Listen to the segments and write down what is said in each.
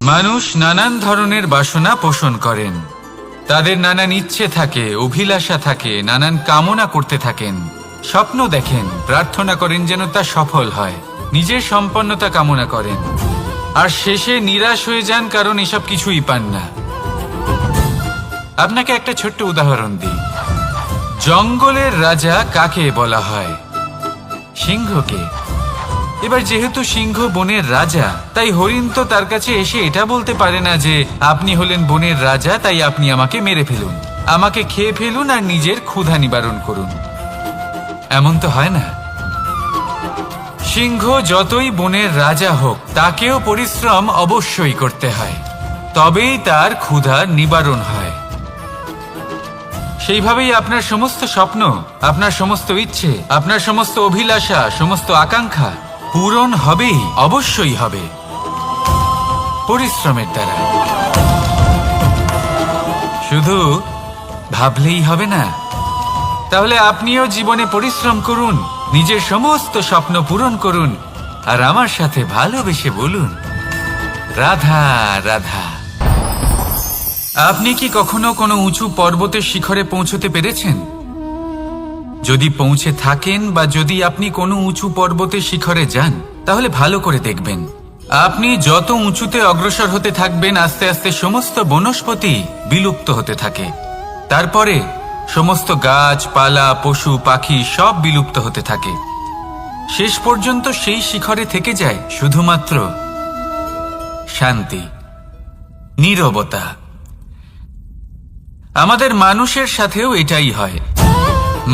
মানুষ নানান ধরনের বাসনা পোষণ করেন। তাদের নানান ইচ্ছে থাকে, অভিলাষা থাকে, নানান কামনা করতে থাকেন, স্বপ্ন দেখেন, প্রার্থনা করেন যেন তা সফল হয়, নিজের সম্পন্নতা কামনা করেন, আর শেষে নিরাশ হয়ে যান কারণ এসব কিছুই পান না। আপনাকে একটা ছোট্ট উদাহরণ দিই। জঙ্গলের রাজা কাকে বলা হয়? সিংহকে। এবার যেহেতু সিংহ বনের রাজা, তাই হরিণ তো তার কাছে এসে এটা বলতে পারে না যে আপনি হলেন বনের রাজা, তাই আপনি আমাকে মেরে ফেলুন, আমাকে খেয়ে ফেলুন আর নিজের ক্ষুধা নিবারণ করুন। এমন তো হয় না। সিংহ যতই বনের রাজা হোক, তাকেও পরিশ্রম অবশ্যই করতে হয়, তবেই তার ক্ষুধা নিবারণ হয়। সেইভাবেই আপনার সমস্ত স্বপ্ন, আপনার সমস্ত ইচ্ছে, আপনার সমস্ত অভিলাষা, সমস্ত আকাঙ্ক্ষা পূরণ হবেই, অবশ্যই হবে, পরিশ্রমের দ্বারা। শুধু ভাবলেই হবে না। তাহলে আপনিও জীবনে পরিশ্রম করুন, নিজের সমস্ত স্বপ্ন পূরণ করুন, আর আমার সাথে ভালোবেসে বলুন, রাধা রাধা। আপনি কি কখনো কোনো উঁচু পর্বতের শিখরে পৌঁছতে পেরেছেন? যদি পৌঁছে থাকেন বা যদি আপনি কোনো উঁচু পর্বতের শিখরে যান, তাহলে ভালো করে দেখবেন, আপনি যত উঁচুতে অগ্রসর হতে থাকবেন, আস্তে আস্তে সমস্ত বনস্পতি বিলুপ্ত হতে থাকে। তারপরে সমস্ত গাছপালা, পশু পাখি সব বিলুপ্ত হতে থাকে। শেষ পর্যন্ত সেই শিখরে থেকে যায় শুধুমাত্র শান্তি, নীরবতা। আমাদের মানুষের সাথেও এটাই হয়।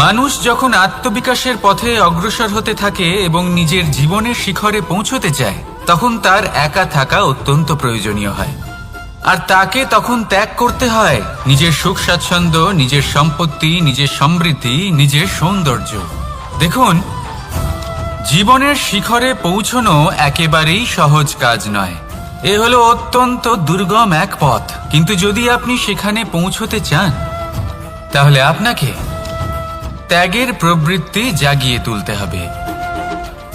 মানুষ যখন আত্মবিকাশের পথে অগ্রসর হতে থাকে এবং নিজের জীবনের শিখরে পৌঁছতে চায়, তখন তার একা থাকা অত্যন্ত প্রয়োজনীয় হয়। আর তাকে তখন ত্যাগ করতে হয় নিজের সুখ স্বাচ্ছন্দ্য, নিজের সম্পত্তি, নিজের সমৃদ্ধি, নিজের সৌন্দর্য। দেখুন, জীবনের শিখরে পৌঁছনো একেবারেই সহজ কাজ নয়। এ হলো অত্যন্ত দুর্গম এক পথ। কিন্তু যদি আপনি সেখানে পৌঁছতে চান, তাহলে আপনাকে ত্যাগের প্রবৃত্তি জাগিয়ে তুলতে হবে।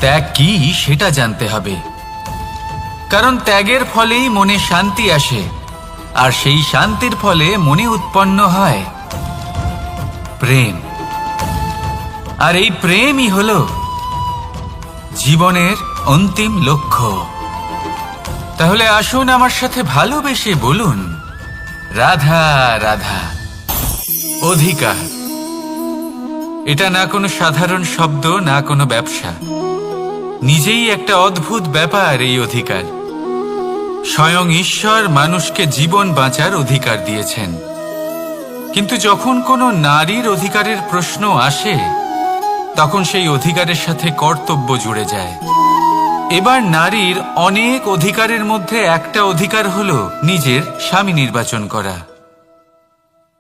ত্যাগ কি সেটা জানতে হবে, কারণ ত্যাগের ফলেই মনে শান্তি আসে, আর সেই শান্তির ফলে মনে উৎপন্ন হয় প্রেম। আর এই প্রেমই হলো জীবনের অন্তিম লক্ষ্য। তাহলে আসুন আমার সাথে ভালোবেসে বলুন, রাধা রাধা। অধিকার, এটা না কোনো সাধারণ শব্দ, না কোনো ব্যবসা, নিজেই একটা অদ্ভুত ব্যাপার এই অধিকার। স্বয়ং ঈশ্বর মানুষকে জীবন বাঁচার অধিকার দিয়েছেন। কিন্তু যখন কোনো নারীর অধিকারের প্রশ্ন আসে, তখন সেই অধিকারের সাথে কর্তব্য জুড়ে যায়। এবার নারীর অনেক অধিকারের মধ্যে একটা অধিকার হলো নিজের স্বামী নির্বাচন করা।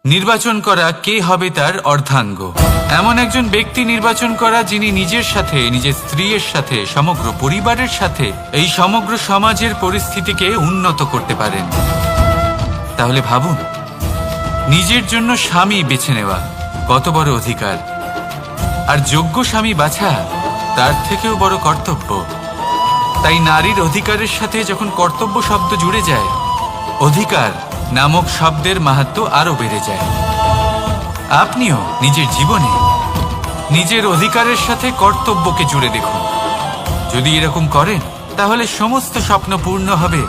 নির্বাচন করা কে হবে তার অর্ধাঙ্গ, এমন একজন ব্যক্তি নির্বাচন করা যিনি নিজের সাথে, নিজের স্ত্রীর সাথে, সমগ্র পরিবারের সাথে এই সমগ্র সমাজের পরিস্থিতিকে উন্নত করতে পারেন। তাহলে ভাবুন, নিজের জন্য স্বামী বেছে নেওয়া কত বড় অধিকার, আর যোগ্য স্বামী বাছা তার থেকেও বড় কর্তব্য। তাই নারীর অধিকারের সাথে যখন কর্তব্য শব্দ জুড়ে যায়, অধিকার নামক শব্দের মাহাত্ম্য আরো বেড়ে যায়। আপনিও নিজের জীবনে নিজের অধিকারের সাথে কর্তব্যকে জুড়ে দেখুন। যদি এরকম করেন, তাহলে সমস্ত স্বপ্ন পূর্ণ হবে,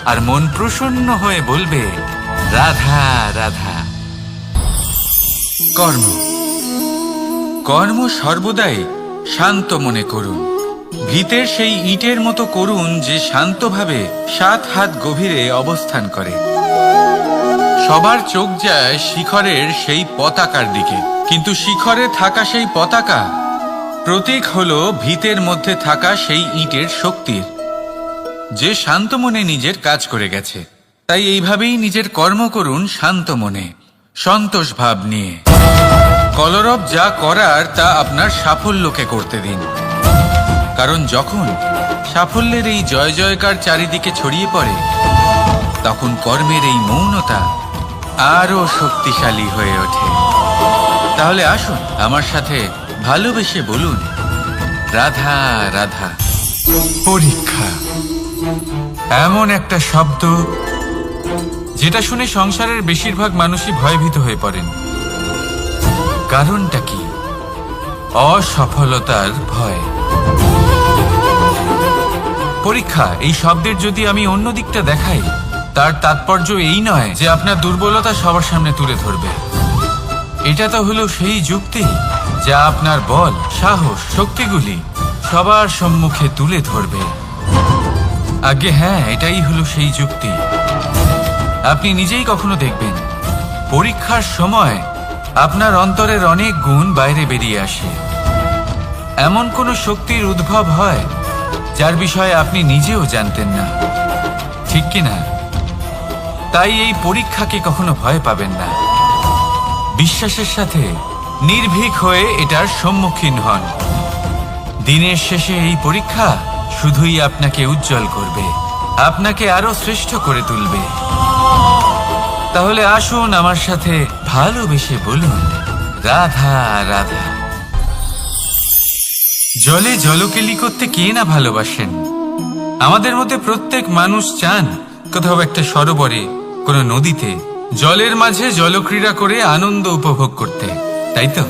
আর মন প্রসন্ন হয়ে বলবে, রাধা রাধা। কর্ম, কর্ম সর্বদাই শান্ত মনে করুন। ভিতের সেই ইটের মতো করুন যে শান্তভাবে 7 হাত গভীরে অবস্থান করে। সবার চোখ যায় শিখরের সেই পতাকার দিকে, কিন্তু শিখরে থাকা সেই পতাকা প্রতীক হলো ভিতের মধ্যে থাকা সেই ইটের শক্তির, যে শান্ত মনে নিজের কাজ করে গেছে। তাই এইভাবেই নিজের কর্ম করুন শান্ত মনে, সন্তোষ ভাব নিয়ে। কলরব যা করার তা আপনার সাফল্যকে করতে দিন, কারণ যখন সাফল্যের এই জয় জয়কার চারিদিকে ছড়িয়ে পড়ে, তখন কর্মের এই মৌনতা আরো শক্তিশালী হয়ে ওঠে। তাহলে আসুন আমার সাথে ভালোবেসে বলুন, রাধা রাধা। পরীক্ষা, এমন একটা শব্দ যেটা শুনে সংসারের বেশিরভাগ মানুষই ভয়ভীত হয়ে পড়েন। কারণটা কি? অসফলতার ভয়। পরীক্ষা এই শব্দের যদি আমি অন্য দিকটা দেখাই, তার তাৎপর্য এই নয় যে আপনার দুর্বলতা সবার সামনে তুলে ধরবে। এটা তো হলো সেই যুক্তি যা আপনার বল, সাহস, শক্তিগুলি সবার সম্মুখে তুলে ধরবে। আগে হ্যাঁ, এটাই হলো সেই যুক্তি। আপনি নিজেই কখনো দেখবেন পরীক্ষার সময় আপনার অন্তরের অনেক গুণ বাইরে বেরিয়ে আসে। এমন কোনো শক্তির উদ্ভব হয় যার বিষয়ে আপনি নিজেও জানতেন না, ঠিক কিনা? তাই এই পরীক্ষাকে কখনো ভয় পাবেন না। বিশ্বাসের সাথে নির্ভীক হয়ে এটার সম্মুখীন হন। দিনের শেষে এই পরীক্ষা শুধুই আপনাকে উজ্জ্বল করবে, আপনাকে আরো শ্রেষ্ঠ করে তুলবে। তাহলে আসুন আমার সাথে ভালোবেসে বলুন, রাধা রাধা। জলে জলকেলি করতে কে না ভালোবাসেন? আমাদের মধ্যে প্রত্যেক মানুষ চান কোথাও একটা সরোবরে, কোনো নদীতে, জলের মাঝে জলক্রীড়া করে আনন্দ উপভোগ করতে, তাই তো?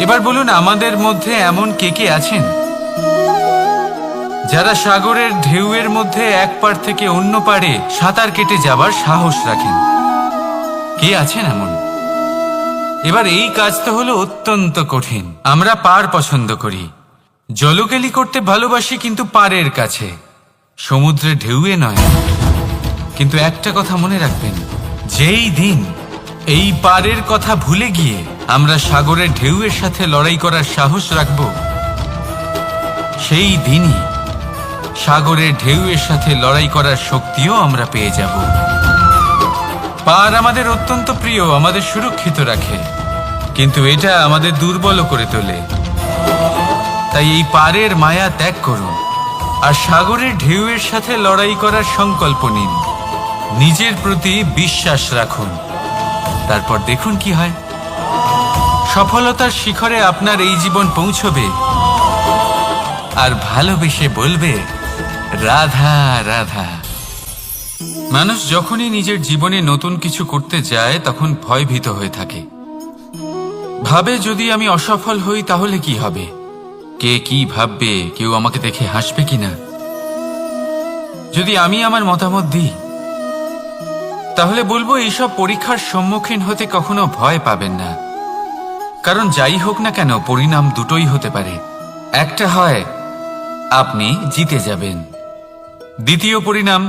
এবার বলুন, আমাদের মধ্যে এমন কে কে আছেন যারা সাগরের ঢেউয়ের মধ্যে এক পাড় থেকে অন্য পাড়ে সাঁতার কেটে যাবার সাহস রাখেন? কে আছেন এমন? এবার এই কাজ তো হলো অত্যন্ত কঠিন। আমরা পার পছন্দ করি, জলকেলি করতে ভালোবাসি, কিন্তু পাড়ের কাছে, সমুদ্রের ঢেউয়ে নয়। কিন্তু একটা কথা মনে রাখবেন, যেই দিন এই পাড়ের কথা ভুলে গিয়ে আমরা সাগরের ঢেউয়ের সাথে লড়াই করার সাহস রাখব, সেই দিনই সাগরের ঢেউয়ের সাথে লড়াই করার শক্তিও আমরা পেয়ে যাব। পার আমাদের অত্যন্ত প্রিয়, আমাদের সুরক্ষিত রাখে, কিন্তু এটা আমাদের দুর্বল করে তোলে। তাই এই পারের মায়া ত্যাগ করুন আর সাগরের ঢেউয়ের সাথে লড়াই করার সংকল্প নিন। নিজের প্রতি বিশ্বাস রাখুন, তারপর দেখুন কি হয়। সফলতার শিখরে আপনার এই জীবন পৌঁছবে আর ভালোবেসে বলবে, রাধা রাধা। মানুষ যখনই নিজের জীবনে নতুন কিছু করতে যায় তখন ভয়ভীত হয়ে থাকে। ভাবে, যদি আমি অসফল হই তাহলে কি হবে? কে কি ভাববে? কেউ আমাকে দেখে হাসবে কিনা? যদি আমি আমার মতামত দিই তাহলে বলবো, এইসব পরীক্ষার সম্মুখীন হতে কখনো ভয় পাবেন না। কারণ যাই হোক না কেন, পরিণাম দুটোই হতে পারে। একটা হয় আপনি জিতে যাবেন, দ্বিতীয় পরিণাম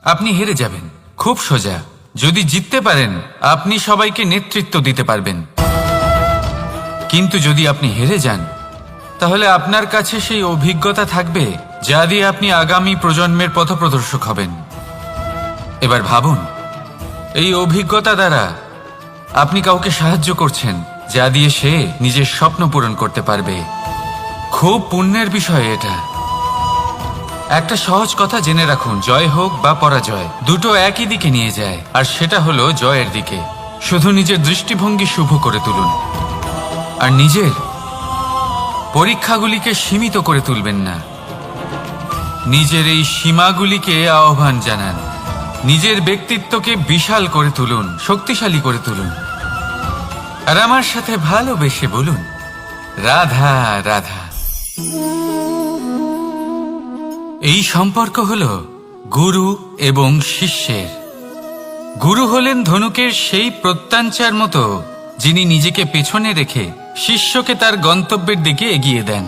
আপনি হেরে যাবেন। খুব সোজা। যদি জিততে পারেন আপনি সবাইকে নেতৃত্ব দিতে পারবেন, কিন্তু যদি আপনি হেরে যান তাহলে আপনার কাছে সেই অভিজ্ঞতা থাকবে যা দিয়ে আপনি আগামী প্রজন্মের পথপ্রদর্শক হবেন। এবার ভাবুন, এই অভিজ্ঞতা দ্বারা আপনি কাউকে সাহায্য করছেন, যা দিয়ে সে নিজের স্বপ্ন পূরণ করতে পারবে। খুব পুণ্যের বিষয় এটা। একটা সহজ কথা জেনে রাখুন, জয় হোক বা পরাজয়, দুটো একই দিকে নিয়ে যায়, আর সেটা হলো জয়ের দিকে। শুধু নিজের দৃষ্টিভঙ্গি শুভ করে তুলুন আর নিজের পরীক্ষাগুলিকে সীমিত করে তুলবেন না। নিজের এই সীমাগুলিকে আহ্বান জানান। নিজের ব্যক্তিত্বকে বিশাল করে তুলুন, শক্তিশালী করে তুলুন। আর আমার সাথে ভালোবেসে বলুন, রাধা রাধা। এই সম্পর্ক হলো গুরু এবং শিষ্যের। গুরু হলেন ধনুকের সেই প্রত্যঞ্চার মতো, যিনি নিজেকে পেছনে রেখে শিষ্যকে তার গন্তব্যের দিকে এগিয়ে দেন,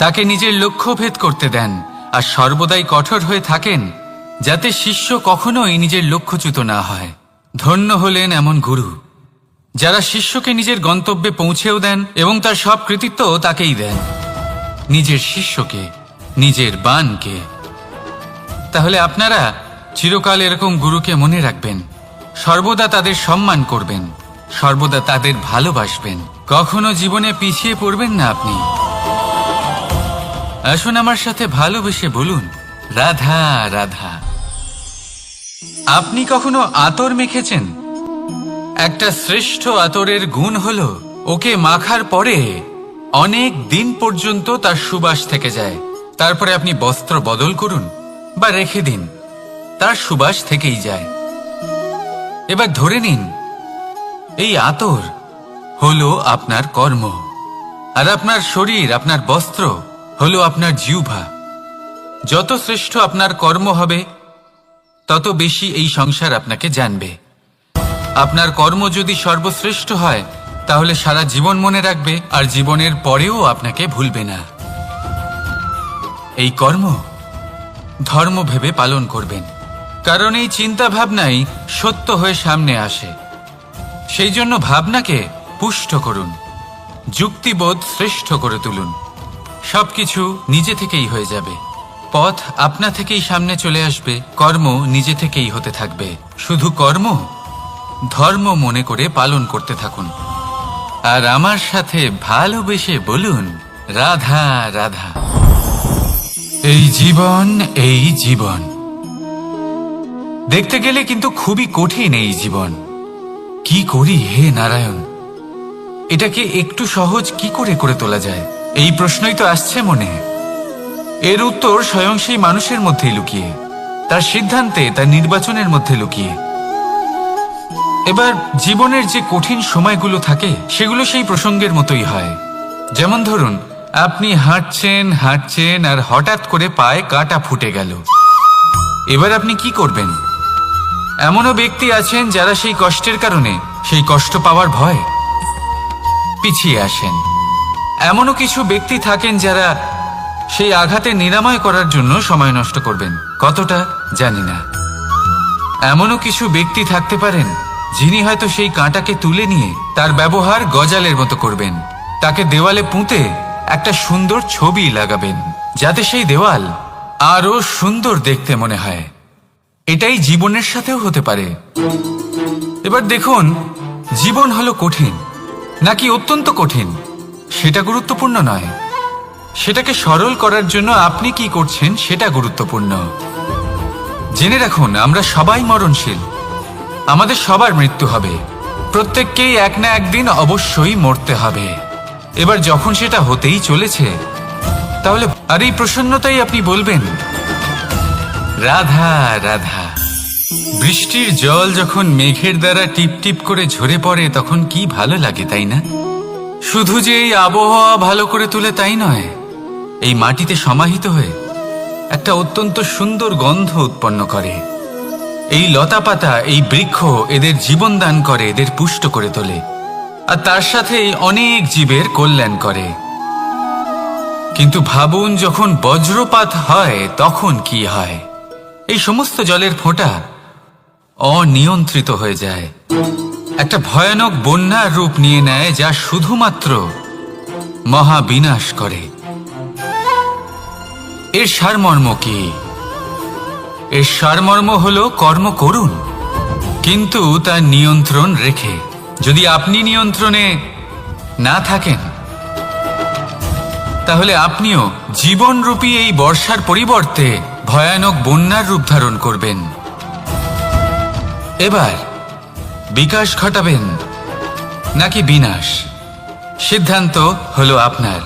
তাকে নিজের লক্ষ্য ভেদ করতে দেন, আর সর্বদাই কঠোর হয়ে থাকেন যাতে শিষ্য কখনোই নিজের লক্ষ্যচ্যুত না হয়। ধন্য হলেন এমন গুরু যারা শিষ্যকে নিজের গন্তব্যে পৌঁছেও দেন এবং তার সব কৃতিত্ব তাকেই দেন, নিজের শিষ্যকে, নিজের বাণকে। তাহলে আপনারা চিরকাল এরকম গুরুকে মনে রাখবেন, সর্বদা তাদের সম্মান করবেন, সর্বদা তাদের ভালোবাসবেন, কখনো জীবনে পিছিয়ে পড়বেন না আপনি। আসুন আমার সাথে ভালোবেসে বলুন, রাধা রাধা। আপনি কখনো আতর মেখেছেন? একটা শ্রেষ্ঠ আতরের গুণ হলো ওকে মাখার পরে অনেক দিন পর্যন্ত তার সুবাস থেকে যায়। তারপরে আপনি বস্ত্র বদল করুন বা রেখে দিন, তার সুবাস থেকেই যায়। এবার ধরে নিন এই আতর হলো আপনার কর্ম, আর আপনার শরীর, আপনার বস্ত্র হলো আপনার জিহ্বা। যত শ্রেষ্ঠ আপনার কর্ম হবে তত বেশি এই সংসার আপনাকে জানবে। আপনার কর্ম যদি সর্বশ্রেষ্ঠ হয় তাহলে সারা জীবন মনে রাখবে, আর জীবনের পরেও আপনাকে ভুলবে না। এই কর্ম ধর্ম ভেবে পালন করবেন, কারণ এই চিন্তা ভাবনাই সত্য হয়ে সামনে আসে। সেই জন্য ভাবনাকে পুষ্ট করুন, যুক্তিবোধ শ্রেষ্ঠ করে তুলুন। সবকিছু নিজে থেকেই হয়ে যাবে, পথ আপনা থেকেই সামনে চলে আসবে, কর্ম নিজে থেকেই হতে থাকবে। শুধু কর্ম ধর্ম মনে করে পালন করতে থাকুন, আর আমার সাথে ভালোবেসে বলুন, রাধা রাধা। এই জীবন, এই জীবন দেখতে গেলে কিন্তু খুবই কঠিন। এই জীবন কি করি হে নারায়ণ, এটাকে একটু সহজ কি করে করে তোলা যায়, এই প্রশ্নই তো আসছে মনে। এর উত্তর স্বয়ং সেই মানুষের মধ্যেই লুকিয়ে, তার সিদ্ধান্তে, তার নির্বাচনের মধ্যে লুকিয়ে। এবার জীবনের যে কঠিন সময়গুলো থাকে সেগুলো সেই প্রসঙ্গের মতোই হয়। যেমন ধরুন, আপনি হাঁটছেন হাঁটছেন আর হঠাৎ করে পায়ে কাঁটা ফুটে গেল। এবার আপনি কি করবেন? এমনও ব্যক্তি আছেন যারা সেই কষ্টের কারণে, সেই কষ্ট পাওয়ার ভয় পিছিয়ে আসেন। এমনও কিছু ব্যক্তি থাকেন যারা সেই আঘাতে নিরাময় করার জন্য সময় নষ্ট করবেন, কতটা জানি না। এমনও কিছু ব্যক্তি থাকতে পারেন যিনি হয়তো সেই কাঁটাকে তুলে নিয়ে তার ব্যবহার গজালের মতো করবেন, তাকে দেওয়ালে পুঁতে একটা সুন্দর ছবি লাগাবেন, যাতে সেই দেওয়াল আরো সুন্দর দেখতে মনে হয়। এটাই জীবনের সাথেও হতে পারে। এবার দেখুন, জীবন হলো কঠিন নাকি অত্যন্ত কঠিন সেটা গুরুত্বপূর্ণ নয়, সেটাকে সরল করার জন্য আপনি কি করছেন সেটা গুরুত্বপূর্ণ। জেনে রাখুন, আমরা সবাই মরণশীল, আমাদের সবার মৃত্যু হবে, প্রত্যেককেই এক না একদিন অবশ্যই মরতে হবে। এবার যখন সেটা হতেই চলেছে, তাহলে আর এই প্রসন্নতাই আপনি বলবেন, রাধা রাধা। বৃষ্টির জল যখন মেঘের দ্বারা টিপ টিপ করে ঝরে পড়ে তখন কি ভালো লাগে, তাই না? শুধু যে এই আবহাওয়া ভালো করে তুলে তাই নয়, এই মাটিতে সমাহিত হয়ে একটা অত্যন্ত সুন্দর গন্ধ উৎপন্ন করে। এই লতা পাতা, এই বৃক্ষ এদের জীবন দান করে, এদের পুষ্ট করে তোলে, আর তার সাথেই অনেক জীবের কল্যাণ করে। কিন্তু ভাবুন, যখন বজ্রপাত হয় তখন কি হয়? এই সমস্ত জলের ফোঁটা অনিয়ন্ত্রিত হয়ে যায়, একটা ভয়ানক বন্যার রূপ নিয়ে নেয়, যা শুধুমাত্র মহাবিনাশ করে। এর সারমর্ম কি? এর সারমর্ম হলো কর্ম করুন, কিন্তু তার নিয়ন্ত্রণ রেখে। যদি আপনি নিয়ন্ত্রণে না থাকেন তাহলে আপনিও জীবনরূপী এই বর্ষার পরিবর্তে ভয়ানক বন্যার রূপ ধারণ করবেন। এবার বিকাশ ঘটাবেন নাকি বিনাশ, সিদ্ধান্ত হলো আপনার।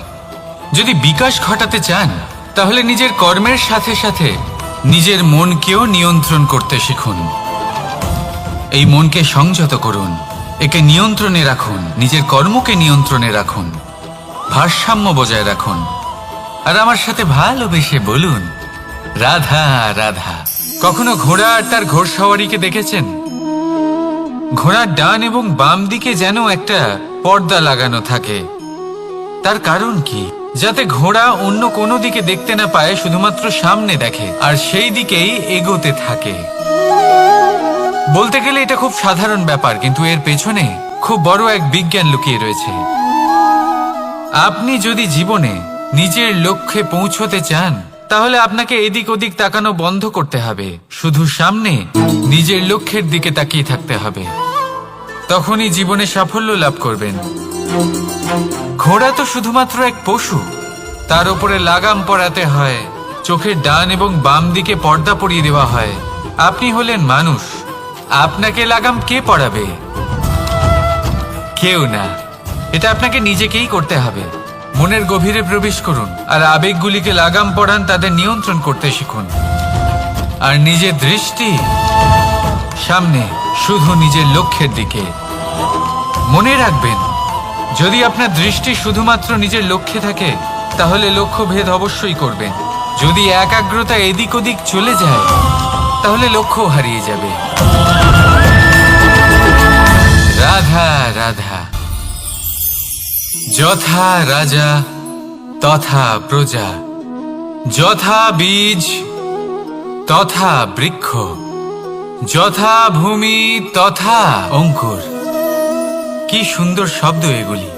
যদি বিকাশ ঘটাতে চান তাহলে নিজের কর্মের সাথে সাথে নিজের মনকেও নিয়ন্ত্রণ করতে শিখুন। এই মনকে সংযত করুন, একে নিয়ন্ত্রণে রাখুন, নিজের কর্মকে নিয়ন্ত্রণে রাখুন, ভারসাম্য বজায় রাখুন, আর আমার সাথে ভালোবেসে বলুন, রাধা রাধা। কখনো ঘোড়া আর তার ঘোড়সওয়ারিকে দেখেছেন? ঘোড়ার ডান এবং বাম দিকে যেন একটা পর্দা লাগানো থাকে। তার কারণ কি? যাতে ঘোড়া অন্য কোনো দিকে দেখতে না পায়, শুধুমাত্র সামনে দেখে আর সেই দিকেই এগোতে থাকে। বলতে গেলে এটা খুব সাধারণ ব্যাপার, কিন্তু এর পেছনে খুব বড় এক বিজ্ঞান লুকিয়ে রয়েছে। আপনি যদি জীবনে নিজের লক্ষ্যে পৌঁছতে চান তাহলে আপনাকে এদিক ওদিক তাকানো বন্ধ করতে হবে, শুধু সামনে নিজের লক্ষ্যের দিকে তাকিয়ে থাকতে হবে। তখনই জীবনে সাফল্য লাভ করবেন। ঘোড়া তো শুধুমাত্র এক পশু, তার উপরে লাগাম পরাতে হয়, চোখের ডান এবং বাম দিকে পর্দা পরিয়ে দেওয়া হয়। আপনি হলেন মানুষ, আপনাকে লাগাম কে পরাবে? কেউ না, এটা আপনাকে নিজেকেই করতে হবে। মনের গভীরে প্রবেশ করুন আর আবেগগুলিকে লাগাম পড়ান, তাদের নিয়ন্ত্রণ করতে শিখুন। আর নিজের দৃষ্টি সামনে, শুধু নিজের লক্ষ্যের দিকে। মনে রাখবেন, যদি আপনার দৃষ্টি শুধুমাত্র নিজের লক্ষ্যে থাকে তাহলে লক্ষ্য ভেদ অবশ্যই করবেন। যদি একাগ্রতা এদিক ওদিক চলে যায় তাহলে লক্ষ্য হারিয়ে যাবে। রাধা রাধা। যথা রাজা তথা প্রজা, যথা বীজ তথা বৃক্ষ, যথা ভূমি তথা অঙ্কুর। কি সুন্দর শব্দ এগুলি!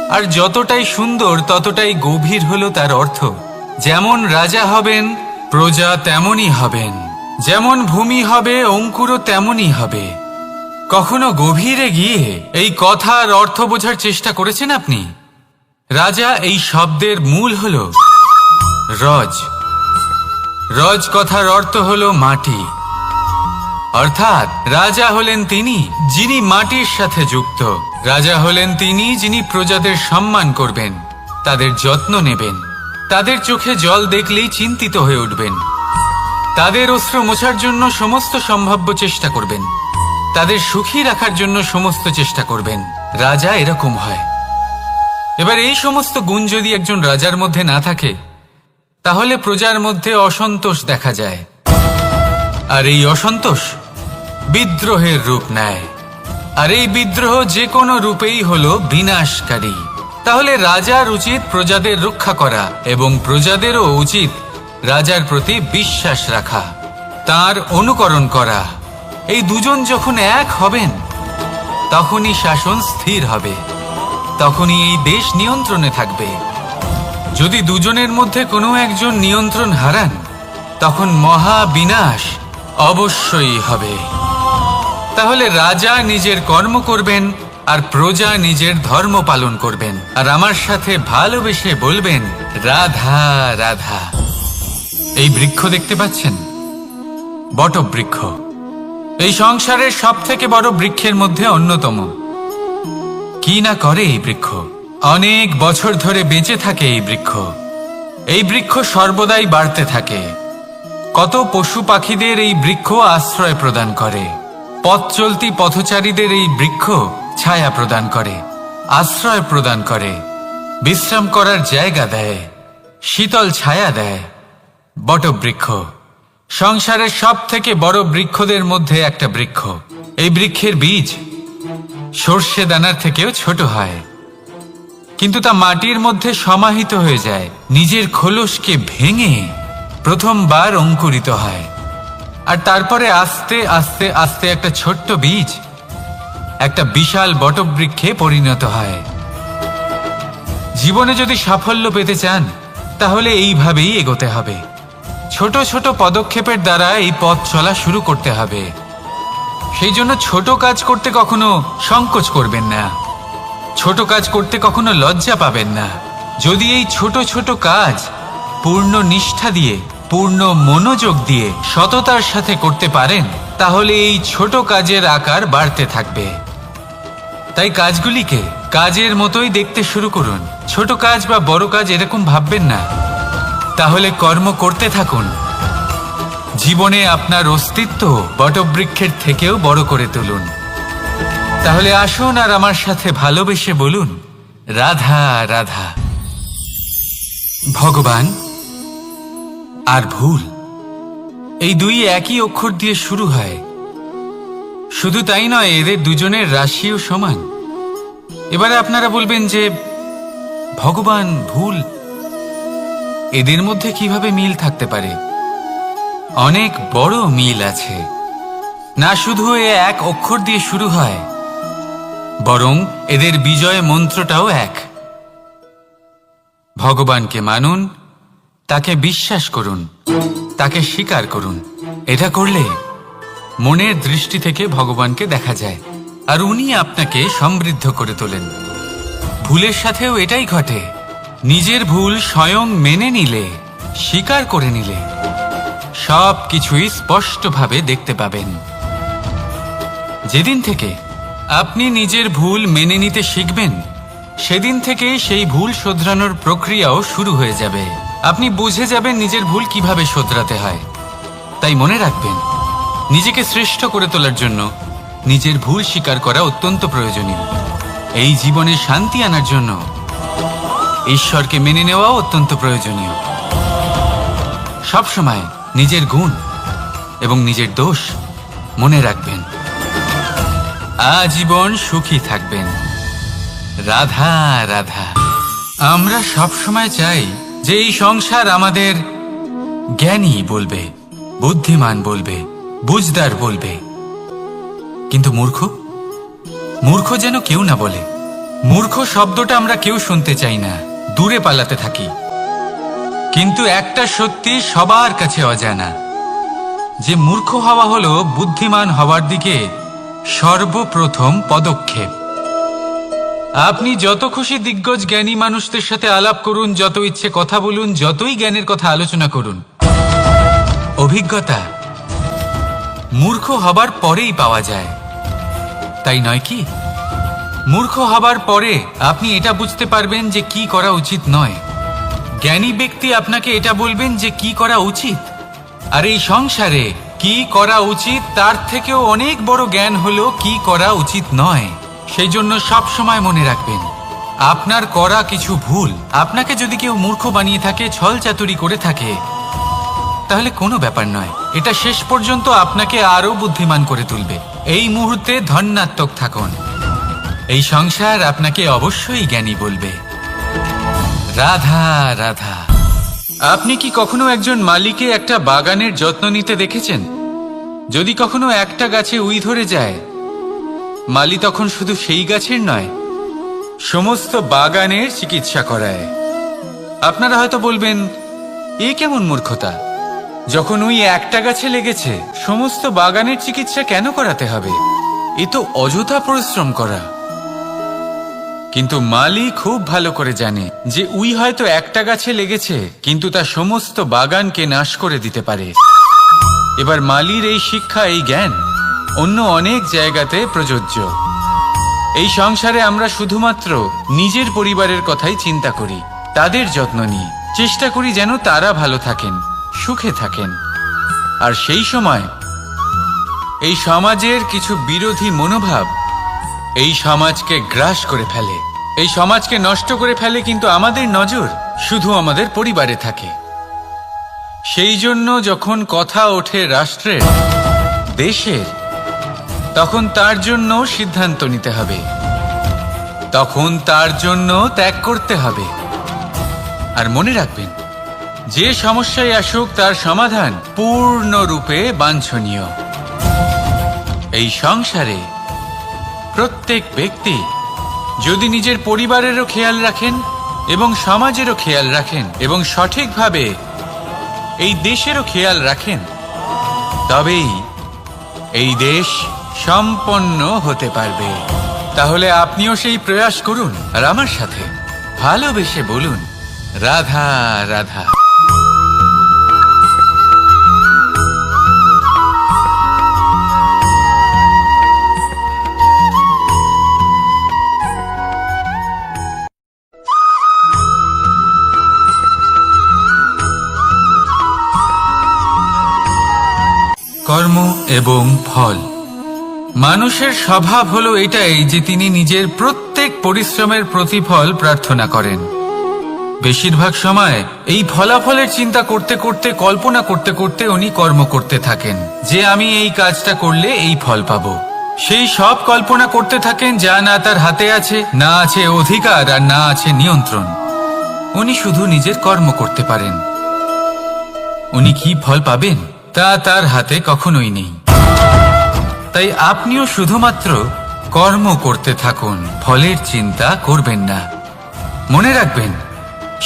আর যতটাই সুন্দর ততটাই গভীর হলো তার অর্থ। যেমন রাজা হবেন, প্রজা তেমনই হবেন। যেমন ভূমি হবে, অঙ্কুরও তেমনই হবে। কখনো গভীরে গিয়ে এই কথার অর্থ বোঝার চেষ্টা করেছেন আপনি? রাজা এই শব্দের মূল হল রজ। রজ কথার অর্থ হল মাটি। অর্থাৎ রাজা হলেন তিনি যিনি মাটির সাথে যুক্ত। রাজা হলেন তিনি যিনি প্রজাদের সম্মান করবেন, তাদের যত্ন নেবেন, তাদের চোখে জল দেখলেই চিন্তিত হয়ে উঠবেন, তাদের অশ্রু মোছার জন্য সমস্ত সম্ভাব্য চেষ্টা করবেন, তাদের সুখী রাখার জন্য সমস্ত চেষ্টা করবেন। রাজা এরকম হয়। এবার এই সমস্ত গুণ যদি একজন রাজার মধ্যে না থাকে তাহলে প্রজার মধ্যে অসন্তোষ দেখা যায়। আর এই অসন্তোষ বিদ্রোহের রূপ নেয়। আর এই বিদ্রোহ যে কোনো রূপেই হলো বিনাশকারী। তাহলে রাজার উচিত প্রজাদের রক্ষা করা এবং প্রজাদেরও উচিত রাজার প্রতি বিশ্বাস রাখা, তার অনুকরণ করা। এই দুজন যখন এক হবেন তখনই শাসন স্থির হবে, তখনই এই দেশ নিয়ন্ত্রণে থাকবে। যদি দুজনের মধ্যে কোনো একজন নিয়ন্ত্রণ হারান তখন মহা বিনাশ অবশ্যই হবে। তাহলে রাজা নিজের কর্ম করবেন আর প্রজা নিজের ধর্ম পালন করবেন, আর আমার সাথে ভালোবেসে বলবেন রাধা রাধা। এই বৃক্ষ দেখতে পাচ্ছেন, বটবৃক্ষ। এই সংসারের সব থেকে বড় বৃক্ষের মধ্যে অন্যতম। কি না করে এই বৃক্ষ! অনেক বছর ধরে বেঁচে থাকে এই বৃক্ষ। এই বৃক্ষ সর্বদাই বাড়তে থাকে। কত পশু পাখিদের এই বৃক্ষ আশ্রয় প্রদান করে। পথ চলতি পথচারীদের এই বৃক্ষ ছায়া প্রদান করে, আশ্রয় প্রদান করে, বিশ্রাম করার জায়গা দেয়, শীতল ছায়া দেয়। বটবৃক্ষ সংসারের সব থেকে বড় বৃক্ষদের মধ্যে একটা বৃক্ষ। এই বৃক্ষের বীজ সর্ষে দানার থেকেও ছোট হয়, কিন্তু তা মাটির মধ্যে সমাহিত হয়ে যায়, নিজের খোলসকে ভেঙে প্রথমবার অঙ্কুরিত হয়। আর তারপরে আস্তে আস্তে আস্তে একটা ছোট্ট বীজ একটা বিশাল বটবৃক্ষে পরিণত হয়। জীবনে যদি সাফল্য পেতে চান তাহলে এইভাবেই এগোতে হবে। ছোট ছোট পদক্ষেপের দ্বারা এই পথ চলা শুরু করতে হবে। সেই জন্য ছোট কাজ করতে কখনো সংকোচ করবেন না, ছোট কাজ করতে কখনো লজ্জা পাবেন না। যদি এই ছোট ছোট কাজ পূর্ণ নিষ্ঠা দিয়ে, পূর্ণ মনোযোগ দিয়ে, সততার সাথে করতে পারেন তাহলে এই ছোট কাজের আকার বাড়তে থাকবে। তাই কাজগুলিকে কাজের মতোই দেখতে শুরু করুন। ছোট কাজ বা বড় কাজ এরকম ভাববেন না। তাহলে কর্ম করতে থাকুন। জীবনে আপনার অস্তিত্ব বটবৃক্ষের থেকেও বড় করে তুলুন। তাহলে আসুন আর আমার সাথে ভালোবেসে বলুন রাধা রাধা। ভগবান আর ভুল, এই দুই একই অক্ষর দিয়ে শুরু হয়। শুধু তাই নয়, এদের দুজনের রাশিও সমান। এবারে আপনারা বলবেন যে ভগবান, ভুল, এদের মধ্যে কিভাবে মিল থাকতে পারে? অনেক বড় মিল আছে। না শুধু এ এক অক্ষর দিয়ে শুরু হয়, বরং এদের বিজয় মন্ত্রটাও এক। ভগবানকে মানুন, তাকে বিশ্বাস করুন, তাকে স্বীকার করুন। এটা করলে মনের দৃষ্টি থেকে ভগবানকে দেখা যায় আর উনি আপনাকে সমৃদ্ধ করে তোলেন। ভুলের সাথেও এটাই ঘটে। নিজের ভুল স্বয়ং মেনে নিলে, স্বীকার করে নিলে সব কিছুই স্পষ্টভাবে দেখতে পাবেন। যেদিন থেকে আপনি নিজের ভুল মেনে নিতে শিখবেন সেদিন থেকে সেই ভুল শোধরানোর প্রক্রিয়াও শুরু হয়ে যাবে। আপনি বুঝে যাবেন নিজের ভুল কিভাবে শোধরাতে হয়। তাই মনে রাখবেন, নিজেকে শ্রেষ্ঠ করে তোলার জন্য নিজের ভুল স্বীকার করা অত্যন্ত প্রয়োজনীয়। এই জীবনে শান্তি আনার জন্য ঈশ্বরকে মেনে নেওয়াও অত্যন্ত প্রয়োজনীয়। সবসময় নিজের গুণ এবং নিজের দোষ মনে রাখবেন। আজীবন সুখী থাকবেন। রাধা রাধা। আমরা সবসময় চাই যে এই সংসার আমাদের জ্ঞানী বলবে, বুদ্ধিমান বলবে, বুঝদার বলবে, কিন্তু মূর্খ যেন কেউ না বলে। মূর্খ শব্দটা আমরা কেউ শুনতে চাই না, দূরে পালাতে থাকি। কিন্তু একটা সত্যি সবার কাছে অজানা, যে মূর্খ হওয়া হলো বুদ্ধিমান হওয়ার দিকে সর্বপ্রথম পদক্ষেপ। আপনি যত খুশি দিগ্গজ জ্ঞানী মানুষদের সাথে আলাপ করুন, যত ইচ্ছে কথা বলুন, যতই জ্ঞানের কথা আলোচনা করুন, অভিজ্ঞতা মূর্খ হবার পরেই পাওয়া যায়, তাই নয় কি? মূর্খ হবার পরে আপনি এটা বুঝতে পারবেন যে কি করা উচিত নয়। জ্ঞানী ব্যক্তি আপনাকে এটা বলবেন যে কি করা উচিত। আর এই সংসারে কি করা উচিত তার থেকেও অনেক বড় জ্ঞান হলো কি করা উচিত নয়। সেই জন্য সব সময় মনে রাখবেন, আপনার করা কিছু ভুল, আপনাকে যদি কেউ মূর্খ বানিয়ে থাকে, ছল চাতুরি করে থাকে, তাহলে কোনো ব্যাপার নয়। এটা শেষ পর্যন্ত আপনাকে আরো বুদ্ধিমান করে তুলবে। এই মুহূর্তে ধন্যাত্মক থাকুন। এই সংসার আপনাকে অবশ্যই জ্ঞানী বলবে। রাধা রাধা। আপনি কি কখনো একজন মালিকে একটা বাগানের যত্ন নিতে দেখেছেন? যদি কখনো একটা গাছে উই ধরে যায়, মালি তখন শুধু সেই গাছের নয়, সমস্ত বাগানের চিকিৎসা করায়। আপনারা হয়তো বলবেন, এ কেমন মূর্খতা? যখন উই একটা গাছে লেগেছে, সমস্ত বাগানের চিকিৎসা কেন করাতে হবে? এ তো অযথা পরিশ্রম করা। কিন্তু মালি খুব ভালো করে জানে যে উই হয়তো একটা গাছে লেগেছে, কিন্তু তা সমস্ত বাগানকে নাশ করে দিতে পারে। এবার মালির এই শিক্ষা, এই জ্ঞান অন্য অনেক জায়গাতে প্রযোজ্য। এই সংসারে আমরা শুধুমাত্র নিজের পরিবারের কথাই চিন্তা করি, তাদের যত্ন নিই, চেষ্টা করি যেন তারা ভালো থাকেন, সুখে থাকেন। আর সেই সময় এই সমাজের কিছু বিরোধী মনোভাব এই সমাজকে গ্রাস করে ফেলে, এই সমাজকে নষ্ট করে ফেলে। কিন্তু আমাদের নজর শুধু আমাদের পরিবারে থাকে। সেই জন্য যখন কথা ওঠে রাষ্ট্রের, দেশের, তখন তার জন্য সিদ্ধান্ত নিতে হবে, তখন তার জন্য ত্যাগ করতে হবে। আর মনে রাখবেন, যে সমস্যায় আসুক তার সমাধান পূর্ণরূপে বাঞ্ছনীয়। এই সংসারে প্রত্যেক ব্যক্তি যদি নিজের পরিবারেরও খেয়াল রাখেন এবং সমাজেরও খেয়াল রাখেন এবং সঠিকভাবে এই দেশেরও খেয়াল রাখেন, তবেই এই দেশ সম্পন্ন হতে পারবে। তাহলে আপনিও সেই প্রয়াস করুন আর আমার সাথে ভালোবেসে বলুন, রাধা রাধা। কর্ম এবং ফল। মানুষের স্বভাব হলো এটাই যে তিনি নিজের প্রত্যেক পরিশ্রমের প্রতিফল প্রার্থনা করেন। বেশিরভাগ সময় এই ফলাফলের চিন্তা করতে করতে, কল্পনা করতে করতে উনি কর্ম করতে থাকেন, যে আমি এই কাজটা করলে এই ফল পাবো। সেই সব কল্পনা করতে থাকেন যা না তার হাতে আছে, না আছে অধিকার, আর না আছে নিয়ন্ত্রণ। উনি শুধু নিজের কর্ম করতে পারেন। উনি কি ফল পাবেন তা তার হাতে কখনোই নেই। তাই আপনিও শুধুমাত্র কর্ম করতে থাকুন, ফলের চিন্তা করবেন না। মনে রাখবেন,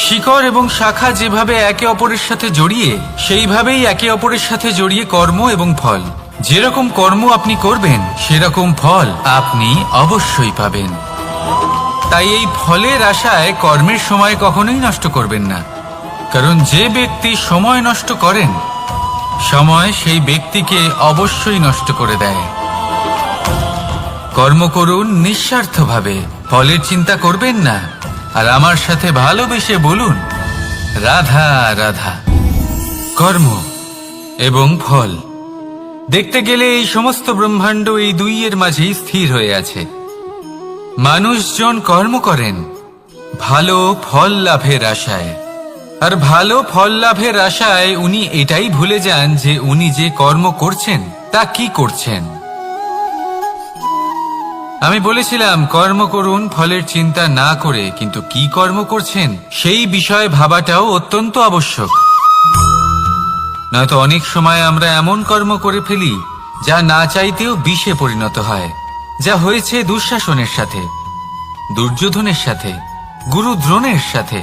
শিকড় এবং শাখা যেভাবে একে অপরের সাথে জড়িয়ে, সেইভাবেই একে অপরের সাথে জড়িয়ে কর্ম এবং ফল। যেরকম কর্ম আপনি করবেন, সেরকম ফল আপনি অবশ্যই পাবেন। তাই এই ফলের আশায় কর্মের সময় কখনোই নষ্ট করবেন না, কারণ যে ব্যক্তি সময় নষ্ট করেন, সময় সেই ব্যক্তিকে অবশ্যই নষ্ট করে দেয়। কর্ম করুন নিঃস্বার্থভাবে, ফলের চিন্তা করবেন না, আর আমার সাথে ভালোবেসে বলুন, রাধা রাধা। কর্ম এবং ফল, দেখতে গেলে এই সমস্ত ব্রহ্মাণ্ড এই দুইয়ের মাঝেই স্থির হয়ে আছে। মানুষজন কর্ম করেন ভালো ফল লাভের আশায়, আর ভালো ফল লাভের আশায় উনি এটাই ভুলে যান যে উনি যে কর্ম করছেন তা কি করছেন। আমি বলেছিলাম কর্ম করুন ফলের চিন্তা না করে, কিন্তু কি কর্ম করছেন সেই বিষয়ে ভাবাটাও অত্যন্ত আবশ্যক। নয়তো অনেক সময় আমরা এমন কর্ম করে ফেলি যা না চাইতেও বিষে পরিণত হয়, যা হয়েছে দুঃশাসনের সাথে, দুর্যোধনের সাথে, গুরু দ্রোণের সাথে।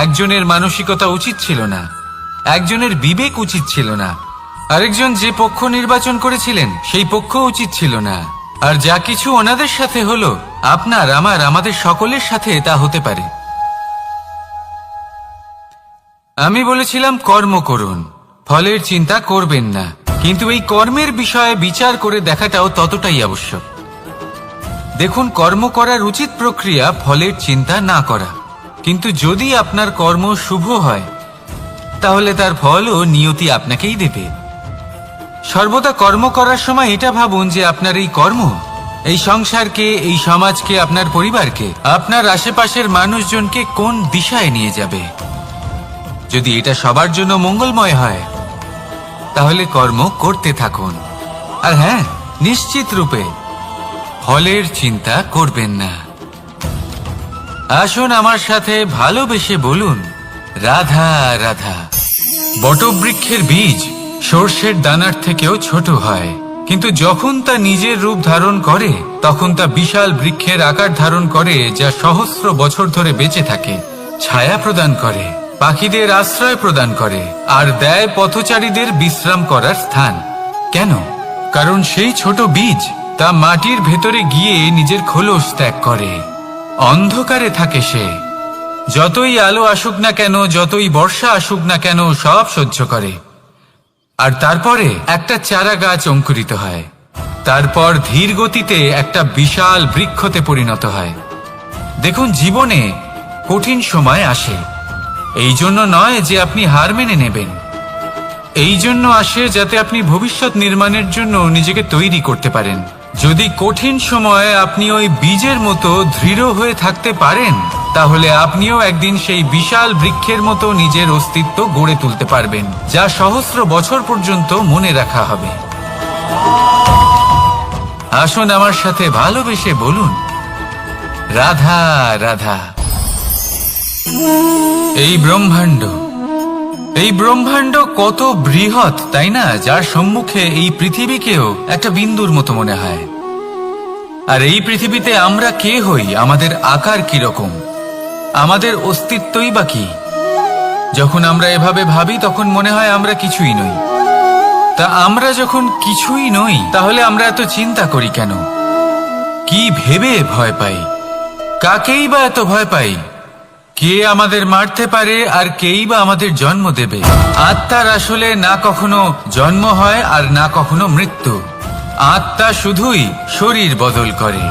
একজনের মানসিকতা উচিত ছিল না, একজনের বিবেক উচিত ছিল না, আরেকজন যে পক্ষ নির্বাচন করেছিলেন সেই পক্ষ উচিত ছিল না। আর যা কিছু ওনাদের সাথে হলো, আপনার আমার আমাদের সকলের সাথে তা হতে পারে। আমি বলেছিলাম কর্ম করুন, ফলের চিন্তা করবেন না, কিন্তু এই কর্মের বিষয়ে বিচার করে দেখাটাও ততটাই আবশ্যক। দেখুন, কর্ম করার উচিত প্রক্রিয়া ফলের চিন্তা না করা, কিন্তু যদি আপনার কর্ম শুভ হয় তাহলে তার ফলও নিয়তি আপনাকেই দেবে। সর্বদা কর্ম করার সময় এটা ভাবুন যে আপনার এই কর্ম এই সংসারকে, এই সমাজকে, আপনার পরিবারকে, আপনার আশেপাশের মানুষজনকে কোন দিশায় নিয়ে যাবে। যদি এটা সবার জন্য মঙ্গলময় হয় তাহলে কর্ম করতে থাকুন। আর হ্যাঁ, নিশ্চিত রূপে ফলের চিন্তা করবেন না। আসুন আমার সাথে ভালোবেসে বলুন, রাধা রাধা। বটবৃক্ষের বীজ সর্ষের দানার থেকেও ছোট হয়, কিন্তু যখন তা নিজের রূপ ধারণ করে তখন তা বিশাল বৃক্ষের আকার ধারণ করে, যা সহস্র বছর ধরে বেঁচে থাকে, ছায়া প্রদান করে, পাখিদের আশ্রয় প্রদান করে, আর দেয় পথচারীদের বিশ্রাম করার স্থান। কেন? কারণ সেই ছোট বীজ তা মাটির ভেতরে গিয়ে নিজের খোলস ত্যাগ করে। অন্ধকারে থাকে সে, যতই আলো আসুক না কেন, যতই বর্ষা আসুক না কেন, সব সহ্য করে। আর তারপরে একটা চারা গাছ অঙ্কুরিত হয়, তারপর ধীর গতিতে একটা বিশাল বৃক্ষতে পরিণত হয়। দেখুন, জীবনে কঠিন সময় আসে, এই জন্য নয় যে আপনি হার মেনে নেবেন, এই জন্য আসে যাতে আপনি ভবিষ্যৎ নির্মাণের জন্য নিজেকে তৈরি করতে পারেন। যদি কঠিন সময়ে আপনি ওই বীজের মতো দৃঢ় হয়ে থাকতে পারেন, তাহলে আপনিও একদিন সেই বিশাল বৃক্ষের মতো নিজের অস্তিত্ব গড়ে তুলতে পারবেন, যা সহস্র বছর পর্যন্ত মনে রাখা হবে। আসুন আমার সাথে ভালোবেসে বলুন, রাধা রাধা। এই ব্রহ্মাণ্ড কত বৃহৎ, তাই না? যার সম্মুখে এই পৃথিবীকেও একটা বিন্দুর মতো মনে হয়। আর এই পৃথিবীতে আমরা কে হই, আমাদের আকার কিরকম, আমাদের অস্তিত্বই বা কি? যখন আমরা এভাবে ভাবি তখন মনে হয় আমরা কিছুই নই। তা আমরা যখন কিছুই নই, তাহলে আমরা এত চিন্তা করি কেন? কি ভেবে ভয় পাই? কাকেই বা এত ভয় পাই? কে আমাদের মারতে পারে আর কেই বা আমাদের জন্ম দেবে? আত্মার আসলে না কখনো জন্ম হয় আর না কখনো মৃত্যু। আত্মা শুধুই শরীর বদল করে।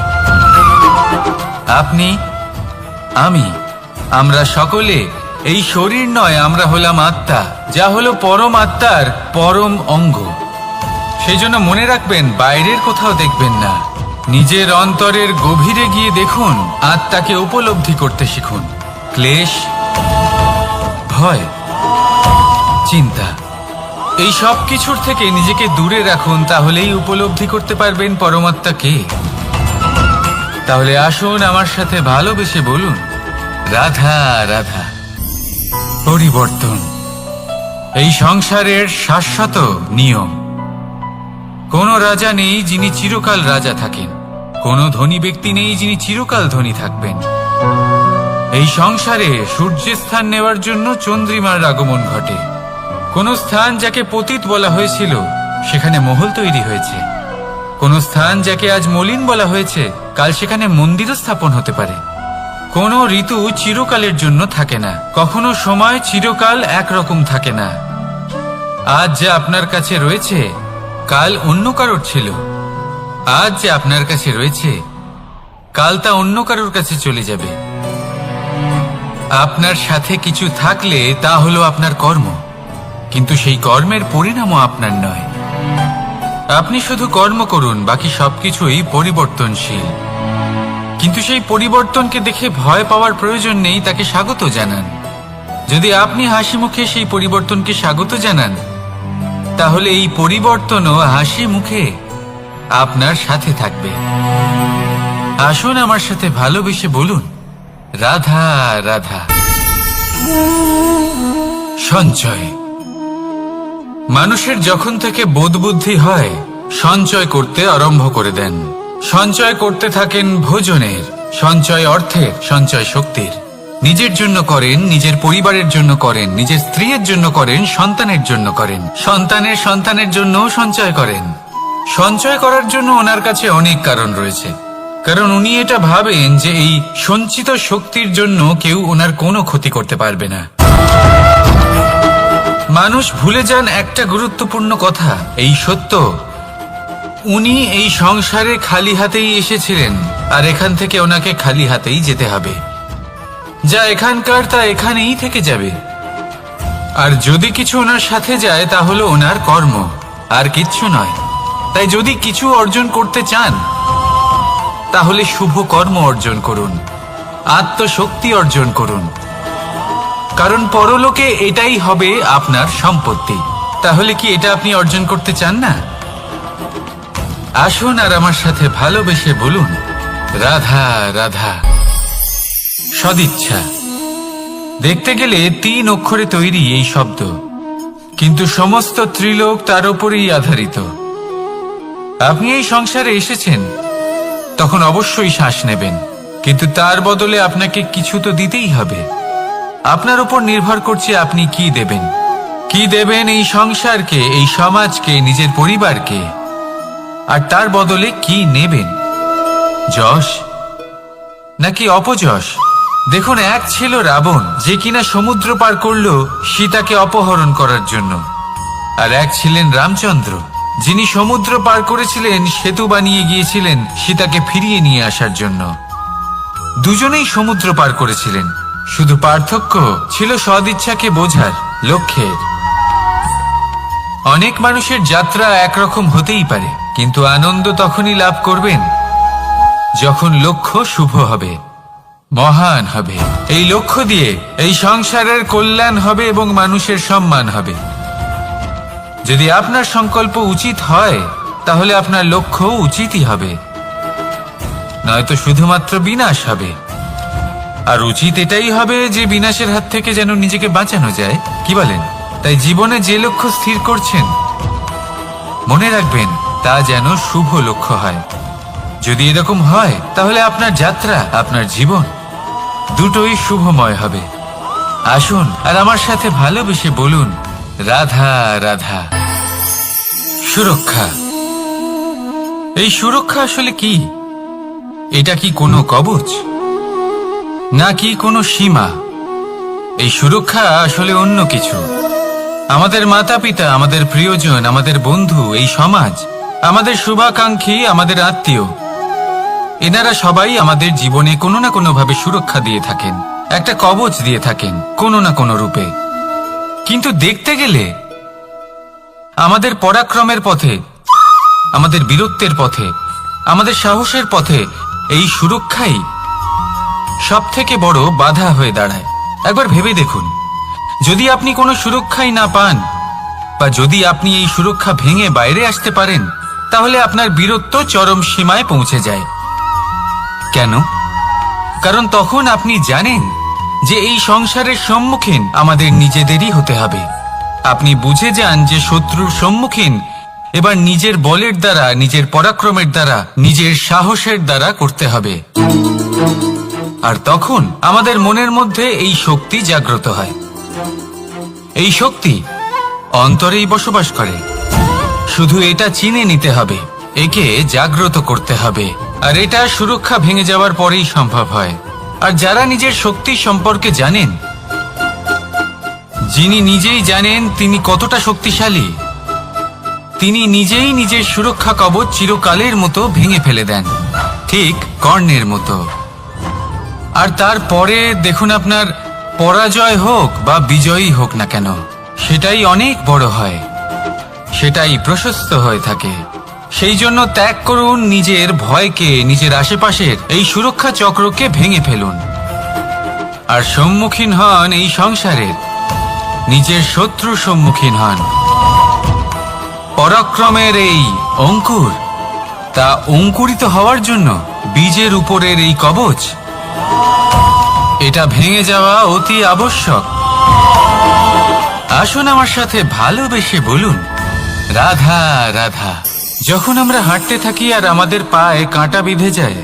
আপনি, আমি, আমরা সকলে এই শরীর নয়, আমরা হলাম আত্মা, যা হলো পরম আত্মার পরম অঙ্গ। সেজন্য মনে রাখবেন, বাইরের কোথাও দেখবেন না, নিজের অন্তরের গভীরে গিয়ে দেখুন, আত্মাকে উপলব্ধি করতে শিখুন। ক্লেশ, ভয়, চিন্তা, এই সব কিছুর থেকে নিজেকে দূরে রাখুন, তাহলেই উপলব্ধি করতে পারবেন পরমাত্মাকে। তাহলে আসুন আমার সাথে ভালোবেসে বলুন, রাধা রাধা। পরিবর্তন এই সংসারের শাশ্বত নিয়ম। কোন রাজা নেই যিনি চিরকাল রাজা থাকেন, কোন ধনী ব্যক্তি নেই যিনি চিরকাল ধনী থাকবেন। এই সংসারে সূর্যের স্থান নেওয়ার জন্য চন্দ্রিমার আগমন ঘটে। কোন স্থান যাকে পতিত বলা হয়েছিল সেখানে মহল তৈরি হয়েছে, কোন স্থান যাকে আজ মলিন বলা হয়েছে কাল সেখানে মন্দিরও স্থাপন হতে পারে। কোন ঋতু চিরকালের জন্য থাকে না, কখনো সময় চিরকাল একরকম থাকে না। আজ যা আপনার কাছে রয়েছে কাল অন্য কারোর ছিল, আজ যে আপনার কাছে রয়েছে কাল তা অন্য কারোর কাছে চলে যাবে। আপনার সাথে কিছু থাকলে তা হলো আপনার কর্ম, কিন্তু সেই কর্মের পরিণামও আপনার নয়। আপনি শুধু কর্ম করুন, বাকি সবকিছুই পরিবর্তনশীল। কিন্তু সেই পরিবর্তনকে দেখে ভয় পাওয়ার প্রয়োজন নেই, তাকে স্বাগত জানান। যদি আপনি হাসি মুখে সেই পরিবর্তনকে স্বাগত জানান, তাহলে এই পরিবর্তনও হাসি মুখে আপনার সাথে থাকবে। আসুন আমার সাথে ভালোবেসে বলুন, রাধা রাধা। সঞ্চয়। মানুষের যখন থেকে বোধবুদ্ধি হয়, সঞ্চয় করতে আরম্ভ করে দেন। সঞ্চয় করতে থাকেন ভোজনের, সঞ্চয় অর্থের, সঞ্চয় শক্তির। নিজের জন্য করেন, নিজের পরিবারের জন্য করেন, নিজের স্ত্রীর জন্য করেন, সন্তানের জন্য করেন, সন্তানের সন্তানের জন্যও সঞ্চয় করেন। সঞ্চয় করার জন্য ওনার কাছে অনেক কারণ রয়েছে, কারণ উনি এটা ভাবেন যে এই সঞ্চিত শক্তির জন্য কেউ ওনার কোনো ক্ষতি করতে পারবে না। মানুষ ভুলে যান একটা গুরুত্বপূর্ণ কথা, এই সত্য, উনি এই সংসারে খালি হাতেই এসেছিলেন, আর এখান থেকে ওনাকে খালি হাতেই যেতে হবে। যা এখানকার তা এখানেই থেকে যাবে। আর যদি কিছু ওনার সাথে যায় তা হলো ওনার কর্ম, আর কিচ্ছু নয়। তাই যদি কিছু অর্জন করতে চান, তাহলে শুভ কর্ম অর্জন করুন, আত্মশক্তি অর্জন করুন, কারণ পরলোকে এটাই হবে আপনার সম্পত্তি। তাহলে কি এটা আপনি অর্জন করতে চান না? আসুন আর আমার সাথে ভালোবেসে বলুন, রাধা রাধা। সদিচ্ছা। দেখতে গেলে 3 অক্ষরে তৈরি এই শব্দ, কিন্তু সমস্ত ত্রিলোক তার উপরেই আধারিত। আপনি এই সংসারে এসেছেন, তখন অবশ্যই শ্বাস নেবেন, কিন্তু তার বদলে আপনাকে কিছু তো দিতেই হবে। আপনার উপর নির্ভর করছে আপনি কি দেবেন। কি দেবেন এই সংসারকে, এই সমাজকে, নিজের পরিবারকে, আর তার বদলে কি নেবেন? যশ নাকি অপযশ? দেখুন, এক ছিল রাবণ, যে কিনা সমুদ্র পার করল সীতাকে অপহরণ করার জন্য, আর এক ছিলেন রামচন্দ্র, যিনি সমুদ্র পার করেছিলেন, সেতু বানিয়ে গিয়েছিলেন সীতাকে ফিরিয়ে নিয়ে আসার জন্য। দুজনেই সমুদ্র পার করেছিলেন, শুধু পার্থক্য ছিল সদিচ্ছাকে বোঝার, লক্ষ্যের। অনেক মানুষের যাত্রা একরকম হতেই পারে, কিন্তু আনন্দ তখনই লাভ করবেন যখন লক্ষ্য শুভ হবে, মহান হবে। এই লক্ষ্য দিয়ে এই সংসারের কল্যাণ হবে এবং মানুষের সম্মান হবে। যদি আপনার সংকল্প উচিত হয়, তাহলে আপনার লক্ষ্য উচিতই হবে, নয়তো শুধুমাত্র বিনাশ হবে। আর উচিত এটাই হবে যে বিনাশের হাত থেকে যেন নিজেকে বাঁচানো যায়, কি বলেন? তাই জীবনে যে লক্ষ্য স্থির করছেন, মনে রাখবেন তা যেন শুভ লক্ষ্য হয়। যদি এরকম হয়, তাহলে আপনার যাত্রা, আপনার জীবন দুটোই শুভময় হবে। আসুন আর আমার সাথে ভালোবেসে বলুন, রাধা রাধা। সুরক্ষা। এই সুরক্ষা আসলে কি? এটা কি কোনো কবচ, নাকি কোনো সীমা? এই সুরক্ষা আসলে অন্য কিছু। আমাদের মাতা পিতা, আমাদের প্রিয়জন, আমাদের বন্ধু, এই সমাজ, আমাদের শুভাকাঙ্ক্ষী, আমাদের আত্মীয়, এনারা সবাই আমাদের জীবনে কোনো না কোনো ভাবে সুরক্ষা দিয়ে থাকেন, একটা কবচ দিয়ে থাকেন কোনো না কোনো রূপে। কিন্তু দেখতে গেলে আমাদের পরাক্রমের পথে, আমাদের বীরত্বের পথে, আমাদের সাহসের পথে এই সুরক্ষাই সব থেকে বড় বাধা হয়ে দাঁড়ায়। একবার ভেবে দেখুন, যদি আপনি কোনো সুরক্ষাই না পান, বা যদি আপনি এই সুরক্ষা ভেঙে বাইরে আসতে পারেন, তাহলে আপনার বীরত্ব চরম সীমায় পৌঁছে যায়। কেন? কারণ তখন আপনি জানেন যে এই সংসারের সম্মুখীন আমাদের নিজেদেরই হতে হবে। আপনি বুঝে যান যে শত্রুর সম্মুখীন এবার নিজের বলের দ্বারা, নিজের পরাক্রমের দ্বারা, নিজের সাহসের দ্বারা করতে হবে। আর তখন আমাদের মনের মধ্যে এই শক্তি জাগ্রত হয়। এই শক্তি অন্তরেই বসবাস করে, শুধু এটা চিনে নিতে হবে, একে জাগ্রত করতে হবে। আর এটা সুরক্ষা ভেঙে যাওয়ার পরেই সম্ভব হয়। আর যারা নিজের শক্তি সম্পর্কে জানেন, যিনি নিজেই জানেন তিনি কতটা শক্তিশালী, তিনি নিজেই নিজের সুরক্ষা কবচ চিরকালের মতো ভেঙে ফেলে দেন। ঠিক কর্ণের মতো। আর তারপরে দেখুন, আপনার পরাজয় হোক বা বিজয়ী হোক না কেন, সেটাই অনেক বড় হয়, সেটাই প্রশস্ত হয়ে থাকে। সেই জন্য ত্যাগ করুন নিজের ভয়কে, নিজের আশেপাশের এই সুরক্ষা চক্রকে ভেঙে ফেলুন, আর সম্মুখীন হন এই সংসারের নিজের শত্রুর সম্মুখীন হন। পরাক্রমের এই অঙ্কুর, তা অঙ্কুরিত হওয়ার জন্য বীজের উপরের এই কবচ, এটা ভেঙে যাওয়া অতি আবশ্যক। আসুন আমার সাথে ভালোবেসে বলুন, রাধা রাধা। যখন আমরা হাঁটতে থাকি আর আমাদের পায়ে কাঁটা বিঁধে যায়,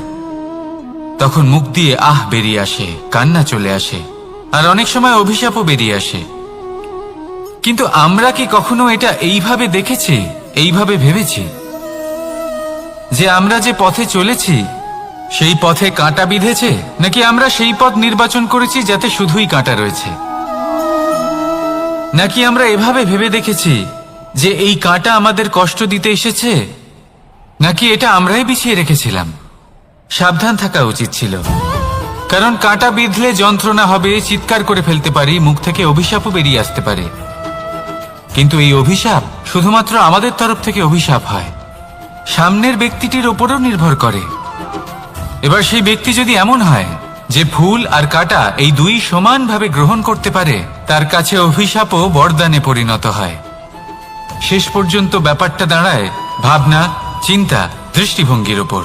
তখন মুখ দিয়ে আহ বেরিয়ে আসে, কান্না চলে আসে, আর অনেক সময় অভিশাপও বেরিয়ে আসে। কিন্তু আমরা কি কখনো এটা এইভাবে দেখেছি, এইভাবে ভেবেছি যে আমরা যে পথে চলেছি সেই পথে কাঁটা বিঁধেছে, নাকি আমরা সেই পথ নির্বাচন করেছি যাতে শুধুই কাঁটা রয়েছে? নাকি আমরা এভাবে ভেবে দেখেছি যে এই কাঁটা আমাদের কষ্ট দিতে এসেছে, নাকি এটা আমরাই বিছিয়ে রেখেছিলাম? সাবধান থাকা উচিত ছিল, কারণ কাঁটা বিঁধলে যন্ত্রণা হবে, চিৎকার করে ফেলতে পারি, মুখ থেকে অভিশাপও বেরিয়ে আসতে পারে। কিন্তু এই অভিশাপ শুধুমাত্র আমাদের তরফ থেকে অভিশাপ হয়, সামনের ব্যক্তিটির ওপরও নির্ভর করে। এবার সেই ব্যক্তি যদি এমন হয় যে ফুল আর কাঁটা এই দুই সমানভাবে গ্রহণ করতে পারে, তার কাছে অভিশাপও বরদানে পরিণত হয়। শেষ পর্যন্ত ব্যাপারটা দাঁড়ায় ভাবনা, চিন্তা, দৃষ্টিভঙ্গির ওপর।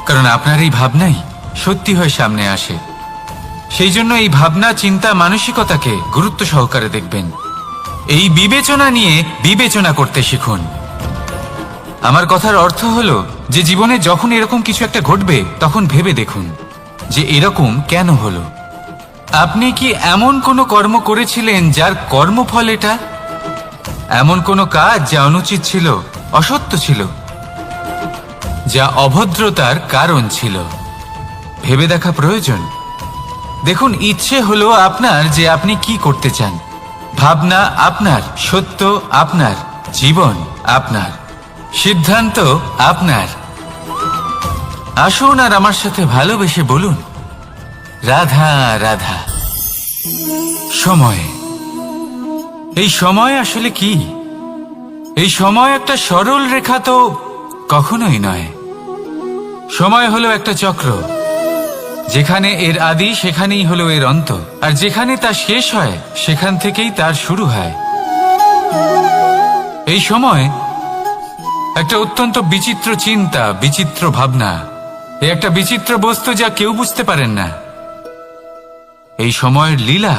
কারণ আপনার এই ভাবনাই সত্যি হয়ে সামনে আসে। সেই জন্য এই ভাবনা, চিন্তা, মানসিকতাকে গুরুত্ব সহকারে দেখবেন। এই বিবেচনা নিয়ে বিবেচনা করতে শিখুন। আমার কথার অর্থ হলো যে জীবনে যখন এরকম কিছু একটা ঘটবে, তখন ভেবে দেখুন যে এরকম কেন হলো। আপনি কি এমন কোনো কর্ম করেছিলেন যার কর্মফল এটা? এমন কোনো কাজ যা অনুচিত ছিল, অসত্য ছিল, যা অভদ্রতার কারণ ছিল? ভেবে দেখা প্রয়োজন। দেখুন, ইচ্ছে হলো আপনার যে আপনি কি করতে চান, ভাবনা আপনার, সত্য আপনার, জীবন আপনার, সিদ্ধান্ত আপনার। আসুন আর আমার সাথে ভালোবেসে বলুন, রাধা রাধা। সময়, এই সময় আসলে কি? এই সময় একটা সরল রেখা তো কখনোই নয়। সময় হলো একটা চক্র, যেখানে এর আদি সেখানেই হলো এর অন্ত, আর যেখানে তা শেষ হয় সেখান থেকেই তার শুরু হয়। এই সময় একটা অত্যন্ত বিচিত্র চিন্তা, বিচিত্র ভাবনা, একটা বিচিত্র বস্তু যা কেউ বুঝতে পারেন না। এই সময়ের লীলা,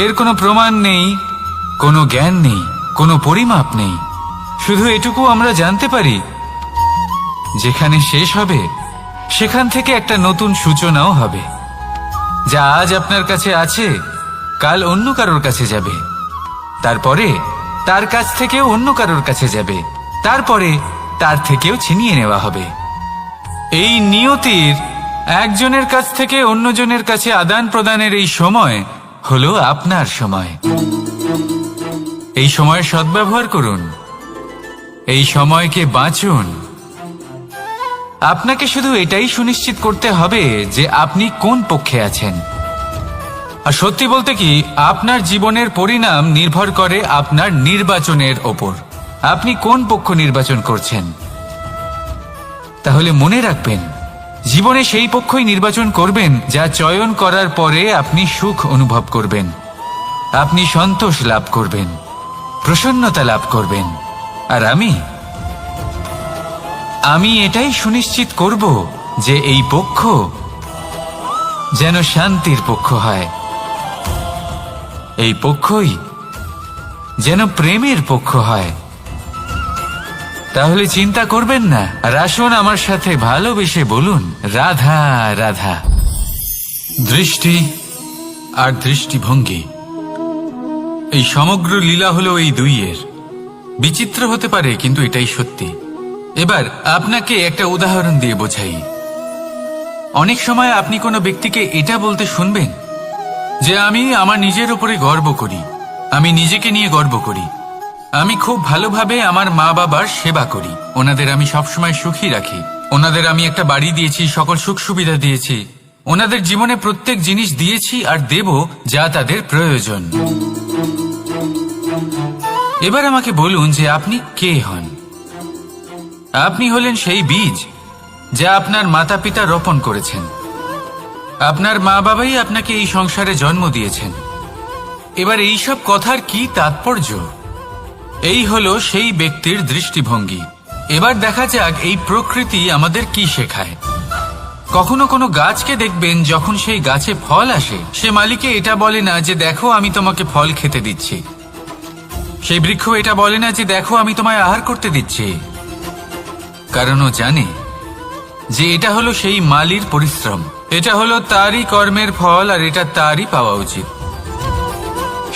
এর কোনো প্রমাণ নেই, কোনো জ্ঞান নেই, কোনো পরিমাপ নেই। শুধু এটুকু আমরা জানতে পারি, যেখানে শেষ হবে সেখান থেকে একটা নতুন সূচনাও হবে। যা আজ আপনার কাছে আছে, কাল অন্য কারোর কাছে যাবে, তারপরে তার কাছ থেকেও অন্য কারোর কাছে যাবে, তারপরে তার থেকেও ছিনিয়ে নেওয়া হবে। এই নিয়তির একজনের কাছ থেকে অন্যজনের কাছে আদান প্রদানের এই সময় হলো আপনার সময়। এই সময়ের সদ্ব্যবহার করুন, এই সময়কে বাঁচুন। আপনাকে শুধু এটাই সুনিশ্চিত করতে হবে যে আপনি কোন পক্ষে আছেন। আর সত্যি বলতে কি, আপনার জীবনের পরিণাম নির্ভর করে আপনার নির্বাচনের ওপর। আপনি কোন পক্ষ নির্বাচন করছেন। তাহলে মনে রাখবেন, জীবনে সেই পক্ষই নির্বাচন করবেন যা চয়ন করার পরে আপনি সুখ অনুভব করবেন, আপনি সন্তোষ লাভ করবেন, প্রসন্নতা লাভ করবেন। আর আমি এটাই সুনিশ্চিত করব যে এই পক্ষ যেন শান্তির পক্ষ হয়, এই পক্ষই যেন প্রেমের পক্ষ হয়। তাহলে চিন্তা করবেন না, আর আসুন আমার সাথে ভালোবেসে বলুন, রাধা রাধা। দৃষ্টি আর দৃষ্টিভঙ্গি, এই সমগ্র লীলা হলো এই দুইয়ের। বিচিত্র হতে পারে, কিন্তু এটাই সত্যি। এবার আপনাকে একটা উদাহরণ দিয়ে বোঝাই। অনেক সময় আপনি কোনো ব্যক্তিকে এটা বলতে শুনবেন যে আমি আমার নিজের উপরে গর্ব করি, আমি নিজেকে নিয়ে গর্ব করি, আমি খুব ভালোভাবে আমার মা বাবার সেবা করি, ওনাদের আমি সবসময় সুখী রাখি, ওনাদের আমি একটা বাড়ি দিয়েছি, সকল সুখ সুবিধা দিয়েছি, ওনাদের জীবনে প্রত্যেক জিনিস দিয়েছি আর দেব যা তাদের প্রয়োজন। এবার আমাকে বলুন যে আপনি কে হন? আপনি হলেন সেই বীজ যা আপনার মাতা পিতা রোপণ করেছেন। আপনার মা বাবাই আপনাকে এই সংসারে জন্ম দিয়েছেন। এবার এইসব কথার কি তাৎপর্য? এই হলো সেই ব্যক্তির দৃষ্টিভঙ্গি। এবার দেখা যাক এই প্রকৃতি আমাদের কি শেখায়। কখনো কোনো গাছকে দেখবেন, যখন সেই গাছে ফল আসে, সে মালিকে এটা বলে না যে দেখো আমি তোমাকে ফল খেতে দিচ্ছি। সেই বৃক্ষ এটা বলে না যে দেখো আমি তোমায় আহার করতে দিচ্ছি, কারণ ও জানে যে এটা হলো সেই মালির পরিশ্রম, এটা হলো তারই কর্মের ফল আর এটা তারই পাওয়া উচিত।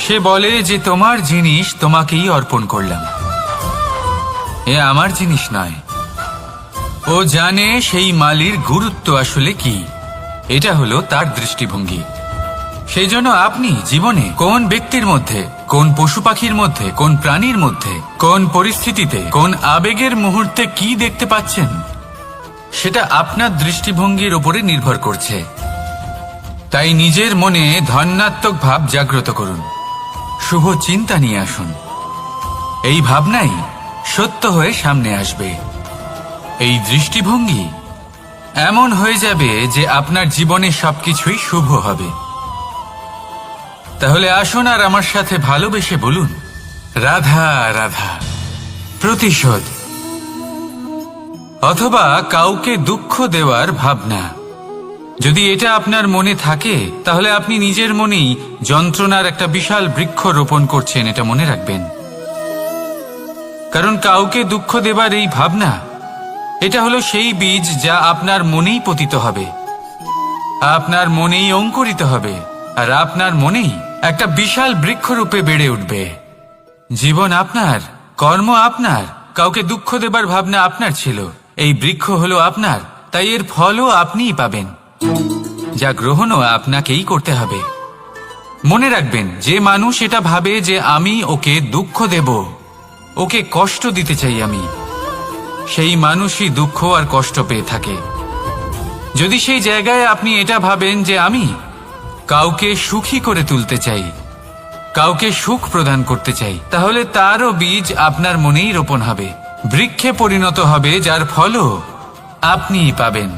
সে বলে যে তোমার জিনিস তোমাকেই অর্পণ করলাম, এ আমার জিনিস নয়। ও জানে সেই মালির গুরুত্ব আসলে কি, এটা হলো তার দৃষ্টিভঙ্গি। সেই জন্য আপনি জীবনে কোন ব্যক্তির মধ্যে, কোন পশু পাখির মধ্যে, কোন প্রাণীর মধ্যে, কোন পরিস্থিতিতে, কোন আবেগের মুহূর্তে কি দেখতে পাচ্ছেন, সেটা আপনার দৃষ্টিভঙ্গির উপরে নির্ভর করছে। তাই নিজের মনে ধনাত্মক ভাব জাগ্রত করুন, শুভ চিন্তা নিয়ে আসুন। এই ভাবনাই সত্য হয়ে সামনে আসবে। এই দৃষ্টিভঙ্গি এমন হয়ে যাবে যে আপনার জীবনে সবকিছুই শুভ হবে। তাহলে আসুন আর আমার সাথে ভালোবেসে বলুন, রাধা রাধা। প্রতিশোধ অথবা কাউকে দুঃখ দেওয়ার ভাবনা, যদি এটা আপনার মনে থাকে তাহলে আপনি নিজের মনেই যন্ত্রণার একটা বিশাল বৃক্ষ রোপণ করছেন, এটা মনে রাখবেন। কারণ কাউকে দুঃখ দেবার এই ভাবনা, এটা হলো সেই বীজ যা আপনার মনেই পতিত হবে, আপনার মনেই অঙ্কুরিত হবে, আর আপনার মনেই একটা বিশাল বৃক্ষরূপে বেড়ে উঠবে। জীবন আপনার, কর্ম আপনার, কাউকে দুঃখ দেবার ভাবনা আপনার ছিল, এই বৃক্ষ হলো আপনার, তাই এর ফলও আপনিই পাবেন, যা গ্রহণও আপনাকেই করতে হবে। মনে রাখবেন, যে মানুষ এটা ভাবে যে আমি ওকে দুঃখ দেব, ওকে কষ্ট দিতে চাই আমি, সেই মানুষই দুঃখ আর কষ্ট পেয়ে থাকে। যদি সেই জায়গায় আপনি এটা ভাবেন যে আমি কাউকে সুখী করে তুলতে চাই, কাউকে সুখ প্রদান করতে চাই, তাহলে তারও বীজ আপনার মনেই রোপণ হবে, বৃক্ষে পরিণত হবে, যার ফলও আপনিই পাবেন।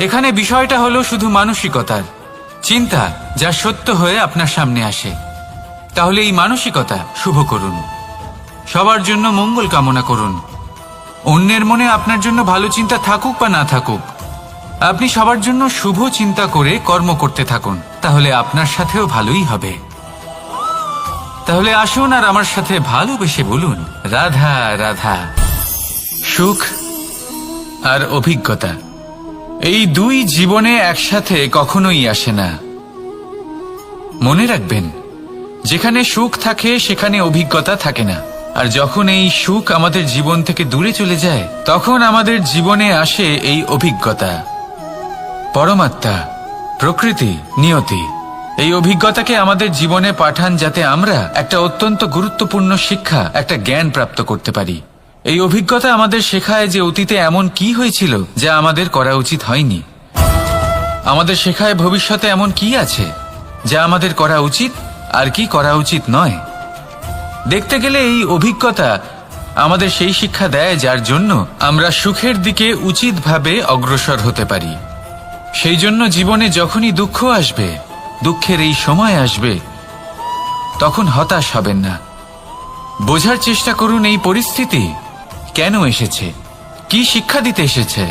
এখানে বিষয়টা হলো শুধু মানসিকতার চিন্তা, যা সত্য হয়ে আপনার সামনে আসে। তাহলে এই মানসিকতা শুভ করুন, সবার জন্য মঙ্গল কামনা করুন। অন্যের মনে আপনার জন্য ভালো চিন্তা থাকুক বা না থাকুক, আপনি সবার জন্য শুভ চিন্তা করে কর্ম করতে থাকুন, তাহলে আপনার সাথেও ভালোই হবে। তাহলে আসুন আর আমার সাথে ভালোবেসে বলুন, রাধা রাধা। সুখ আর অভিজ্ঞতা, এই দুই জীবনে একসাথে কখনোই আসে না। মনে রাখবেন, যেখানে সুখ থাকে সেখানে অভিজ্ঞতা থাকে না, আর যখন এই সুখ আমাদের জীবন থেকে দূরে চলে যায়, তখন আমাদের জীবনে আসে এই অভিজ্ঞতা। পরমাত্মা, প্রকৃতি, নিয়তি এই অভিজ্ঞতাকে আমাদের জীবনে পাঠান, যাতে আমরা একটা অত্যন্ত গুরুত্বপূর্ণ শিক্ষা, একটা জ্ঞান প্রাপ্ত করতে পারি। এই অভিজ্ঞতা আমাদের শেখায় যে অতীতে এমন কি হয়েছিল যা আমাদের করা উচিত হয়নি। আমাদের শেখায় ভবিষ্যতে এমন কি আছে যা আমাদের করা উচিত আর কি করা উচিত নয়। দেখতে গেলে এই অভিজ্ঞতা আমাদের সেই শিক্ষা দেয় যার জন্য আমরা সুখের দিকে উচিতভাবে অগ্রসর হতে পারি। সেই জন্য জীবনে যখনই দুঃখ আসবে, দুঃখের এই সময় আসবে, তখন হতাশ হবেন না। বোঝার চেষ্টা করুন এই পরিস্থিতি কেন এসেছে, কি শিক্ষা দিতে এসেছে।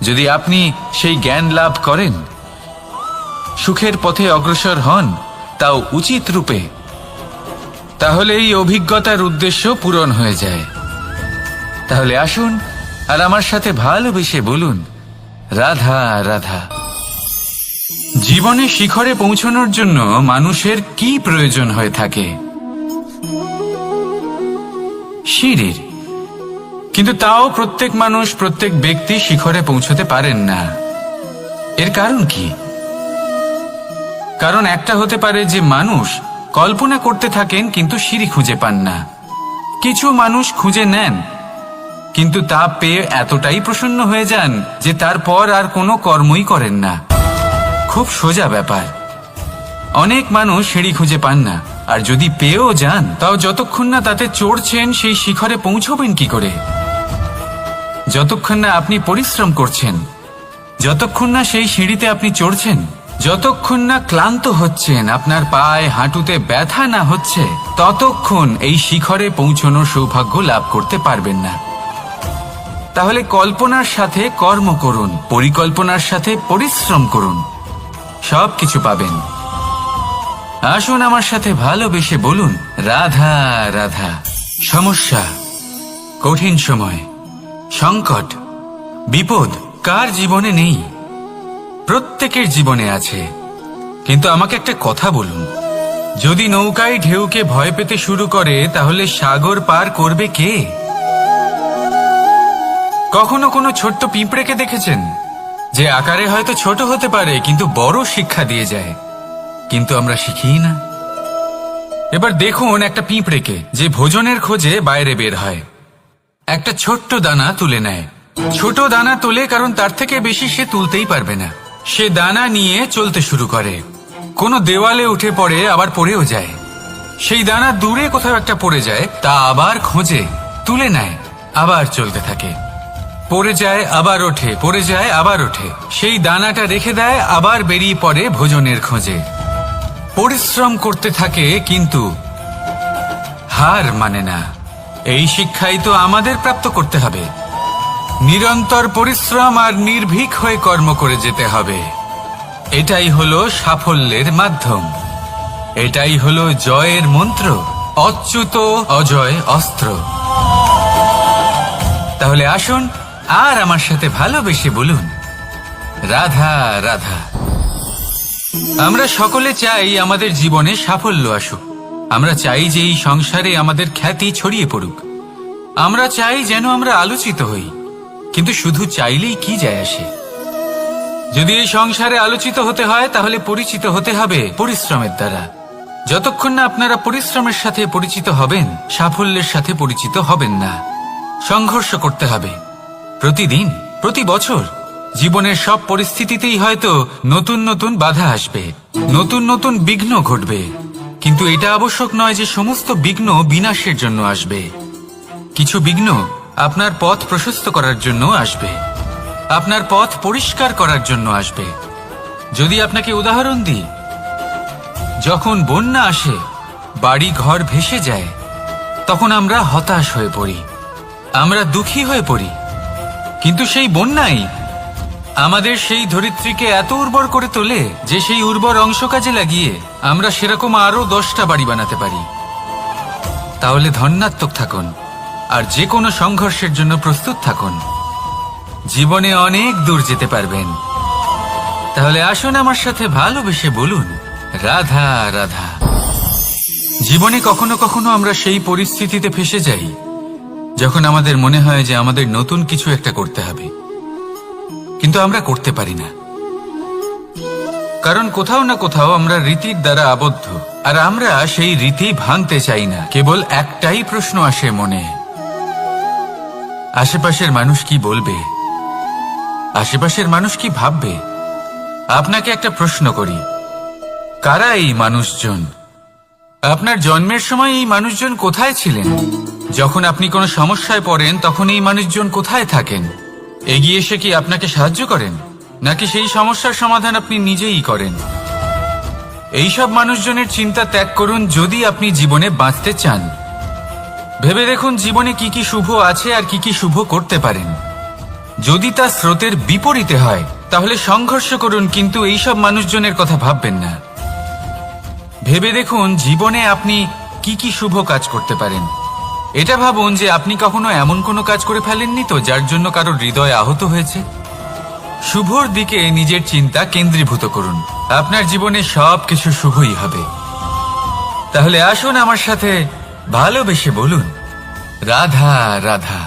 যদি আপনি সেই জ্ঞান লাভ করেন, সুখের পথে অগ্রসর হন, তাও উচিত রূপে, তাহলে এই অভিজ্ঞতার উদ্দেশ্য পূরণ হয়ে যায়। তাহলে আসুন আর আমার সাথে ভালোবেসে বলুন, রাধা রাধা। জীবনে শিখরে পৌঁছানোর জন্য মানুষের কি প্রয়োজন হয়ে থাকে? সিঁড়ির। কিন্তু তাও প্রত্যেক মানুষ, প্রত্যেক ব্যক্তি শিখরে পৌঁছতে পারেন না। এর কারণ কি? কারণ একটা হতে পারে যে মানুষ কল্পনা করতে থাকেন কিন্তু সিঁড়ি খুঁজে পান না। কিছু মানুষ খুঁজে নেন কিন্তু তা পেয়ে এতটাই প্রসন্ন হয়ে যান যে তারপর আর কোনো কর্মই করেন না। খুব সোজা ব্যাপার। অনেক মানুষ সিঁড়ি খুঁজে পান না, আর যদি পেয়েও যান তাও যতক্ষণ না তাতে চড়ছেন সেই শিখরে পৌঁছবেন কি করে? যতক্ষণ না আপনি পরিশ্রম করছেন, যতক্ষণ না সেই সিঁড়িতে আপনি চড়ছেন, যতক্ষণ না ক্লান্ত হচ্ছেন, আপনার পায়ে হাঁটুতে ব্যথা না হচ্ছে, ততক্ষণ এই শিখরে পৌঁছানোর সৌভাগ্য লাভ করতে পারবেন না। তাহলে কল্পনার সাথে কর্ম করুন, পরিকল্পনার সাথে পরিশ্রম করুন, সব কিছু পাবেন। আসুন আমার সাথে ভালোবেসে বলুন, রাধা রাধা। সমস্যা, কঠিন সময়, সংকট, বিপদ কার জীবনে নেই? প্রত্যেকের জীবনে আছে। কিন্তু আমাকে একটা কথা বলুন, যদি নৌকায় ঢেউকে ভয় পেতে শুরু করে তাহলে সাগর পার করবে কে? কখনো কোনো ছোট্ট পিঁপড়েকে দেখেছেন যে আকারে হয়তো ছোট হতে পারে কিন্তু বড় শিক্ষা দিয়ে যায়? কিন্তু আমরা শিখি না। এবার দেখুন একটা পিঁপড়েকে যে ভোজনের খোঁজে বাইরে বের হয়, একটা ছোট্ট দানা তুলে নেয়। ছোট দানা তোলে কারণ তার থেকে বেশি সে তুলতেই পারবে না। সে দানা নিয়ে চলতে শুরু করে, কোনো দেওয়ালে উঠে পড়ে, আবার পড়েও যায়। সেই দানা দূরে কোথাও একটা পড়ে যায়, তা আবার খোঁজে, তুলে নেয়, আবার চলতে থাকে। পড়ে যায় আবার ওঠে, পড়ে যায় আবার ওঠে। সেই দানাটা রেখে দেয়, আবার বেরিয়ে পড়ে ভোজনের খোঁজে। পরিশ্রম করতে থাকে কিন্তু হার মানে না। এই শিক্ষাই তো আমাদের প্রাপ্ত করতে হবে। নিরন্তর পরিশ্রম আর নির্ভীক হয়ে কর্ম করে যেতে হবে। এটাই হলো সাফল্যের মাধ্যম, এটাই হলো জয়ের মন্ত্র, অচ্যুত অজয় অস্ত্র। তাহলে আসুন আর আমার সাথে ভালোবেসে বলুন, রাধা রাধা। আমরা সকলে চাই আমাদের জীবনে সাফল্য আসুক। আমরা চাই যে এই সংসারে আমাদের খ্যাতি ছড়িয়ে পড়ুক। আমরা চাই যেন আমরা আলোচিত হই। কিন্তু শুধু চাইলেই কি যায় আসে? যদি এই সংসারে আলোচিত হতে হয় তাহলে পরিচিত হতে হবে পরিশ্রমের দ্বারা। যতক্ষণ না আপনারা পরিশ্রমের সাথে পরিচিত হবেন, সাফল্যের সাথে পরিচিত হবেন না। সংঘর্ষ করতে হবে প্রতিদিন, প্রতি বছর। জীবনের সব পরিস্থিতিতেই হয়তো নতুন নতুন বাধা আসবে, নতুন নতুন বিঘ্ন ঘটবে। কিন্তু এটা আবশ্যক নয় যে সমস্ত বিঘ্ন বিনাশের জন্য আসবে। কিছু বিঘ্ন আপনার পথ প্রশস্ত করার জন্য আসবে, আপনার পথ পরিষ্কার করার জন্য আসবে। যদি আপনাকে উদাহরণ দিই, যখন বন্যা আসে, বাড়ি ঘর ভেসে যায়, তখন আমরা হতাশ হয়ে পড়ি, আমরা দুঃখী হয়ে পড়ি। কিন্তু সেই বন্যাই আমাদের সেই ধরিত্রীকে এত উর্বর করে তোলে যে সেই উর্বর অংশ কাজে লাগিয়ে আমরা সেরকম আরো 10টা বাড়ি বানাতে পারি। তাহলে ধন্যাত্মক থাকুন আর যে কোনো সংঘর্ষের জন্য প্রস্তুত থাকুন। জীবনে অনেক দূর যেতে পারবেন। তাহলে আসুন আমার সাথে ভালোবেসে বলুন, রাধা রাধা। জীবনে কখনো কখনো আমরা সেই পরিস্থিতিতে ফেসে যাই যখন আমাদের মনে হয় যে আমাদের নতুন কিছু একটা করতে হবে, কিন্তু আমরা করতে পারি না। কারণ কোথাও না কোথাও আমরা রীতির দ্বারা আবদ্ধ, আর আমরা সেই রীতি ভাঙতে চাই না। কেবল একটাই প্রশ্ন আসে মনে, আশেপাশের মানুষ কি বলবে, আশেপাশের মানুষ কি ভাববে? আপনাকে একটা প্রশ্ন করি, কারা এই মানুষজন? আপনার জন্মের সময় এই মানুষজন কোথায় ছিলেন? যখন আপনি কোনো সমস্যায় পড়েন তখন এই মানুষজন কোথায় থাকেন? এগিয়ে এসে কি আপনাকে সাহায্য করেন, নাকি সেই সমস্যার সমাধান আপনি নিজেই করেন? এইসব মানুষজনের চিন্তা ত্যাগ করুন যদি আপনি জীবনে বাঁচতে চান। ভেবে দেখুন জীবনে কি কি শুভ আছে আর কি কি শুভ করতে পারেন। যদি তা স্রোতের বিপরীতে হয় তাহলে সংঘর্ষ করুন, কিন্তু এইসব মানুষজনের কথা ভাববেন না। ভেবে দেখুন জীবনে আপনি কি কি শুভ কাজ করতে পারেন। এটা ভাবুন যে আপনি কখনো এমন কোনো কাজ করে ফেলেননি তো যার জন্য কারো হৃদয় আহত হয়েছে। শুভর দিকে নিজের চিন্তা কেন্দ্রীভূত করুন, আপনার জীবনে সব কিছু শুভই হবে। তাহলে আসুন আমার সাথে ভালোবেসে বলুন, রাধা রাধা।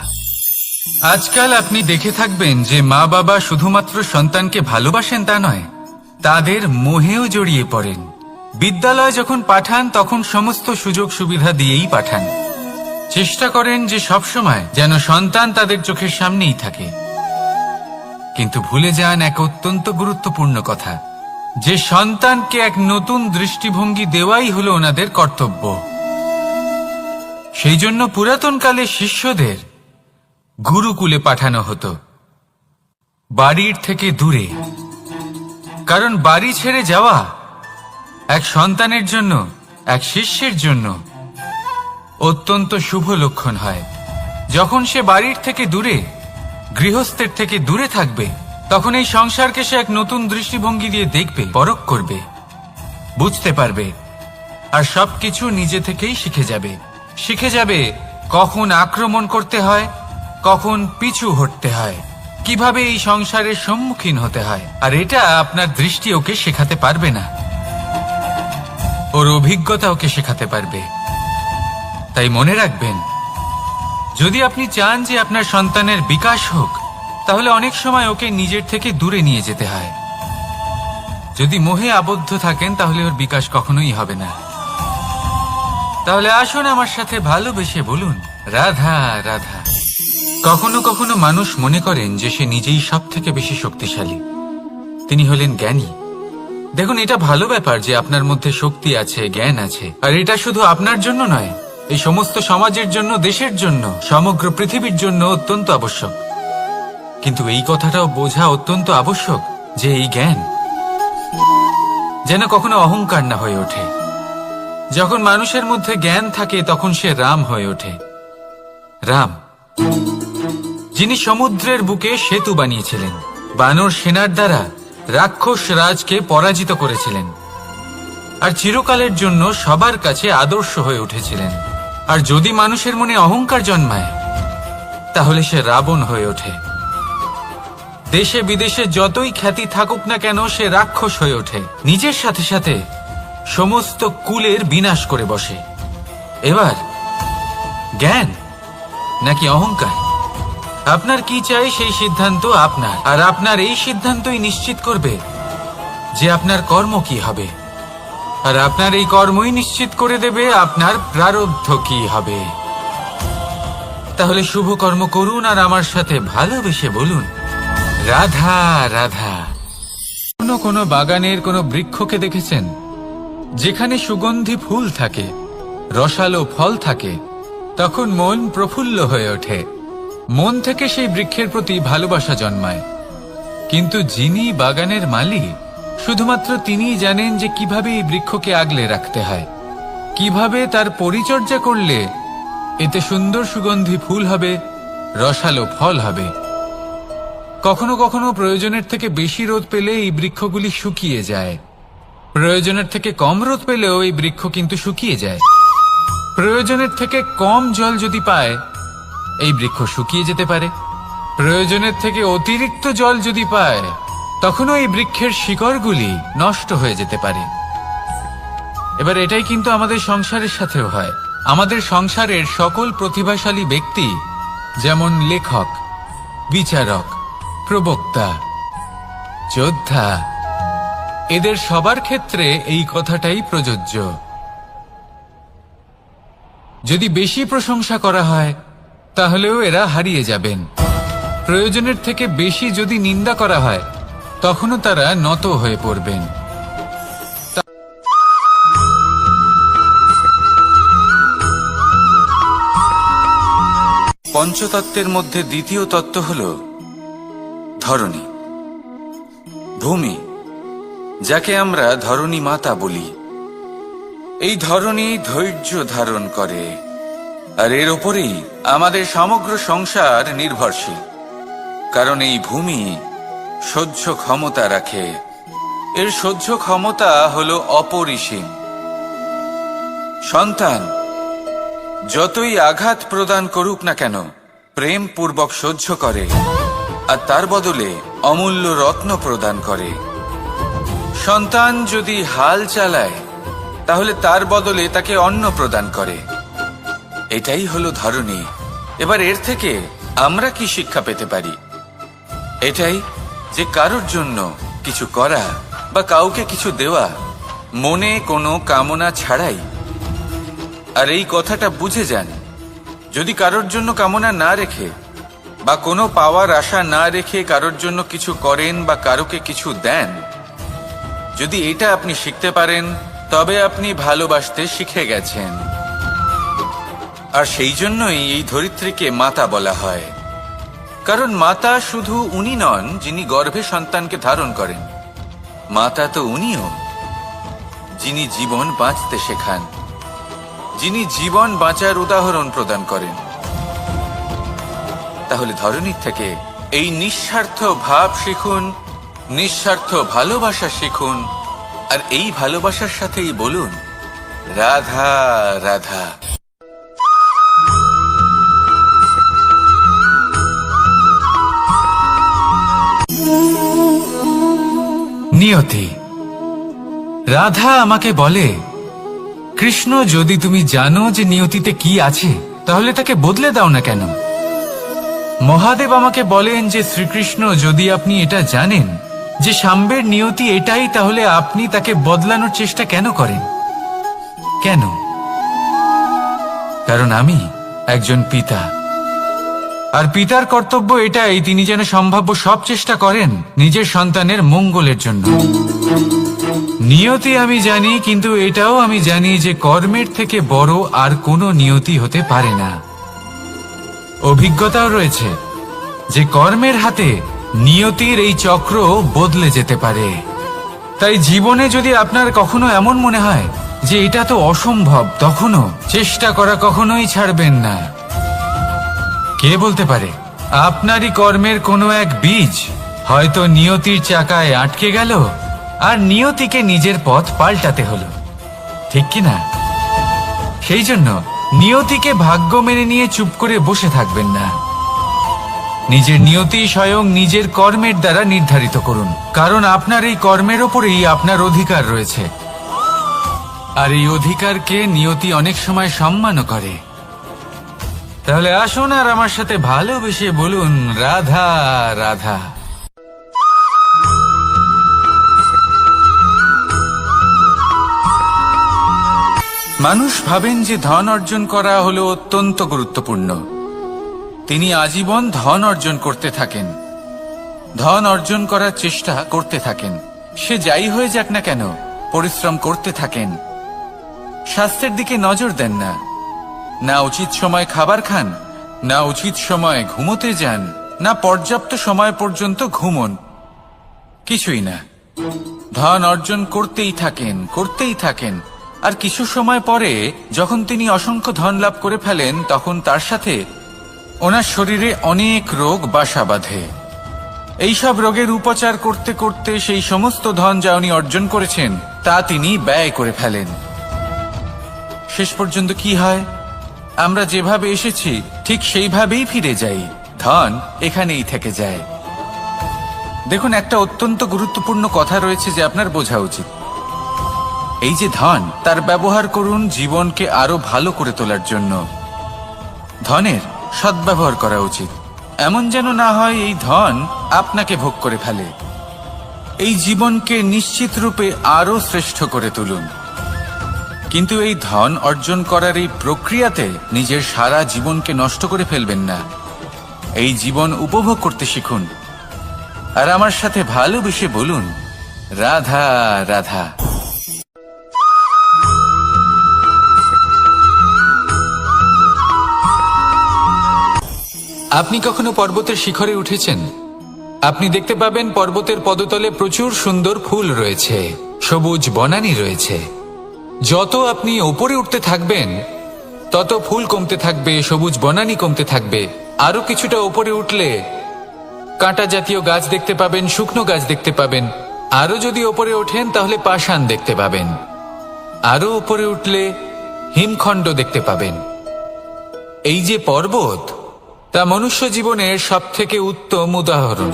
আজকাল আপনি দেখে থাকবেন যে মা বাবা শুধুমাত্র সন্তানকে ভালোবাসেন তা নয়, তাদের মোহেও জড়িয়ে পড়েন। বিদ্যালয় যখন পাঠান তখন সমস্ত সুযোগ সুবিধা দিয়েই পাঠান। চেষ্টা করেন যে সবসময় যেন সন্তান তাদের চোখের সামনেই থাকে, কিন্তু ভুলে যান এক অত্যন্ত গুরুত্বপূর্ণ কথা, যে সন্তানকে এক নতুন দৃষ্টিভঙ্গি দেওয়াই হলো ওনাদের কর্তব্য। সেই জন্য পুরাতনকালে শিষ্যদের গুরুকুলে পাঠানো হতো, বাড়ির থেকে দূরে। কারণ বাড়ি ছেড়ে যাওয়া এক সন্তানের জন্য, এক শিষ্যের জন্য অত্যন্ত শুভ লক্ষণ হয়। যখন সে বাড়ির থেকে দূরে, গৃহস্থের থেকে দূরে থাকবে, তখন এই সংসারকে সে এক নতুন দৃষ্টিভঙ্গি দিয়ে দেখবে, পরখ করবে, বুঝতে পারবে, আর সবকিছু নিজে থেকেই শিখে যাবে কখন আক্রমণ করতে হয়, কখন পিছু হটতে হয়, কিভাবে এই সংসারের সম্মুখীন হতে হয়। আর এটা আপনার দৃষ্টি ওকে শেখাতে পারবে না, ওর অভিজ্ঞতা ওকে শেখাতে পারবে। তাই মনে রাখবেন, যদি আপনি চান যে আপনার সন্তানের বিকাশ হোক, তাহলে অনেক সময় ওকে নিজের থেকে দূরে নিয়ে যেতে হয়। যদি মোহে আবদ্ধ থাকেন, তাহলে ওর বিকাশ কখনোই হবে না। তাহলে আসুন আমার সাথে ভালোবেসে বলুন, রাধা রাধা। কখনো কখনো মানুষ মনে করেন যে সে নিজেই সব থেকে বেশি শক্তিশালী, তিনি হলেন জ্ঞানী। দেখুন, এটা ভালো ব্যাপার যে আপনার মধ্যে শক্তি আছে, জ্ঞান আছে, আর এটা শুধু আপনার জন্য নয়, এই সমস্ত সমাজের জন্য, দেশের জন্য, সমগ্র পৃথিবীর জন্য অত্যন্ত আবশ্যক। কিন্তু এই কথাটাও বোঝা অত্যন্ত আবশ্যক যে এই জ্ঞান যেন কখনো অহংকার না হয়ে ওঠে। যখন মানুষের মধ্যে জ্ঞান থাকে, তখন সে রাম হয়ে ওঠে। রাম, যিনি সমুদ্রের বুকে সেতু বানিয়েছিলেন, বানর সেনার দ্বারা রাক্ষস রাজকে পরাজিত করেছিলেন, আর চিরকালের জন্য সবার কাছে আদর্শ হয়ে উঠেছিলেন। আর যদি মানুষের মনে অহংকার জন্মায়, তাহলে সে রাবণ হয়ে ওঠে। দেশে বিদেশে যতই খ্যাতি থাকুক না কেন, সে রাক্ষস হয়ে ওঠে, নিজের সাথে সাথে সমস্ত কুলের বিনাশ করে বসে। এবার জ্ঞান নাকি অহংকার, আপনার কি চাই সেই সিদ্ধান্ত আপনার, আর আপনার এই সিদ্ধান্তই নিশ্চিত করবে যে আপনার কর্ম কি হবে, আর আপনার এই কর্মই নিশ্চিত করে দেবে আপনার প্রারব্ধ কি হবে। তাহলে শুভ কর্ম করুন আর আমার সাথে ভালোবেসে বলুন, রাধা রাধা। কোনো বাগানের কোনো বৃক্ষকে দেখেছেন যেখানে সুগন্ধি ফুল থাকে, রসালো ফল থাকে, তখন মন প্রফুল্ল হয়ে ওঠে, মন থেকে সেই বৃক্ষের প্রতি ভালোবাসা জন্মায়। কিন্তু যিনি বাগানের মালিক, শুধুমাত্র তিনিই জানেন যে কিভাবে এই বৃক্ষকে আগলে রাখতে হয়, কিভাবে তার পরিচর্যা করলে এতে সুন্দর সুগন্ধি ফুল হবে, রসালো ফল হবে। কখনো কখনো প্রয়োজনের থেকে বেশি রোদ পেলে এই বৃক্ষগুলি শুকিয়ে যায়, প্রয়োজনের থেকে কম রোদ পেলেও এই বৃক্ষ কিন্তু শুকিয়ে যায়। প্রয়োজনের থেকে কম জল যদি পায়, এই বৃক্ষ শুকিয়ে যেতে পারে। প্রয়োজনের থেকে অতিরিক্ত জল যদি পায়, তখনও এই বৃক্ষের শিকড়গুলি নষ্ট হয়ে যেতে পারে। এবার এটাই কিন্তু আমাদের সংসারের সাথেও হয়। আমাদের সংসারের সকল প্রতিভাশালী ব্যক্তি, যেমন লেখক, বিচারক, প্রবক্তা, যোদ্ধা, এদের সবার ক্ষেত্রে এই কথাটাই প্রযোজ্য। যদি বেশি প্রশংসা করা হয়, তাহলেও এরা হারিয়ে যাবেন। প্রয়োজনের থেকে বেশি যদি নিন্দা করা হয়, তখনও তারা নত হয়ে পড়বেন। পঞ্চতত্ত্বের মধ্যে দ্বিতীয় তত্ত্ব হল ধরণী, ভূমি, যাকে আমরা ধরণী মাতা বলি। এই ধরণী ধৈর্য ধারণ করে, আর এর ওপরেই আমাদের সমগ্র সংসার নির্ভরশীল। কারণ এই ভূমি সহ্য ক্ষমতা রাখে, এর সহ্য ক্ষমতা হল অপরিসীম। সন্তান যতই আঘাত প্রদান করুক না কেন, প্রেম পূর্বক সহ্য করে, আর তার বদলে অমূল্য রত্ন প্রদান করে। সন্তান যদি হাল চালায়, তাহলে তার বদলে তাকে অন্ন প্রদান করে। এটাই হলো ধরণী। এবার এর থেকে আমরা কি শিক্ষা পেতে পারি? এটাই যে কারোর জন্য কিছু করা বা কাউকে কিছু দেওয়া মনে কোনো কামনা ছাড়াই। আর এই কথাটা বুঝে যান যদি কারোর জন্য কামনা না রেখে বা কোনো পাওয়ার আশা না রেখে কারোর জন্য কিছু করেন বা কারোকে কিছু দেন, যদি এটা আপনি শিখতে পারেন, তবে আপনি ভালোবাসতে শিখে গেছেন। আর সেই জন্যই এই ধরিত্রীকে মাতা বলা হয়। কারণ মাতা শুধু উনি নন যিনি গর্ভে সন্তানকে ধারণ করেন, মাতা তো উনিও যিনি জীবন বাঁচতে শেখান, যিনি জীবন বাঁচার উদাহরণ প্রদান করেন। তাহলে ধরনীর থেকে এই নিঃস্বার্থ ভাব শিখুন, নিঃস্বার্থ ভালোবাসা শিখুন, আর এই ভালোবাসার সাথেই বলুন রাধা রাধা। নিয়তি। রাধা আমাকে বলে, কৃষ্ণ, যদি তুমি জানো যে নিয়তিতে কি আছে, তাহলে তাকে বদলে দাও না কেন? মহাদেব আমাকে বলেন যে শ্রীকৃষ্ণ, যদি আপনি এটা জানেন যে সাম্বের নিয়তি এটাই, তাহলে আপনি তাকে বদলানোর চেষ্টা কেন করেন? কেন? কারণ আমি একজন পিতা, আর পিতার কর্তব্য এটাই, তিনি যেন সম্ভাব্য সব চেষ্টা করেন নিজের সন্তানের মঙ্গলের জন্য। নিয়তি আমি জানি, কিন্তু এটাও আমি জানি যে কর্মের থেকে বড় আর কোনো নিয়তি হতে পারে না। অভিজ্ঞতাও রয়েছে যে কর্মের হাতে নিয়তির এই চক্র বদলে যেতে পারে। তাই জীবনে যদি আপনার কখনো এমন মনে হয় যে এটা তো অসম্ভব, তখনও চেষ্টা করা কখনোই ছাড়বেন না। কে বলতে পারে আপনারই কর্মের কোনো এক বীজ হয়তো নিয়তির চাকায় আটকে গেল, আর নিয়তিকে নিজের পথ পাল্টাতে হলো, ঠিক কি না? সেই জন্য নিয়তিকে ভাগ্য মেনে নিয়ে চুপ করে বসে থাকবেন না। নিজের নিয়তি স্বয়ং নিজের কর্মের দ্বারা নির্ধারিত করুন, কারণ আপনার এই কর্মের ওপরেই আপনার অধিকার রয়েছে। আর এই অধিকারকে নিয়তি অনেক সময় সম্মানও করে। তাহলে আসুন আর আমার সাথে ভালোবেসে বলুন রাধা রাধা। মানুষ ভাবেন যে ধন অর্জন করা হলো অত্যন্ত গুরুত্বপূর্ণ। তিনি আজীবন ধন অর্জন করতে থাকেন, ধন অর্জন করার চেষ্টা করতে থাকেন। সে যাই হয়ে যাক না কেন, পরিশ্রম করতে থাকেন। স্বাস্থ্যের দিকে নজর দেন না, না উচিত সময় খাবার খান, না উচিত সময় ঘুমোতে যান, না পর্যাপ্ত সময় পর্যন্ত ঘুমন, কিছুই না। ধন অর্জন করতেই থাকেন, করতেই থাকেন। আর কিছু সময় পরে যখন তিনি অসংখ্য ধন লাভ করে ফেলেন, তখন তার সাথে ওনার শরীরে অনেক রোগ বাসা বাঁধে। এইসব রোগের উপচার করতে করতে সেই সমস্ত ধন যা উনি অর্জন করেছেন তা তিনি ব্যয় করে ফেলেন। শেষ পর্যন্ত কি হয়? আমরা যেভাবে এসেছি ঠিক সেইভাবেই ফিরে যাই, ধন এখানেই থেকে যায়। দেখুন, একটা অত্যন্ত গুরুত্বপূর্ণ কথা রয়েছে যে আপনার বোঝা উচিত। এই যে ধন, তার ব্যবহার করুন জীবনকে আরো ভালো করে তোলার জন্য। ধনের সদ্ব্যবহার করা উচিত, এমন যেন না হয় এই ধন আপনাকে ভোগ করে ফেলে। এই জীবনকে নিশ্চিত রূপে আরো শ্রেষ্ঠ করে তুলুন। কিন্তু এই ধন অর্জন করার এই প্রক্রিয়াতে নিজের সারা জীবনকে নষ্ট করে ফেলবেন না। এই জীবন উপভোগ করতে শিখুন, আর আমার সাথে ভালোবেসে বলুন রাধা রাধা। আপনি কখনো পর্বতের শিখরে উঠেছেন? আপনি দেখতে পাবেন পর্বতের পদতলে প্রচুর সুন্দর ফুল রয়েছে, সবুজ বনানী রয়েছে। যত আপনি ওপরে উঠতে থাকবেন তত ফুল কমতে থাকবে, সবুজ বনানী কমতে থাকবে। আরো কিছুটা ওপরে উঠলে কাঁটা জাতীয় গাছ দেখতে পাবেন, শুকনো গাছ দেখতে পাবেন। আরো যদি ওপরে ওঠেন তাহলে পাষাণ দেখতে পাবেন। আরো ওপরে উঠলে হিমখণ্ড দেখতে পাবেন। এই যে পর্বত, তা মনুষ্য জীবনের সবথেকে উত্তম উদাহরণ।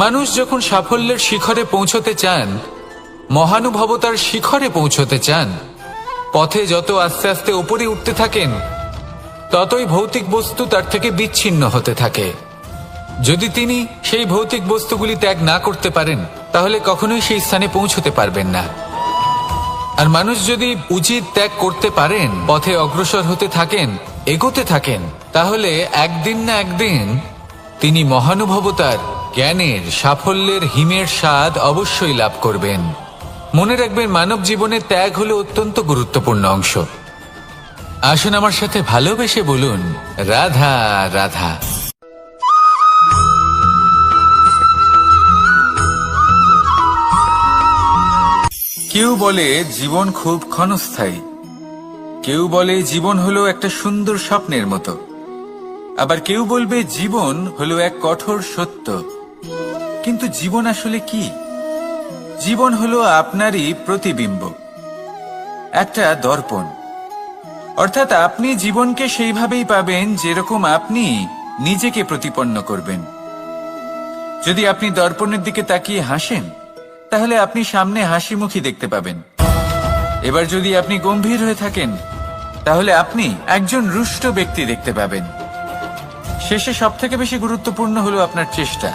মানুষ যখন সাফল্যের শিখরে পৌঁছতে চান, মহানুভবতার শিখরে পৌঁছতে চান, পথে যত আস্তে আস্তে উপরে উঠতে থাকেন ততই ভৌতিক বস্তু তার থেকে বিচ্ছিন্ন হতে থাকে। যদি তিনি সেই ভৌতিক বস্তুগুলি ত্যাগ না করতে পারেন, তাহলে কখনোই সেই স্থানে পৌঁছতে পারবেন না। আর মানুষ যদি উচিত ত্যাগ করতে পারেন, পথে অগ্রসর হতে থাকেন, এগোতে থাকেন, তাহলে একদিন না একদিন তিনি মহানুভবতার, জ্ঞানের, সাফল্যের হিমের স্বাদ অবশ্যই লাভ করবেন। মনে রাখবেন, মানব জীবনে ত্যাগ হলো অত্যন্ত গুরুত্বপূর্ণ অংশ। আসুন আমার সাথে ভালোবেসে বলুন, রাধা রাধা। কেউ বলে জীবন খুব ক্ষণস্থায়ী, কেউ বলে জীবন হলো একটা সুন্দর স্বপ্নের মতো, আবার কেউ বলবে জীবন হলো এক কঠোর সত্য। কিন্তু জীবন আসলে কি? জীবন হলো আপনারই প্রতিবিম্ব, একটা দর্পণ। অর্থাৎ আপনি জীবনকে সেইভাবেই পাবেন যেরকম আপনি নিজেকে প্রতিপন্ন করবেন। যদি আপনি দর্পণের দিকে তাকিয়ে হাসেন, তাহলে আপনি সামনে হাসি মুখী দেখতে পাবেন। এবার যদি আপনি গম্ভীর হয়ে থাকেন, তাহলে আপনি একজন রুষ্ট ব্যক্তি দেখতে পাবেন। শেষে সবথেকে বেশি গুরুত্বপূর্ণ হলো আপনার চেষ্টা।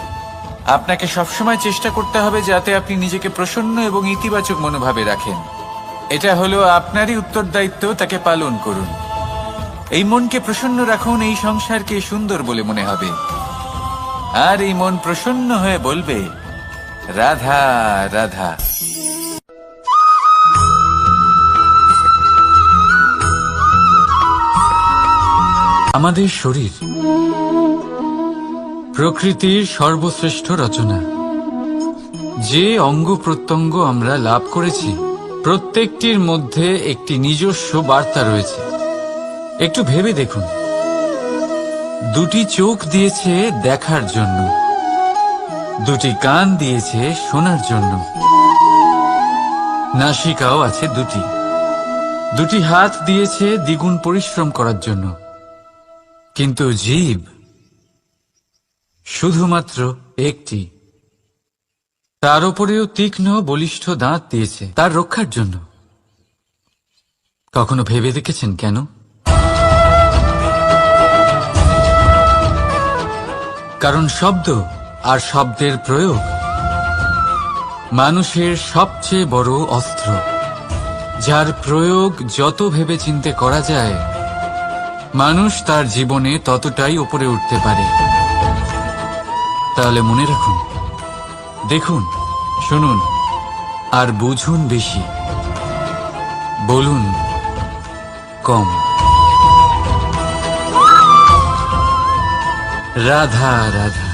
আপনাকে সবসময় চেষ্টা করতে হবে যাতে আপনি নিজেকে প্রসন্ন এবং ইতিবাচক মনোভাবে রাখেন। এটা হলো আপনারই উত্তরদায়িত্ব, তাকে পালন করুন। এই মনকে প্রসন্ন রাখুন, এই সংসারকে সুন্দর বলে মনে হবে। আর এই মন প্রসন্ন হয়ে বলবে, রাধা রাধা। আমাদের শরীর প্রকৃতির সর্বশ্রেষ্ঠ রচনা। যে অঙ্গ প্রত্যঙ্গ আমরা লাভ করেছি, প্রত্যেকটির মধ্যে একটি নিজস্ব বার্তা রয়েছে। একটু ভেবে দেখুন, দুটি চোখ দিয়েছে দেখার জন্য, দুটি কান দিয়েছে শোনার জন্য, নাসিকাও আছে দুটি, দুটি হাত দিয়েছে দ্বিগুণ পরিশ্রম করার জন্য। কিন্তু জীব শুধুমাত্র একটি, তার উপরেও তীক্ষ্ণ বলিষ্ঠ দাঁত দিয়েছে তার রক্ষার জন্য। কখনো ভেবে দেখেছেন কেন? কারণ শব্দ আর শব্দের প্রয়োগ মানুষের সবচেয়ে বড় অস্ত্র, যার প্রয়োগ যত ভেবেচিন্তে করা যায়, মানুষ তার জীবনে ততটাই উপরে উঠতে পারে। তাহলে মনে রাখুন, দেখুন, শুনুন আর বুঝুন বেশি, বলুন কম। রাধা রাধা।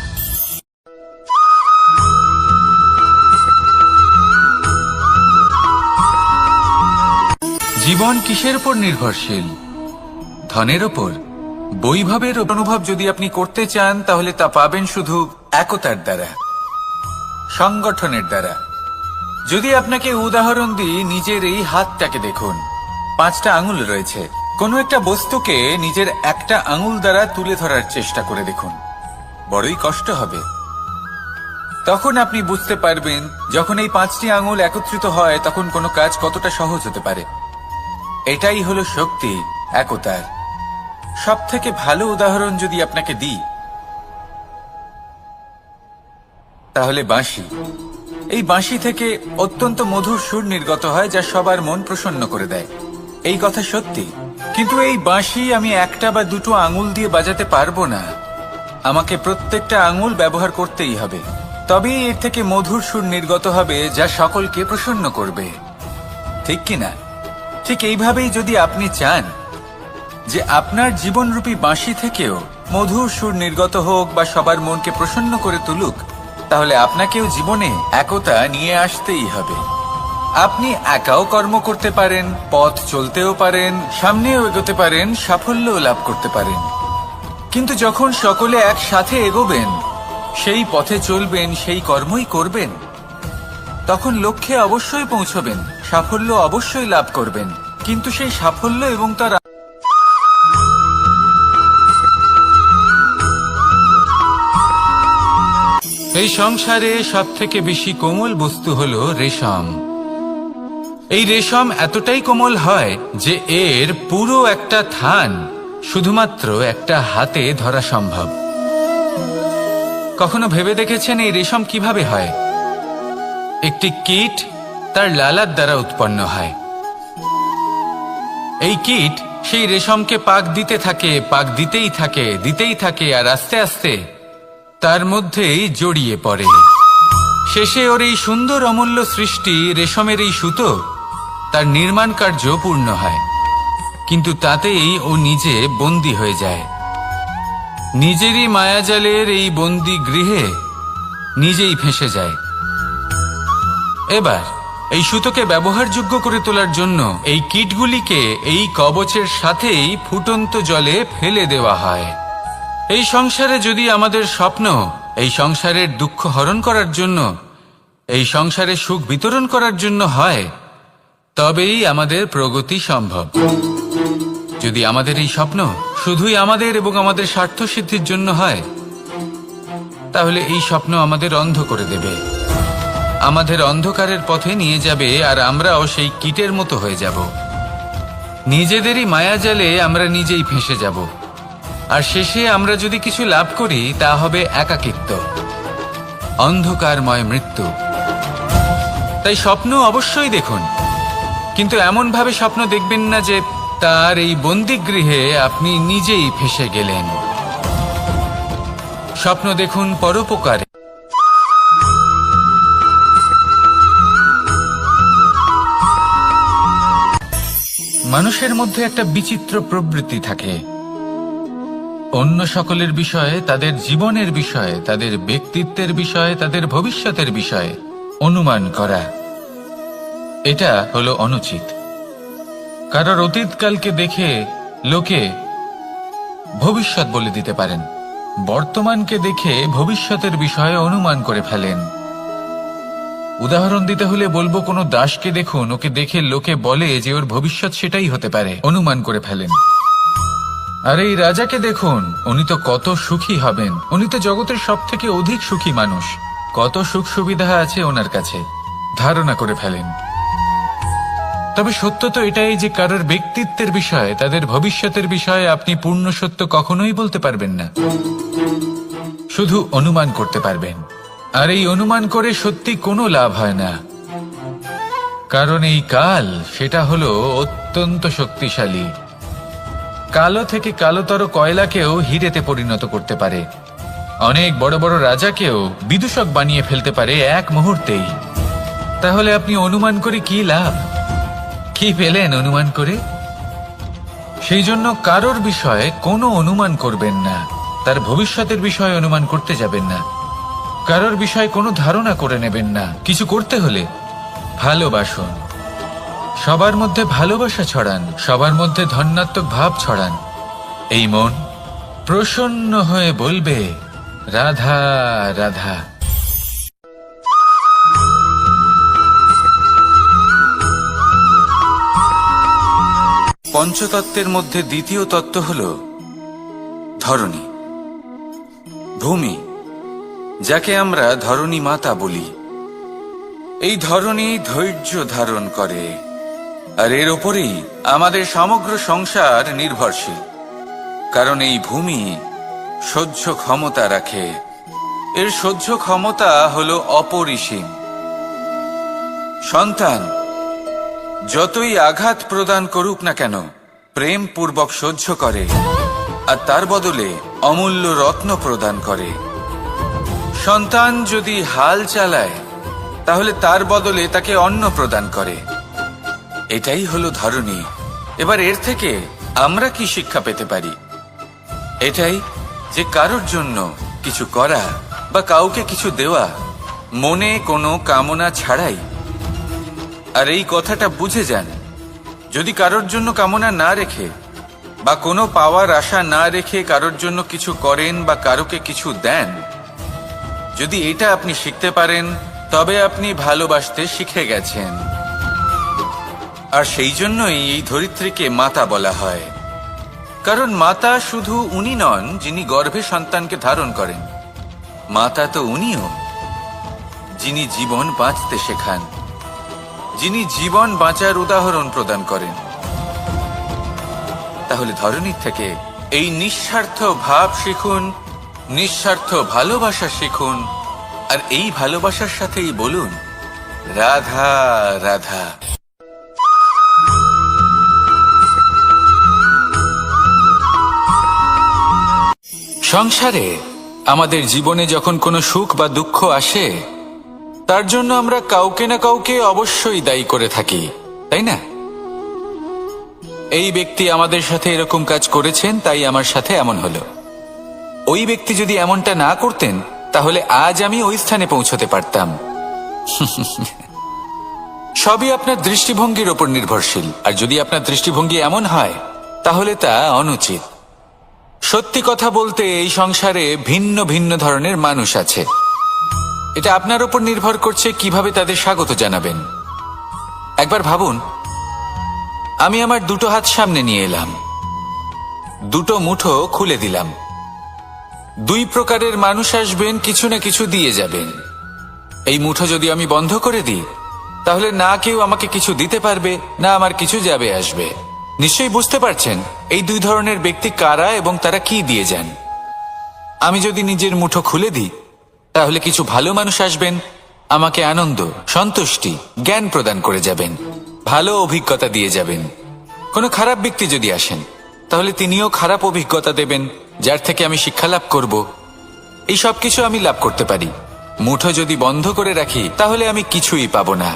জীবন কিসের উপর নির্ভরশীল? ধনের ওপর? বৈভবের অনুভব যদি আপনি করতে চান, তাহলে তা পাবেন শুধু একতার দ্বারা, সংগঠনের দ্বারা। যদি আপনাকে উদাহরণ দিই, নিজের এই হাতটাকে দেখুন, 5টা আঙুল রয়েছে। কোনো একটা বস্তুকে নিজের একটা আঙুল দ্বারা তুলে ধরার চেষ্টা করে দেখুন, বড়ই কষ্ট হবে। তখন আপনি বুঝতে পারবেন, যখন এই 5টি আঙুল একত্রিত হয়, তখন কোনো কাজ কতটা সহজ হতে পারে। এটাই হলো শক্তি, একতার। সব থেকে ভালো উদাহরণ যদি আপনাকে দিই, তাহলে বাঁশি। এই বাঁশি থেকে অত্যন্ত মধুর সুর নির্গত হয়, যা সবার মন প্রসন্ন করে দেয়। এই কথা সত্যি। কিন্তু এই বাঁশি আমি একটা বা দুটো আঙুল দিয়ে বাজাতে পারবো না। আমাকে প্রত্যেকটা আঙুল ব্যবহার করতেই হবে, তবেই এর থেকে মধুর সুর নির্গত হবে, যা সকলকে প্রসন্ন করবে। ঠিক কিনা? ঠিক এইভাবেই যদি আপনি চান যে আপনার জীবনরূপী বাঁশি থেকেও মধুর সুর নির্গত হোক বা সবার মনকে প্রসন্ন করে তুলুক, তাহলে আপনাকেও জীবনে একতা নিয়ে আসতেই হবে। আপনি একাও কর্ম করতে পারেন, পথ চলতেও পারেন, সামনেও এগোতে পারেন, সাফল্যও লাভ করতে পারেন। কিন্তু যখন সকলে একসাথে এগোবেন, সেই পথে চলবেন, সেই কর্মই করবেন, তখন লক্ষ্যে অবশ্যই পৌঁছবেন, সাফল্য অবশ্যই লাভ করবেন। কিন্তু সেই সাফল্য এবং তার এই সংসারে সবথেকে বেশি কোমল বস্তু হলো রেশম। এই রেশম এতটাই কোমল হয় যে এর পুরো একটা থান শুধুমাত্র একটা হাতে ধরা সম্ভব। কখনো ভেবে দেখেছেন এই রেশম কিভাবে হয়? একটি কীট তার লালার দ্বারা উৎপন্ন হয়। এই কীট সেই রেশমকে পাক দিতে থাকে, পাক দিতেই থাকে, দিতেই থাকে, আর আস্তে আস্তে তার মধ্যেই জড়িয়ে পড়ে। শেষে ওর এই সুন্দর অমূল্য সৃষ্টি রেশমের এই সুতো তার নির্মাণ কার্য পূর্ণ হয়, কিন্তু তাতেই ও নিজে বন্দী হয়ে যায়। নিজেরই মায়াজালের এই বন্দী গৃহে নিজেই ফেঁসে যায়। এবার এই সুতোকে ব্যবহারযোগ্য করে তোলার জন্য এই কীটগুলিকে এই কবচের সাথেই ফুটন্ত জলে ফেলে দেওয়া হয়। এই সংসারে যদি আমাদের স্বপ্ন এই সংসারের দুঃখ হরণ করার জন্য, এই সংসারে সুখ বিতরণ করার জন্য হয়, তবেই আমাদের প্রগতি সম্ভব। যদি আমাদের এই স্বপ্ন শুধুই আমাদের এবং আমাদের স্বার্থ সিদ্ধির জন্য হয়, তাহলে এই স্বপ্ন আমাদের অন্ধ করে দেবে, আমাদের অন্ধকারের পথে নিয়ে যাবে, আর আমরাও সেই কীটের মতো হয়ে যাব। নিজেদেরই মায়াজালে আমরা নিজেই ফেঁসে যাব, আর শেষে আমরা যদি কিছু লাভ করি তা হবে একাকিত্ব, অন্ধকারময় মৃত্যু। তাই স্বপ্ন অবশ্যই দেখুন, কিন্তু এমনভাবে স্বপ্ন দেখবেন না যে তার এই বন্দিগৃহে আপনি নিজেই ফেঁসে গেলেন। স্বপ্ন দেখুন পরোপকারে। মানুষের মধ্যে একটা বিচিত্র প্রবৃত্তি থাকে, অন্য সকলের বিষয়ে, তাদের জীবনের বিষয়ে, তাদের ব্যক্তিত্বের বিষয়ে, তাদের ভবিষ্যতের বিষয়ে অনুমান করা। এটা হলো অনুচিত। কারোর অতীতকালকে দেখে লোকে ভবিষ্যৎ বলে দিতে পারেন, বর্তমানকে দেখে ভবিষ্যতের বিষয়ে অনুমান করে ফেলেন। উদাহরণ দিতে হলে বলবো, কোনো দাসকে দেখুন, ওকে দেখে লোকে বলে যে ওর ভবিষ্যৎ সেটাই হতে পারে, অনুমান করে ফেলেন। আর এই রাজাকে দেখুন, উনি তো কত সুখী হবেন, উনি তো জগতের সব থেকে অধিক সুখী মানুষ, কত সুখ সুবিধা আছে ওনার কাছে, ধারণা করে ফেলেন। তবে সত্য তো এটাই যে কারোর ব্যক্তিত্বের বিষয়ে, তাদের ভবিষ্যতের বিষয়ে আপনি পূর্ণ সত্য কখনোই বলতে পারবেন না, শুধু অনুমান করতে পারবেন। আর এই অনুমান করে সত্যি কোনো লাভ হয় না, কারণ এই কাল সেটা হলো অত্যন্ত শক্তিশালী। কালো থেকে কালোতর কয়লাকেও হিরেতে পরিণত করতে পারে, অনেক বড় বড় রাজাকেও বিদূষক বানিয়ে ফেলতে পারে এক মুহূর্তেই। তাহলে আপনি অনুমান করে কি লাভ? কি পেলেন অনুমান করে? সেই জন্য কারোর বিষয়ে কোনো অনুমান করবেন না, তার ভবিষ্যতের বিষয়ে অনুমান করতে যাবেন না, কারোর বিষয়ে কোনো ধারণা করে নেবেন না। কিছু করতে হলে ভালোবাসুন, সবার মধ্যে ভালোবাসা ছড়ান, সবার মধ্যে ধন্যাত্মক ভাব ছড়ান। এই মন প্রসন্ন হয়ে বলবে, রাধা রাধা। পঞ্চতত্ত্বের মধ্যে দ্বিতীয় তত্ত্ব হল ধরণী, ভূমি, যাকে আমরা ধরণী মাতা বলি। এই ধরণী ধৈর্য ধারণ করে, আর এর ওপরেই আমাদের সমগ্র সংসার নির্ভরশীল। কারণ এই ভূমি সহ্য ক্ষমতা রাখে, এর সহ্য ক্ষমতা হলো অপরিসীম। সন্তান যতই আঘাত প্রদান করুক না কেন, প্রেম পূর্বক সহ্য করে, আর তার বদলে অমূল্য রত্ন প্রদান করে। সন্তান যদি হাল চালায়, তাহলে তার বদলে তাকে অন্ন প্রদান করে। এটাই হলো ধরণী। এবার এর থেকে আমরা কি শিক্ষা পেতে পারি? এটাই যে কারোর জন্য কিছু করা বা কাউকে কিছু দেওয়া মনে কোনো কামনা ছাড়াই। আর এই কথাটা বুঝে যান, যদি কারোর জন্য কামনা না রেখে বা কোনো পাওয়ার আশা না রেখে কারোর জন্য কিছু করেন বা কারোকে কিছু দেন, যদি এটা আপনি শিখতে পারেন, তবে আপনি ভালোবাসতে শিখে গেছেন। আর সেই জন্যই এই ধরিত্রীকে মাতা বলা হয়। কারণ মাতা শুধু উনি নন যিনি গর্ভে সন্তানকে ধারণ করেন, মাতা তো উনিও যিনি জীবন বাঁচতে শেখান, যিনি জীবন বাঁচার উদাহরণ প্রদান করেন। তাহলে ধরণীর থেকে এই নিঃস্বার্থ ভাব শিখুন, নিঃস্বার্থ ভালোবাসা শিখুন, আর এই ভালোবাসার সাথেই বলুন, রাধা রাধা। সংসারে আমাদের জীবনে যখন কোনো সুখ বা দুঃখ আসে, তার জন্য আমরা কাউকে না কাউকে অবশ্যই দায়ী করে থাকি, তাই না? এই ব্যক্তি আমাদের সাথে এরকম কাজ করেছেন, তাই আমার সাথে এমন হলো। ওই ব্যক্তি যদি এমনটা না করতেন, তাহলে আজ আমি ওই স্থানে পৌঁছতে পারতাম। সবই আপনার দৃষ্টিভঙ্গির ওপর নির্ভরশীল, আর যদি আপনার দৃষ্টিভঙ্গি এমন হয়, তাহলে তা অনুচিত। সত্যি কথা বলতে, এই সংসারে ভিন্ন ভিন্ন ধরনের মানুষ আছে। এটা আপনার ওপর নির্ভর করছে কিভাবে তাদের স্বাগত জানাবেন। একবার ভাবুন, আমি আমার দুটো হাত সামনে নিয়ে এলাম, দুটো মুঠো খুলে দিলাম। দুই প্রকারের মানুষ আসবেন, কিছু না কিছু দিয়ে যাবেন। এই মুঠো যদি আমি বন্ধ করে দিই, তাহলে না কেউ আমাকে কিছু দিতে পারবে, না আমার কিছু যাবে আসবে। নিশ্চয়ই বুঝতে পারছেন এই দুই ধরনের ব্যক্তি কারা এবং তারা কি দিয়ে যান। আমি যদি নিজের মুঠো খুলে দিই, তাহলে কিছু ভালো মানুষ আসবেন, আমাকে আনন্দ, সন্তুষ্টি, জ্ঞান প্রদান করে যাবেন, ভালো অভিজ্ঞতা দিয়ে যাবেন। কোনো খারাপ ব্যক্তি যদি আসেন, তাহলে তিনিও খারাপ অভিজ্ঞতা দেবেন, যার থেকে আমি শিক্ষা লাভ করব। এই সব কিছু আমি লাভ করতে পারি। মুঠো যদি বন্ধ করে রাখি, তাহলে আমি কিছুই পাবো না।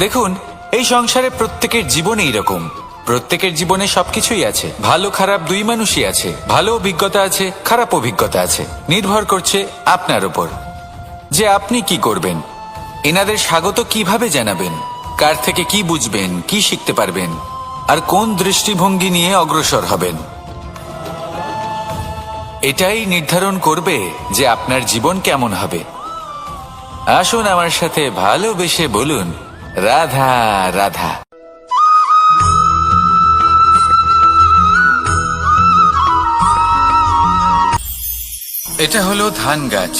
দেখুন, এই সংসারে প্রত্যেকের জীবনে এইরকম। প্রত্যেকের জীবনে সবকিছুই আছে, ভালো খারাপ দুই মানুষই আছে। ভালো অভিজ্ঞতা আছে, খারাপ অভিজ্ঞতা আছে। নির্ভর করছে আপনার উপর যে আপনি কি করবেন, এনাদের স্বাগত কিভাবে জানাবেন, কার থেকে কি বুঝবেন, কি শিখতে পারবেন, আর কোন দৃষ্টিভঙ্গি নিয়ে অগ্রসর হবেন। এটাই নির্ধারণ করবে যে আপনার জীবন কেমন হবে। আসুন আমার সাথে ভালোবেসে বলুন, রাধা রাধা। এটা হলো ধান গাছ।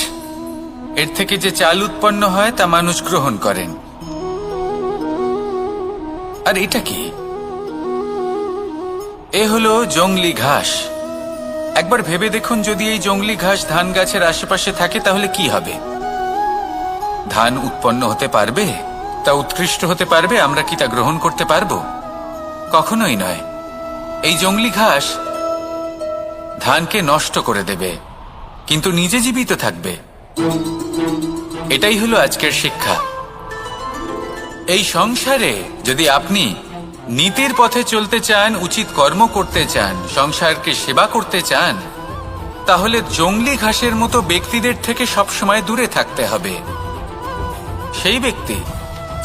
এর থেকে যে চাল উৎপন্ন হয় তা মানুষ গ্রহণ করেন। আর এটা কি? এ হলো জংলি ঘাস। একবার ভেবে দেখুন, যদি এই জংলি ঘাস ধান গাছের আশেপাশে থাকে, তাহলে কি হবে? ধান উৎপন্ন হতে পারবে? তা উৎকৃষ্ট হতে পারবে? আমরা কি তা গ্রহণ করতে পারবো? কখনোই নয়। এই জংলি ঘাস ধানকে নষ্ট করে দেবে, কিন্তু নিজে জীবিত থাকবে। এটাই হলো আজকের শিক্ষা। এই সংসারে যদি আপনি নীতির পথে চলতে চান, উচিত কর্ম করতে চান, সংসারকে সেবা করতে চান, তাহলে জংলি ঘাসের মতো ব্যক্তিদের থেকে সবসময় দূরে থাকতে হবে। সেই ব্যক্তি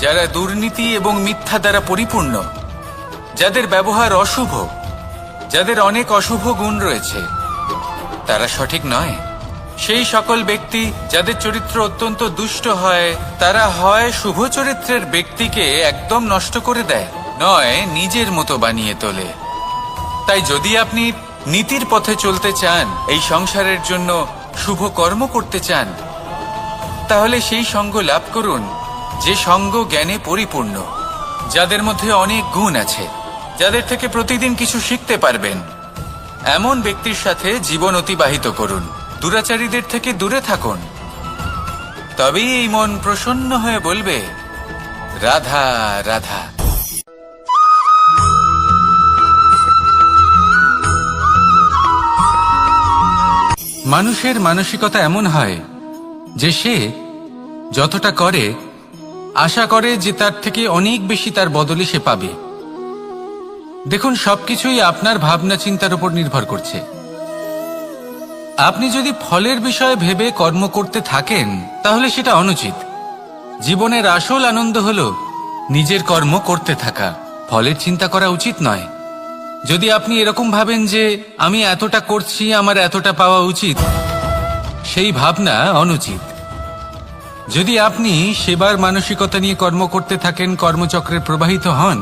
যারা দুর্নীতি এবং মিথ্যা দ্বারা পরিপূর্ণ, যাদের ব্যবহার অশুভ, যাদের অনেক অশুভ গুণ রয়েছে, তারা সঠিক নয়। সেই সকল ব্যক্তি যাদের চরিত্র অত্যন্ত দুষ্ট হয়, তারা হয় শুভ চরিত্রের ব্যক্তিকে একদম নষ্ট করে দেয়, নয় নিজের মতো বানিয়ে তোলে। তাই যদি আপনি নীতির পথে চলতে চান, এই সংসারের জন্য শুভ কর্ম করতে চান, তাহলে সেই সঙ্গ লাভ করুন যে সঙ্গ জ্ঞানে পরিপূর্ণ, যাদের মধ্যে অনেক গুণ আছে, যাদের থেকে প্রতিদিন কিছু শিখতে পারবেন। এমন ব্যক্তির সাথে জীবন অতিবাহিত করুন। দুরাচারীদের থেকে দূরে থাকুন। তবেই এই মন প্রসন্ন হয়ে বলবে, রাধা রাধা। মানুষের মানসিকতা এমন হয় যে সে যতটা করে, আশা করে যে তার থেকে অনেক বেশি তার বদলে সে পাবে। দেখুন, সবকিছুই আপনার ভাবনা চিন্তার উপর নির্ভর করছে। আপনি যদি ফলের বিষয়ে ভেবে কর্ম করতে থাকেন, তাহলে সেটা অনুচিত। জীবনের আসল আনন্দ হলো নিজের কর্ম করতে থাকা, ফলের চিন্তা করা উচিত নয়। যদি আপনি এরকম ভাবেন যে আমি এতটা করছি, আমার এতটা পাওয়া উচিত, সেই ভাবনা অনুচিত। যদি আপনি সেবার মানসিকতা নিয়ে কর্ম করতে থাকেন, কর্মচক্রে প্রবাহিত হন,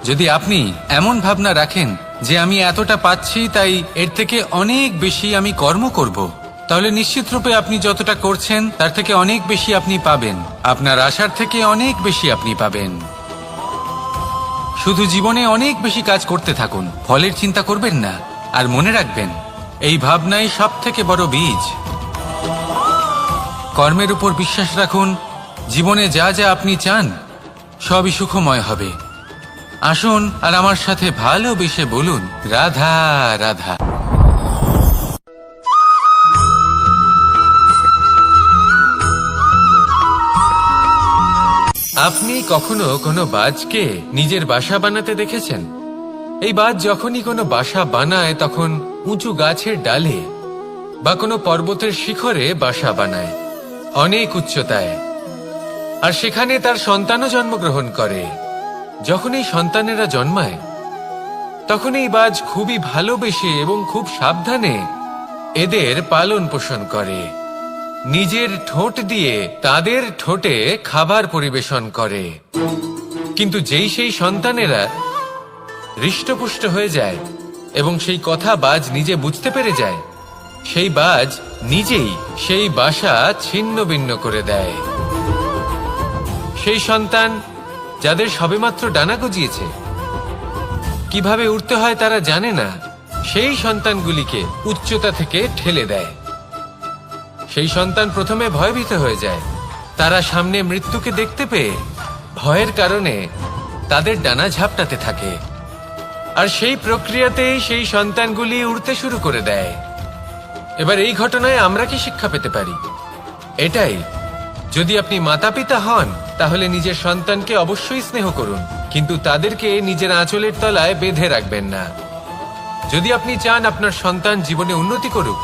যদি আপনি এমন ভাবনা রাখেন যে আমি এতটা পাচ্ছি, তাই এর থেকে অনেক বেশি আমি কর্ম করব, তাহলে নিশ্চিতরূপে আপনি যতটা করছেন তার থেকে অনেক বেশি আপনি পাবেন। আপনার আশার থেকে অনেক বেশি আপনি পাবেন। শুধু জীবনে অনেক বেশি কাজ করতে থাকুন, ফলের চিন্তা করবেন না। আর মনে রাখবেন, এই ভাবনাই সব থেকে বড় বীজ। কর্মের উপর বিশ্বাস রাখুন। জীবনে যা যা আপনি চান, সবই সুখময় হবে। আসুন আর আমার সাথে ভালোবেসে বলুন, রাধা রাধা। আপনি কখনো কোনো বাজকে নিজের বাসা বানাতে দেখেছেন? এই বাজ যখনই কোনো বাসা বানায় তখন উঁচু গাছের ডালে বা কোনো পর্বতের শিখরে বাসা বানায়, অনেক উচ্চতায়। আর সেখানে তার সন্তানও জন্মগ্রহণ করে। যখন এই সন্তানেরা জন্মায় তখন এই বাজ খুবই ভালোবেসে এবং খুব সাবধানে এদের পালন পোষণ করে। নিজের ঠোঁট দিয়ে তাদের ঠোঁটে খাবার পরিবেশন করে। কিন্তু যেই সেই সন্তানেরা হৃষ্টপুষ্ট হয়ে যায় এবং সেই কথা বাজ নিজে বুঝতে পেরে যায়, সেই বাজ নিজেই সেই বাসা ছিন্ন ভিন্ন করে দেয়। সেই সন্তান যাদের সবেমাত্র ডানা গজিয়েছে, কিভাবে উড়তে হয় তারা জানে না, সেই সন্তানগুলিকে উচ্চতা থেকে ঠেলে দেয়। সেই সন্তান প্রথমে ভয়ভীত হয়ে যায়। তারা সামনে মৃত্যুকে দেখতে পেয়ে ভয়ের কারণে তাদের ডানা ঝাপটাতে থাকে। আর সেই প্রক্রিয়াতেই সেই সন্তানগুলি উড়তে শুরু করে দেয়। এবার এই ঘটনায় আমরা কি শিক্ষা পেতে পারি? এটাই, যদি আপনি মাতা পিতা হন তাহলে নিজের সন্তানকে অবশ্যই স্নেহ করুন, কিন্তু তাদেরকে নিজের আঁচলের তলায় বেঁধে রাখবেন না। যদি আপনি চান আপনার সন্তান জীবনে উন্নতি করুক,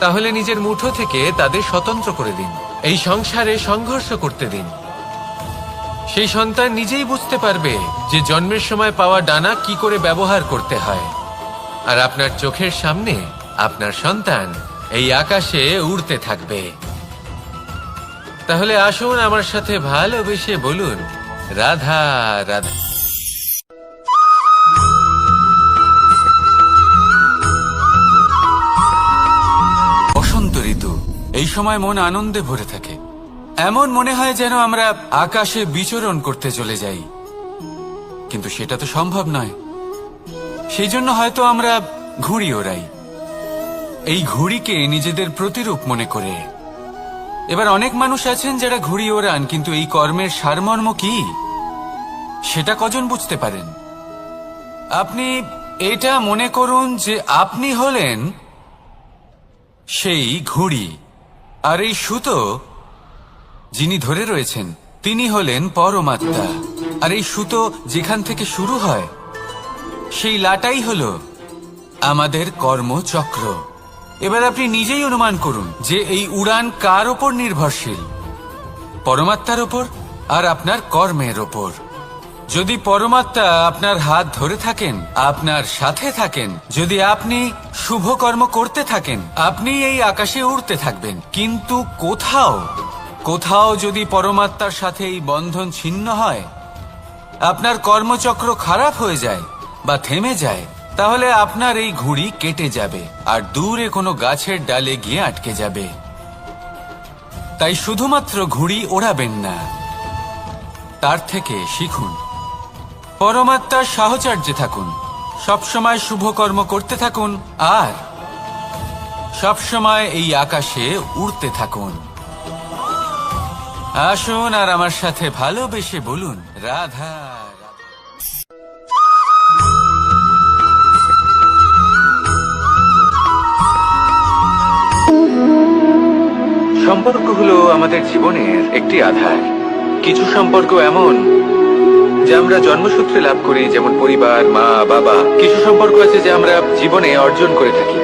তাহলে নিজের মুঠো থেকে তাদের স্বতন্ত্র করে দিন। এই সংসারে সংঘর্ষ করতে দিন। সেই সন্তান নিজেই বুঝতে পারবে যে জন্মের সময় পাওয়া ডানা কি করে ব্যবহার করতে হয়। আর আপনার চোখের সামনে আপনার সন্তান এই আকাশে উড়তে থাকবে। তাহলে আসুন আমার সাথে ভালোবেসে বলুন, রাধা রাধা। বসন্ত ঋতু, এই সময় মন আনন্দে ভরে থাকে। এমন মনে হয় যেন আমরা আকাশে বিচরণ করতে চলে যাই, কিন্তু সেটা তো সম্ভব নয়। সেই জন্য হয়তো আমরা ঘুড়ি ওড়াই, এই ঘুড়িকে নিজেদের প্রতিরূপ মনে করে। এবার অনেক মানুষ আছেন যারা ঘুড়ি ওড়ান, কিন্তু এই কর্মের সারমর্ম কি সেটা কজন বুঝতে পারেন? আপনি এটা মনে করুন যে আপনি হলেন সেই ঘুড়ি, আর এই সুতো যিনি ধরে রয়েছেন তিনি হলেন পরমাত্মা। আর এই সুতো যেখান থেকে শুরু হয় সেই লাটাই হলো আমাদের কর্মচক্র। এবার আপনি নিজেই অনুমান করুন যে এই উড়ান কার ওপর নির্ভরশীল? পরমাত্মার ওপর আর আপনার কর্মের ওপর। যদি পরমাত্মা আপনার হাত ধরে থাকেন, আপনার সাথে থাকেন, যদি আপনি শুভ কর্ম করতে থাকেন, আপনি এই আকাশে উড়তে থাকবেন। কিন্তু কোথাও কোথাও যদি পরমাত্মার সাথে এই বন্ধন ছিন্ন হয়, আপনার কর্মচক্র খারাপ হয়ে যায় বা থেমে যায়, তাহলে আপনার এই ঘুড়ি কেটে যাবে আর দূরে কোনো গাছের ডালে গিয়ে আটকে যাবে। তাই শুধুমাত্র ঘুড়ি ওড়াবেন না, তার থেকে শিখুন। পরমাত্মার সাহচর্যে থাকুন, সবসময় শুভ কর্ম করতে থাকুন আর সবসময় এই আকাশে উড়তে থাকুন। আসুন আর আমার সাথে ভালোবেসে বলুন, রাধা রাধা। সম্পর্ক হলো আমাদের জীবনের একটি আধার। কিছু সম্পর্ক এমন যা আমরা জন্মসূত্রে লাভ করি, যেমন পরিবার, মা, বাবা। কিছু সম্পর্ক আছে যা আমরা জীবনে অর্জন করে থাকি,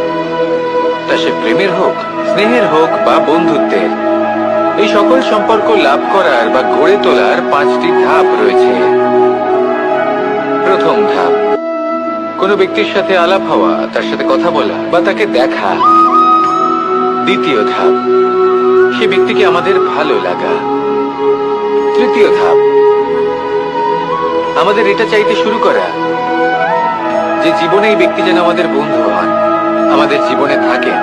তা সে প্রেমের হোক, স্নেহের হোক বা বন্ধুত্বের। এই সকল সম্পর্ক লাভ করার বা গড়ে তোলার 5টি ধাপ রয়েছে। প্রথম ধাপ, কোনো ব্যক্তির সাথে আলাপ হওয়া, তার সাথে কথা বলা বা তাকে দেখা। দ্বিতীয় ধাপ, সে ব্যক্তিকে আমাদের ভালো লাগা। তৃতীয় ধাপ, আমাদের এটা চাইতে শুরু করা যে জীবনে এই ব্যক্তি যেন আমাদের বন্ধু হন, আমাদের জীবনে থাকে,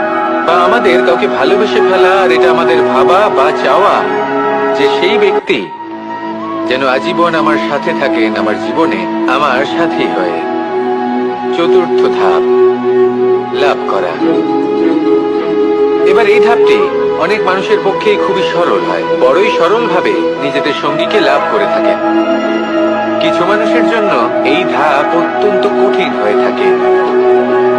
বা আমাদের কাউকে ভালোবেসে ফেলা আর এটা আমাদের ভাবা বা চাওয়া যে সেই ব্যক্তি যেন আজীবন আমার সাথে থাকেন, আমার জীবনে আমার সাথী হয়ে। চতুর্থ ধাপ, লাভ করা। এবার এই ধাপটি অনেক মানুষের পক্ষেই খুবই সরল হয়, বড়ই সরল ভাবে নিজেদের সঙ্গীকে লাভ করে থাকে। কিছু মানুষের জন্য এই ধাপ অত্যন্ত কঠিন হয়ে থাকে।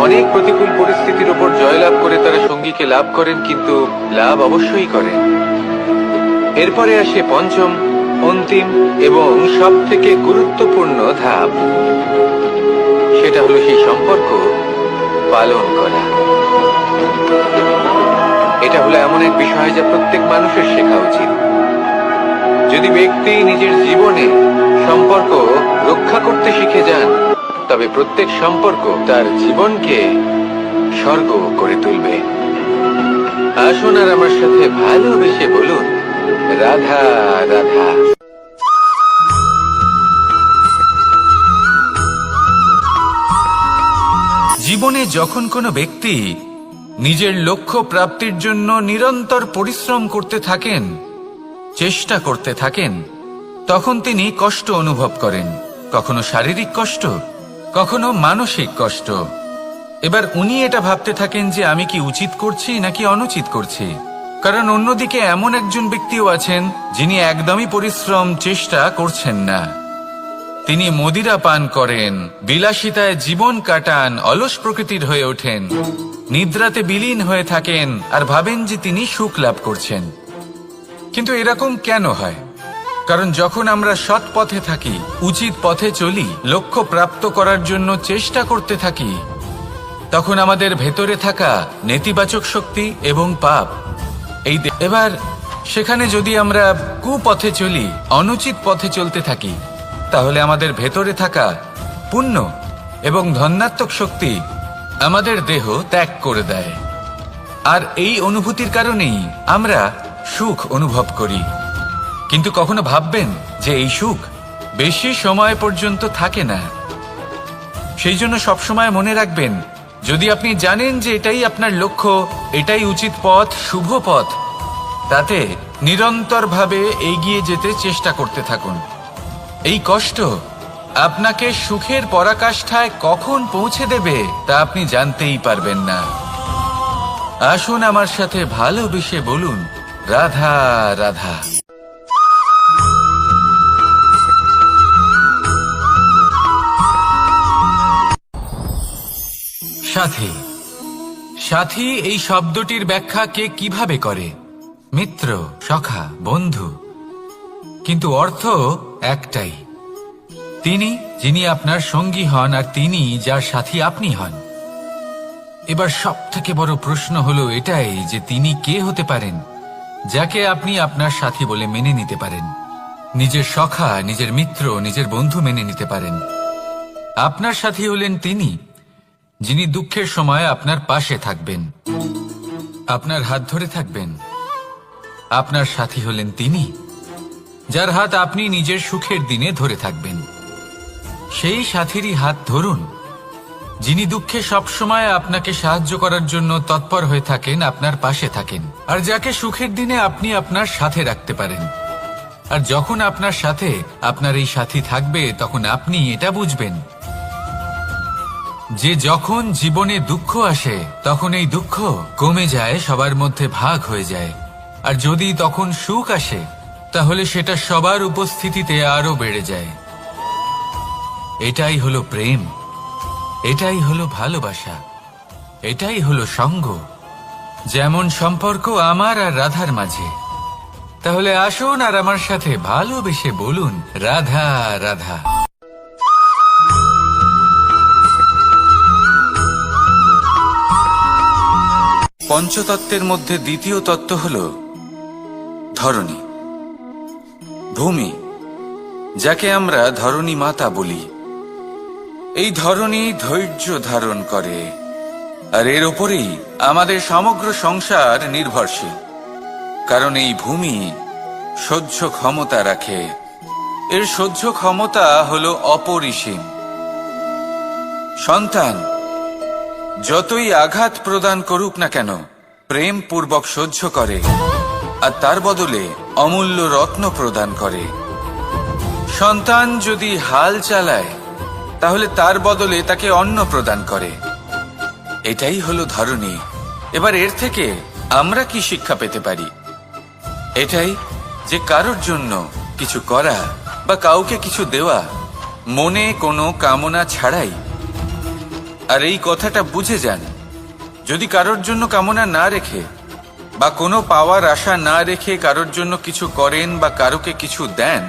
অনেক প্রতিকূল পরিস্থিতির উপর জয়লাভ করে তারা সঙ্গীকে লাভ করেন, কিন্তু লাভ অবশ্যই করেন। এরপরে আসে পঞ্চম, অন্তিম এবং সব থেকে গুরুত্বপূর্ণ ধাপ, সেটা হলো সেই সম্পর্ক পালন করা। এটা হলো এমন এক বিষয় যা প্রত্যেক মানুষের শেখা উচিত। যদি ব্যক্তি নিজের জীবনে সম্পর্ক রক্ষা করতে শিখে যান, তবে প্রত্যেক সম্পর্ক তার জীবনকে স্বর্গ করে তুলবে। আসুন আর আমার সাথে ভালোবেসে বলুন, রাধা রাধা। জীবনে যখন কোনো ব্যক্তি নিজের লক্ষ্য প্রাপ্তির জন্য নিরন্তর পরিশ্রম করতে থাকেন, চেষ্টা করতে থাকেন, তখন তিনি কষ্ট অনুভব করেন, কখনো শারীরিক কষ্ট, কখনো মানসিক কষ্ট। এবার উনি এটা ভাবতে থাকেন যে আমি কি উচিত করছি নাকি অনুচিত করছি। কারণ অন্যদিকে এমন একজন ব্যক্তিও আছেন যিনি একদমই পরিশ্রম চেষ্টা করছেন না। তিনি মদিরা পান করেন, বিলাসিতায় জীবন কাটান, অলস প্রকৃতির হয়ে ওঠেন, নিদ্রাতে বিলীন হয়ে থাকেন আর ভাবেন যে তিনি সুখ লাভ করছেন। কিন্তু এরকম কেন হয়? কারণ যখন আমরা সৎ পথে থাকি, উচিত পথে চলি, লক্ষ্য প্রাপ্ত করার জন্য চেষ্টা করতে থাকি, তখন আমাদের ভেতরে থাকা নেতিবাচক শক্তি এবং পাপ এবার সেখানে যদি আমরা কুপথে চলি, অনুচিত পথে চলতে থাকি, তাহলে আমাদের ভেতরে থাকা পুণ্য এবং ধনাত্মক শক্তি আমাদের দেহ ত্যাগ করে দেয়। আর এই অনুভূতির কারণেই আমরা সুখ অনুভব করি। কিন্তু কখনো ভাববেন যে এই সুখ বেশি সময় পর্যন্ত থাকে না। সেই জন্য সবসময় মনে রাখবেন, যদি আপনি জানেন যে এটাই আপনার লক্ষ্য, এটাই উচিত পথ, শুভ পথ, তাতে নিরন্তরভাবে এগিয়ে যেতে চেষ্টা করতে থাকুন। এই কষ্ট আপনাকে সুখের পরাকাষ্ঠায় কখন পৌঁছে দেবে তা আপনি জানতেই পারবেন না। আসুন আমার সাথে ভালোবেসে বলুন, রাধা রাধা। সাথী। সাথী এই শব্দটির ব্যাখ্যা কে কিভাবে করে? মিত্র, সখা, বন্ধু। কিন্তু অর্থ একটাই, তিনি যিনি আপনার সঙ্গী হন আর তিনি যার সাথী আপনি হন। এবার সব থেকে বড় প্রশ্ন হলো এটাই যে তিনি কে হতে পারেন যাকে আপনি আপনার সাথী বলে মেনে নিতে পারেন, নিজের সখা, নিজের মিত্র, নিজের বন্ধু মেনে নিতে পারেন। আপনার সাথী হলেন তিনি যিনি দুঃখের সময় আপনার পাশে থাকবেন, আপনার হাত ধরে থাকবেন। আপনার সাথী হলেন তিনি যার হাত আপনি নিজের সুখের দিনে ধরে থাকবেন। সেই সাথীরই হাত ধরুন যিনি দুঃখে সবসময় আপনাকে সাহায্য করার জন্য তৎপর হয়ে থাকেন, আপনার পাশে থাকেন, আর যাকে সুখের দিনে আপনি আপনার সাথে রাখতে পারেন। আর যখন আপনার সাথে আপনার এই সাথী থাকবে, তখন আপনি এটা বুঝবেন যে যখন জীবনে দুঃখ আসে, তখন এই দুঃখ কমে যায়, সবার মধ্যে ভাগ হয়ে যায়। আর যদি তখন সুখ আসে, তাহলে সেটা সবার উপস্থিতিতে আরো বেড়ে যায়। এটাই হলো প্রেম, এটাই হলো ভালোবাসা, এটাই হলো সঙ্গ। যেমন সম্পর্ক আমার আর রাধার মাঝে। তাহলে আসুন আর আমার সাথে ভালোবেসে বলুন, রাধা রাধা। পঞ্চতত্ত্বের মধ্যে দ্বিতীয় তত্ত্ব হল ধরণী, ভূমি, যাকে আমরা ধরণী মাতা বলি। এই ধরণী ধৈর্য ধারণ করে, আর এর ওপরেই আমাদের সমগ্র সংসার নির্ভরশীল। কারণ এই ভূমি সহ্য ক্ষমতা রাখে, এর সহ্য ক্ষমতা হলো অপরিসীম। সন্তান যতই আঘাত প্রদান করুক না কেন, প্রেম পূর্বক সহ্য করে, আর তার বদলে অমূল্য রত্ন প্রদান করে। সন্তান যদি হাল চালায়, তাহলে তার বদলে তাকে অন্ন প্রদান করে। এটাই হলো ধরণী। এবার এর থেকে আমরা কি শিক্ষা পেতে পারি? এটাই যে কারোর জন্য কিছু করা বা কাউকে কিছু দেওয়া মনে কোনো কামনা ছাড়াই। আর এই কথাটা বুঝে যান, যদি কারোর জন্য কামনা না রেখে বা কোনো পাওয়ার আশা না রেখে কারোর জন্য কিছু করেন বা কারোকে কিছু দেন,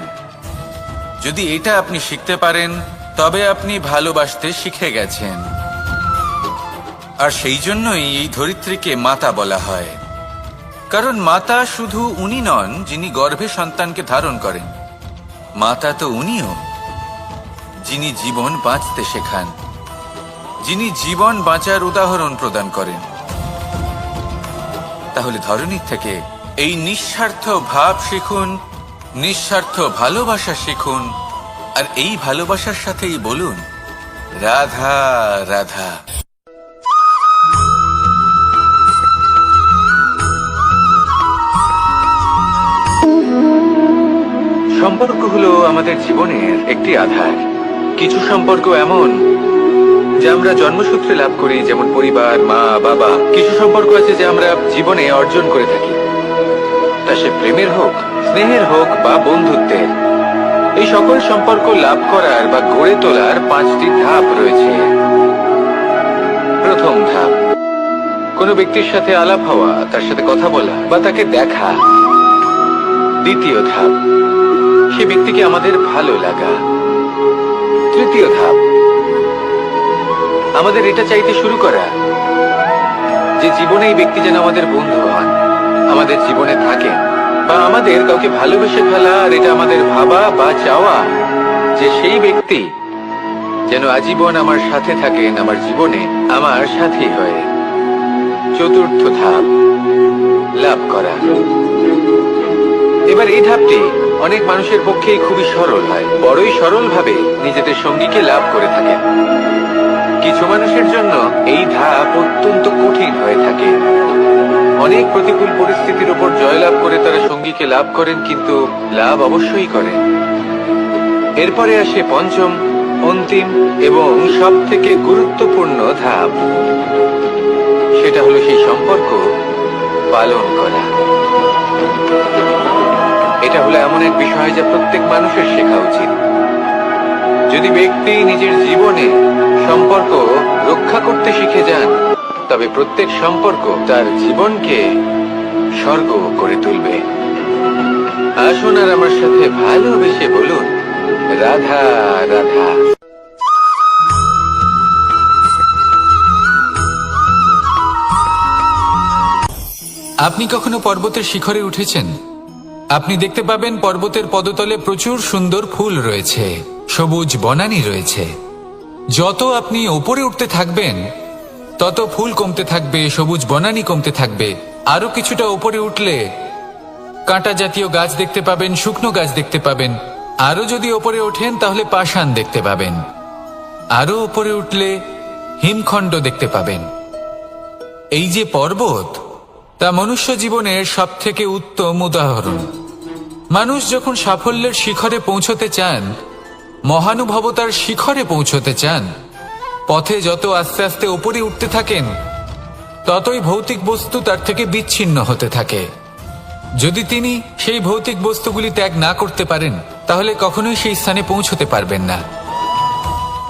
যদি এটা আপনি শিখতে পারেন তবে আপনি ভালোবাসতে শিখে গেছেন। আর সেই জন্যই এই ধরিত্রীকে মাতা বলা হয়, কারণ মাতা শুধু উনি নন যিনি গর্ভে সন্তানকে ধারণ করেন, মাতা তো উনিও যিনি জীবন বাঁচতে শেখান, যিনি জীবন বাঁচার উদাহরণ প্রদান করেন। তাহলে ধরনীর থেকে এই নিঃস্বার্থ ভাব শিখুন, নিঃস্বার্থ ভালোবাসা শিখুন, আর এই ভালোবাসার সাথেই বলুন রাধা রাধা। সম্পর্ক হলো আমাদের জীবনের একটি আধার। কিছু সম্পর্ক এমন যা আমরা জন্মসূত্রে লাভ করি, যেমন পরিবার, মা, বাবা। কিছু সম্পর্ক আছে যা আমরা জীবনে অর্জন করে থাকি, তা সে প্রেমের হোক, স্নেহের হোক বা বন্ধুত্বের। এই সকল সম্পর্ক লাভ করার বা গড়ে তোলার 5টি ধাপ রয়েছে। প্রথম ধাপ, কোনো ব্যক্তির সাথে আলাপ হওয়া, তার সাথে কথা বলা বা তাকে দেখা। দ্বিতীয় ধাপ, সে ব্যক্তিকে আমাদের ভালো লাগা। তৃতীয় ধাপ, আমাদের এটা চাইতে শুরু করা যে জীবনে এই ব্যক্তি যেন আমাদের বন্ধু হন, আমাদের জীবনে থাকেন, বা আমাদের কাউকে ভালোবেসে ফেলা। আর এটা আমাদের ভাবা বা চাওয়া যে সেই ব্যক্তি যেন আজীবন আমার সাথে থাকেন, আমার জীবনে আমার সাথী হয়ে। চতুর্থ ধাপ, লাভ করা। এবার এই ধাপটি অনেক মানুষের পক্ষেই খুবই সরল হয়, বড়ই সরল ভাবে নিজেদের সঙ্গীকে লাভ করে থাকেন। কিছু মানুষের জন্য এই ধাপ অত্যন্ত কঠিন হয়ে থাকে। অনেক প্রতিকূল পরিস্থিতির উপর জয়লাভ করে তারা সঙ্গীকে লাভ করেন, কিন্তু লাভ অবশ্যই করেন। এরপরে আসে পঞ্চম, অন্তিম এবং সব থেকে গুরুত্বপূর্ণ ধাপ। সেটা হলো সেই সম্পর্ক পালন করা। এটা হলো এমন এক বিষয় যা প্রত্যেক মানুষের শেখা উচিত। যদি ব্যক্তি নিজের জীবনে সম্পর্ক রক্ষা করতে শিখে যান, তবে প্রত্যেক সম্পর্ক তার জীবনকে স্বর্গ করে তুলবে। আসুন আর আমার সাথে ভালোবেসে বলুন রাধা রাধা। আপনি কখনো পর্বতের শিখরে উঠেছেন? আপনি দেখতে পাবেন পর্বতের পদতলে প্রচুর সুন্দর ফুল রয়েছে, সবুজ বনানী রয়েছে। যত আপনি ওপরে উঠতে থাকবেন তত ফুল কমতে থাকবে, সবুজ বনানী কমতে থাকবে। আরো কিছুটা ওপরে উঠলে কাঁটা জাতীয় গাছ দেখতে পাবেন, শুকনো গাছ দেখতে পাবেন। আরো যদি ওপরে ওঠেন তাহলে পাষাণ দেখতে পাবেন। আরো ওপরে উঠলে হিমখণ্ড দেখতে পাবেন। এই যে পর্বত, তা মনুষ্য জীবনের সব থেকে উত্তম উদাহরণ। মানুষ যখন সাফল্যের শিখরে পৌঁছতে চান, মহানুভবতার শিখরে পৌঁছতে চান, পথে যত আস্তে আস্তে উপরে উঠতে থাকেন, ততই ভৌতিক বস্তু তার থেকে বিচ্ছিন্ন হতে থাকে। যদি তিনি সেই ভৌতিক বস্তুগুলি ত্যাগ না করতে পারেন, তাহলে কখনোই সেই স্থানে পৌঁছতে পারবেন না।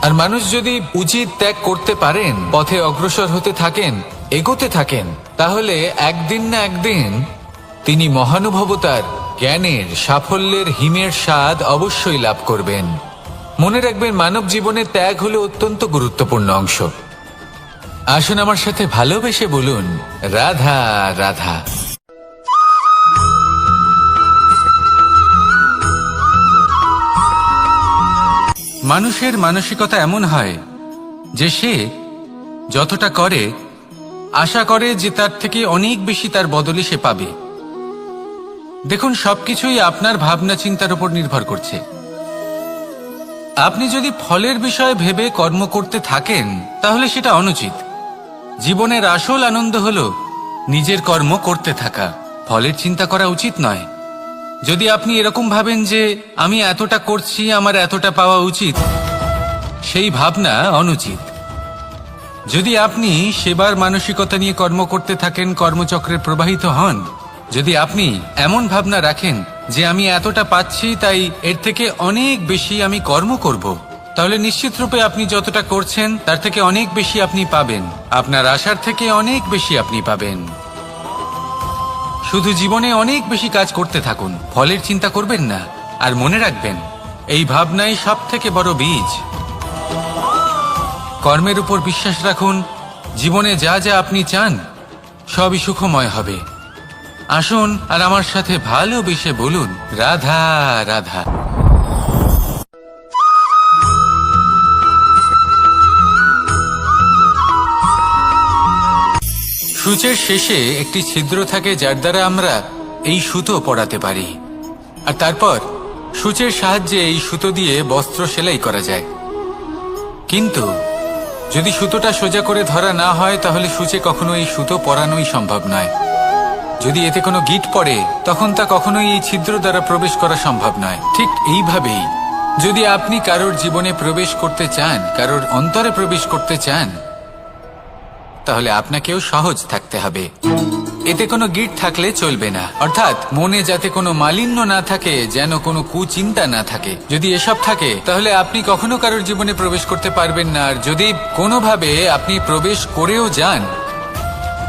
আর মানুষ যদি উচিত ত্যাগ করতে পারেন, পথে অগ্রসর হতে থাকেন, এগোতে থাকেন, তাহলে একদিন না একদিন তিনি মহানুভবতার, জ্ঞানের, সাফল্যের হিমের স্বাদ অবশ্যই লাভ করবেন। মনে রাখবেন, মানব জীবনে ত্যাগ হলো অত্যন্ত গুরুত্বপূর্ণ অংশ। আসুন আমার সাথে ভালোবেসে বলুন রাধা রাধা। মানুষের মানসিকতা এমন হয় যে সে যতটা করে আশা করে যে তার থেকে অনেক বেশি তার বদলে সে পাবে। দেখুন, সবকিছুই আপনার ভাবনা চিন্তার উপর নির্ভর করছে। আপনি যদি ফলের বিষয়ে ভেবে কর্ম করতে থাকেন, তাহলে সেটা অনুচিত। জীবনের আসল আনন্দ হলো নিজের কর্ম করতে থাকা, ফলের চিন্তা করা উচিত নয়। যদি আপনি এরকম ভাবেন যে আমি এতটা করছি, আমার এতটা পাওয়া উচিত, সেই ভাবনা অনুচিত। যদি আপনি সেবার মানসিকতা নিয়ে কর্ম করতে থাকেন, কর্মচক্রে প্রবাহিত হন, যদি আপনি এমন ভাবনা রাখেন যে আমি এতটা পাচ্ছি, তাই এর থেকে অনেক বেশি আমি কর্ম করব, তাহলে নিশ্চিত রূপে আপনি যতটা করছেন তার থেকে অনেক বেশি আপনি পাবেন। আপনার আশার থেকে অনেক বেশি আপনি পাবেন। শুধু জীবনে অনেক বেশি কাজ করতে থাকুন, ফলের চিন্তা করবেন না। আর মনে রাখবেন, এই ভাবনাই সব থেকে বড় বীজ। কর্মের উপর বিশ্বাস রাখুন, জীবনে যা যা আপনি চান সবই সুখময় হবে। আসুন আর আমার সাথে ভালোবেসে বলুন, রাধা রাধা। সূচের শেষে একটি ছিদ্র থাকে, যার দ্বারা আমরা এই সুতো পরাতে পারি। আর তারপর সূচের সাহায্যে এই সুতো দিয়ে বস্ত্র সেলাই করা যায়। কিন্তু যদি সুতোটা সোজা করে ধরা না হয়, তাহলে সূচে কখনো এই সুতো পরানোই সম্ভব নয়। যদি এতে কোনো গিঁট পড়ে, তখন তা কখনোই এই ছিদ্র দ্বারা প্রবেশ করা সম্ভব নয়। ঠিক এইভাবেই যদি আপনি কারোর জীবনে প্রবেশ করতে চান, কারোর অন্তরে প্রবেশ করতে চান, তাহলে আপনাকেও সহজ থাকতে হবে। এতে কোনো গিঁট থাকলে চলবে না, অর্থাৎ মনে যাতে কোনো মালিন্য না থাকে, যেন কোনো কুচিন্তা না থাকে। যদি এসব থাকে, তাহলে আপনি কখনো কারোর জীবনে প্রবেশ করতে পারবেন না। আর যদি কোনোভাবে আপনি প্রবেশ করেও যান,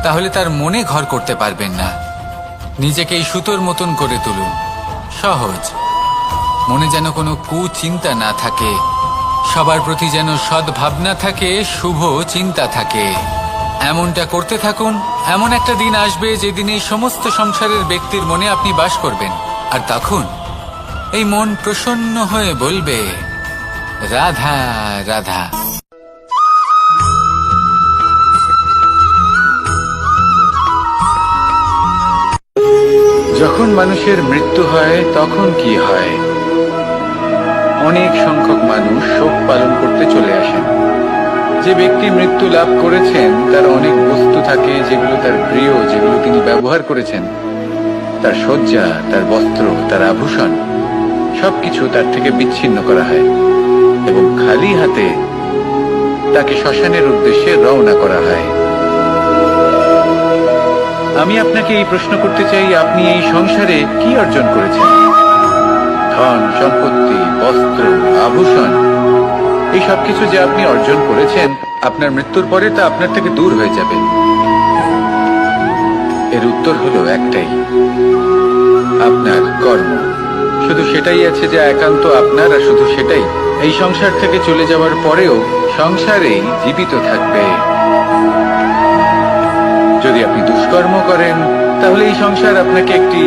তাহলে তার মনে ঘর করতে পারবেন না। নিজেকে এই সুতোর মতন করে তুলুন, সহজ। মনে যেন কোনো কুচিন্তা না থাকে, সবার প্রতি যেন সদ্ভাবনা থাকে, শুভ চিন্তা থাকে। এমনটা করতে থাকুন। এমন একটা দিন আসবে যেদিন এই সমস্ত সংসারের ব্যক্তির মনে আপনি বাস করবেন। আর তখন এই মন প্রসন্ন হয়ে বলবে, রাধা রাধা। যখন মানুষের মৃত্যু হয় তখন কি হয়? অনেক সংখ্যক মানুষ শোক পালন করতে চলে আসেন। যে ব্যক্তি মৃত্যু লাভ করেছেন, তার অনেক বস্তু থাকে যেগুলো তার প্রিয়, যেগুলো তিনি ব্যবহার করেছেন। তার শয্যা, তার বস্ত্র, তার আভূষণ সবকিছু তার থেকে বিচ্ছিন্ন করা হয় এবং খালি হাতে তাকে শ্মশানের উদ্দেশ্যে রওনা করা হয়। আমি আপনাকে এই প্রশ্ন করতে চাই, আপনি এই সংসারে কি অর্জন করেছেন? ধন সম্পত্তি, বস্ত্র, আভূষণ, এই সবকিছু যে আপনি অর্জন করেছেন, আপনার মৃত্যুর পরে তা আপনার থেকে দূর হয়ে যাবে। এর উত্তর হলো একটাই, আপনার কর্ম। শুধু সেটাই আছে যা একান্ত আপনার, আর শুধু সেটাই এই সংসার থেকে চলে যাওয়ার পরেও সংসারেই জীবিত থাকবে। যদি আপনি দুষ্কর্ম করেন, তাহলে এই সংসার আপনাকে একটি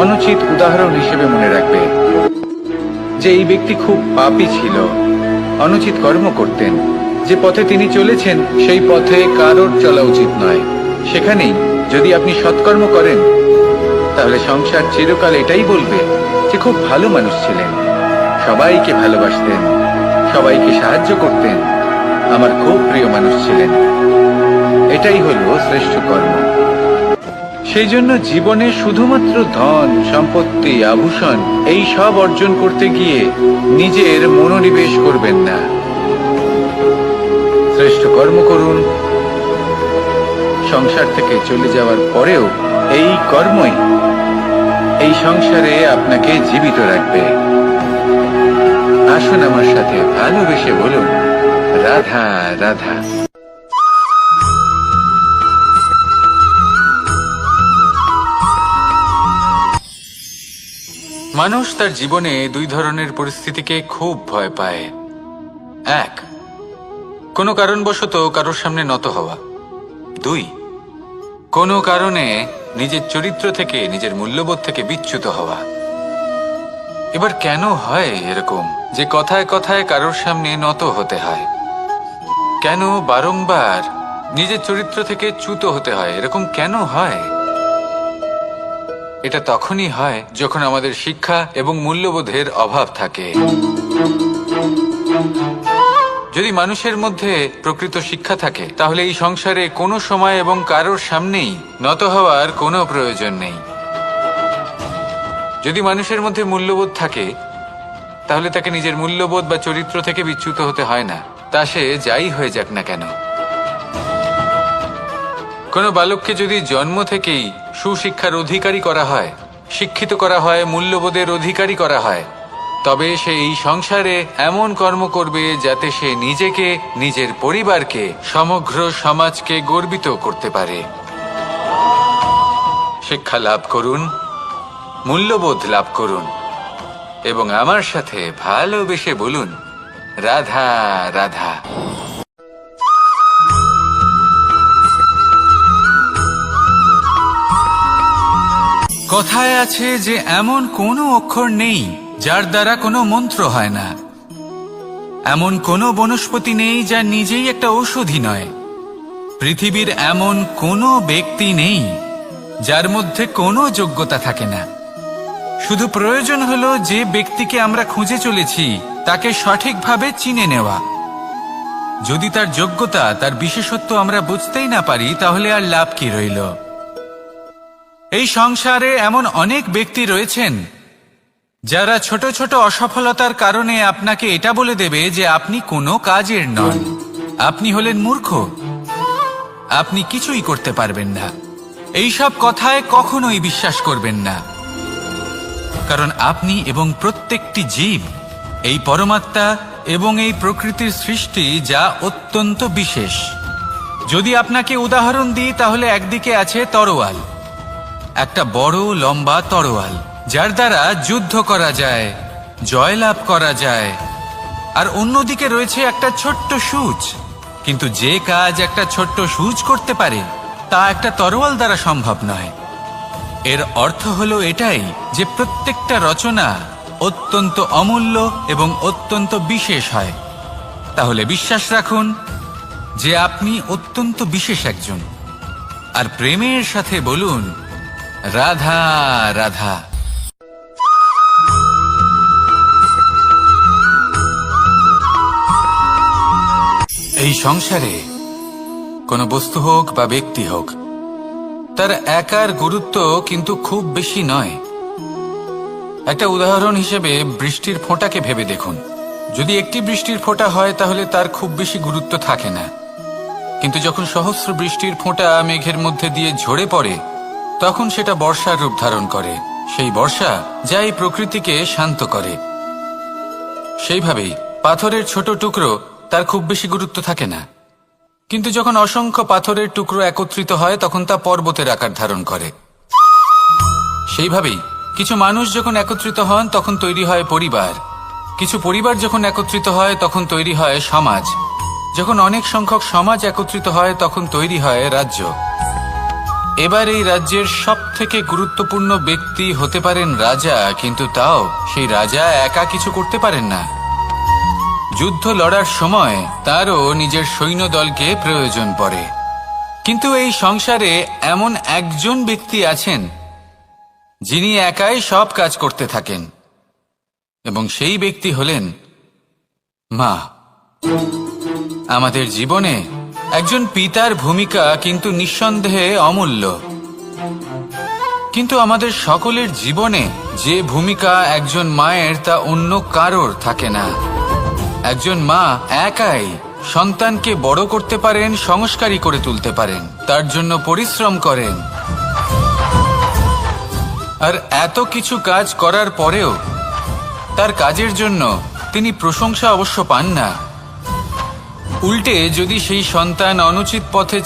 অনুচিত উদাহরণ হিসেবে মনে রাখবে যে এই ব্যক্তি খুব পাপী ছিল, অনুচিত কর্ম করতেন। যে পথে তিনি চলেছেন, সেই পথে কারোর চলা উচিত নয়। সেখানেই যদি আপনি সৎকর্ম করেন, তাহলে সংসার চিরকাল এটাই বলবে যে খুব ভালো মানুষ ছিলেন, সবাইকে ভালোবাসতেন, সবাইকে সাহায্য করতেন, আমার খুব প্রিয় মানুষ ছিলেন। এটাই হলো শ্রেষ্ঠ কর্ম। সেই জন্য জীবনে শুধুমাত্র ধন সম্পত্তি, আভূষণ এই সব অর্জন করতে গিয়ে নিজের মনোনিবেশ করবেন না। শ্রেষ্ঠ কর্ম করুন। সংসার থেকে চলে যাওয়ার পরেও এই কর্মই এই সংসারে আপনাকে জীবিত রাখবে। আসুন আমার সাথে ভালোবেসে বলুন, রাধা রাধা। মানুষ তার জীবনে দুই ধরনের পরিস্থিতিকে খুব ভয় পায়। এক, কোনো কারণবশত কারোর সামনে নত হওয়া। দুই, কোনো কারণে নিজের চরিত্র থেকে, নিজের মূল্যবোধ থেকে বিচ্যুত হওয়া। এবার কেন হয় এরকম যে কথায় কথায় কারোর সামনে নত হতে হয়? কেন বারংবার নিজের চরিত্র থেকে চ্যুত হতে হয়? এরকম কেন হয়? এটা তখনই হয় যখন আমাদের শিক্ষা এবং মূল্যবোধের অভাব থাকে। যদি মানুষের মধ্যে প্রকৃত শিক্ষা থাকে, তাহলে এই সংসারে কোনো সময় এবং কারোর সামনেই নত হওয়ার কোনো প্রয়োজন নেই। যদি মানুষের মধ্যে মূল্যবোধ থাকে, তাহলে তাকে নিজের মূল্যবোধ বা চরিত্র থেকে বিচ্যুত হতে হয় না, তা সে যাই হয়ে যাক না কেন। কোনো বালককে যদি জন্ম থেকেই সুশিক্ষার অধিকারী করা হয়, শিক্ষিত করা হয়, মূল্যবোধের অধিকারী করা হয়, তবে সে এই সংসারে এমন কর্ম করবে যাতে সে নিজেকে, নিজের পরিবারকে, সমগ্র সমাজকে গর্বিত করতে পারে। সে শিক্ষা লাভ করুন, মূল্যবোধ লাভ করুন এবং আমার সাথে ভালোবেসে বলুন, রাধা রাধা। কথায় আছে যে এমন কোনো অক্ষর নেই যার দ্বারা কোনো মন্ত্র হয় না, এমন কোনো বনস্পতি নেই যা নিজেই একটা ঔষধি নয়, পৃথিবীর এমন কোনো ব্যক্তি নেই যার মধ্যে কোনো যোগ্যতা থাকে না। শুধু প্রয়োজন হলো যে ব্যক্তিকে আমরা খুঁজে চলেছি তাকে সঠিকভাবে চিনে নেওয়া। যদি তার যোগ্যতা, তার বিশেষত্ব আমরা বুঝতেই না পারি, তাহলে আর লাভ কি রইল? এই সংসারে এমন অনেক ব্যক্তি রয়েছেন যারা ছোট ছোট অসফলতার কারণে আপনাকে এটা বলে দেবে যে আপনি কোনো কাজের নন, আপনি হলেন মূর্খ, আপনি কিছুই করতে পারবেন না। এইসব কথায় কখনোই বিশ্বাস করবেন না, কারণ আপনি এবং প্রত্যেকটি জীব এই পরমাত্মা এবং এই প্রকৃতির সৃষ্টি, যা অত্যন্ত বিশেষ। যদি আপনাকে উদাহরণ দিই তাহলে একদিকে আছে তরোয়াল, একটা বড় লম্বা তরোয়াল যার দ্বারা যুদ্ধ করা যায়, জয়লাভ করা যায়, আর অন্যদিকে রয়েছে একটা ছোট্ট সূচ। কিন্তু যে কাজ একটা ছোট্ট সূচ করতে পারে তা একটা তরোয়াল দ্বারা সম্ভব নয়। এর অর্থ হলো এটাই যে প্রত্যেকটা রচনা অত্যন্ত অমূল্য এবং অত্যন্ত বিশেষ হয়। তাহলে বিশ্বাস রাখুন যে আপনি অত্যন্ত বিশেষ একজন, আর প্রেমের সাথে বলুন, রাধা রাধা। এই সংসারে কোনো বস্তু হোক বা ব্যক্তি হোক, তার একার গুরুত্ব কিন্তু খুব বেশি নয়। একটা উদাহরণ হিসেবে বৃষ্টির ফোঁটাকে ভেবে দেখুন। যদি একটি বৃষ্টির ফোঁটা হয় তাহলে তার খুব বেশি গুরুত্ব থাকে না, কিন্তু যখন সহস্র বৃষ্টির ফোঁটা মেঘের মধ্যে দিয়ে ঝরে পড়ে তখন সেটা বর্ষার রূপ ধারণ করে। সেই বর্ষা যা এই প্রকৃতিকে শান্ত করে। সেইভাবেই পাথরের ছোট টুকরো, তার খুব বেশি গুরুত্ব থাকে না, কিন্তু যখন অসংখ্য পাথরের টুকরো একত্রিত হয় তখন তা পর্বতের আকার ধারণ করে। সেইভাবেই কিছু মানুষ যখন একত্রিত হন তখন তৈরি হয় পরিবার, কিছু পরিবার যখন একত্রিত হয় তখন তৈরি হয় সমাজ, যখন অনেক সংখ্যক সমাজ একত্রিত হয় তখন তৈরি হয় রাজ্য। এবার এই রাজ্যের সবথেকে গুরুত্বপূর্ণ ব্যক্তি হতে পারেন রাজা, কিন্তু তাও সেই রাজা একা কিছু করতে পারেন না। যুদ্ধ লড়ার সময় তারও নিজের সৈন্যদলকে প্রয়োজন পড়ে। কিন্তু এই সংসারে এমন একজন ব্যক্তি আছেন যিনি একাই সব কাজ করতে থাকেন, এবং সেই ব্যক্তি হলেন মা। আমাদের জীবনে একজন পিতার ভূমিকা কিন্তু নিঃসন্দেহে অমূল্য, কিন্তু আমাদের সকলের জীবনে যে ভূমিকা একজন মায়ের তা অন্য কারোর থাকে না। একজন মা একাই সন্তানকে বড় করতে পারেন, সংস্কারী করে তুলতে পারেন, তার জন্য পরিশ্রম করেন, আর এত কিছু কাজ করার পরেও তার কাজের জন্য তিনি প্রশংসা অবশ্য পান না। উল্টে যদি সেই সন্তান অনুচিত পথে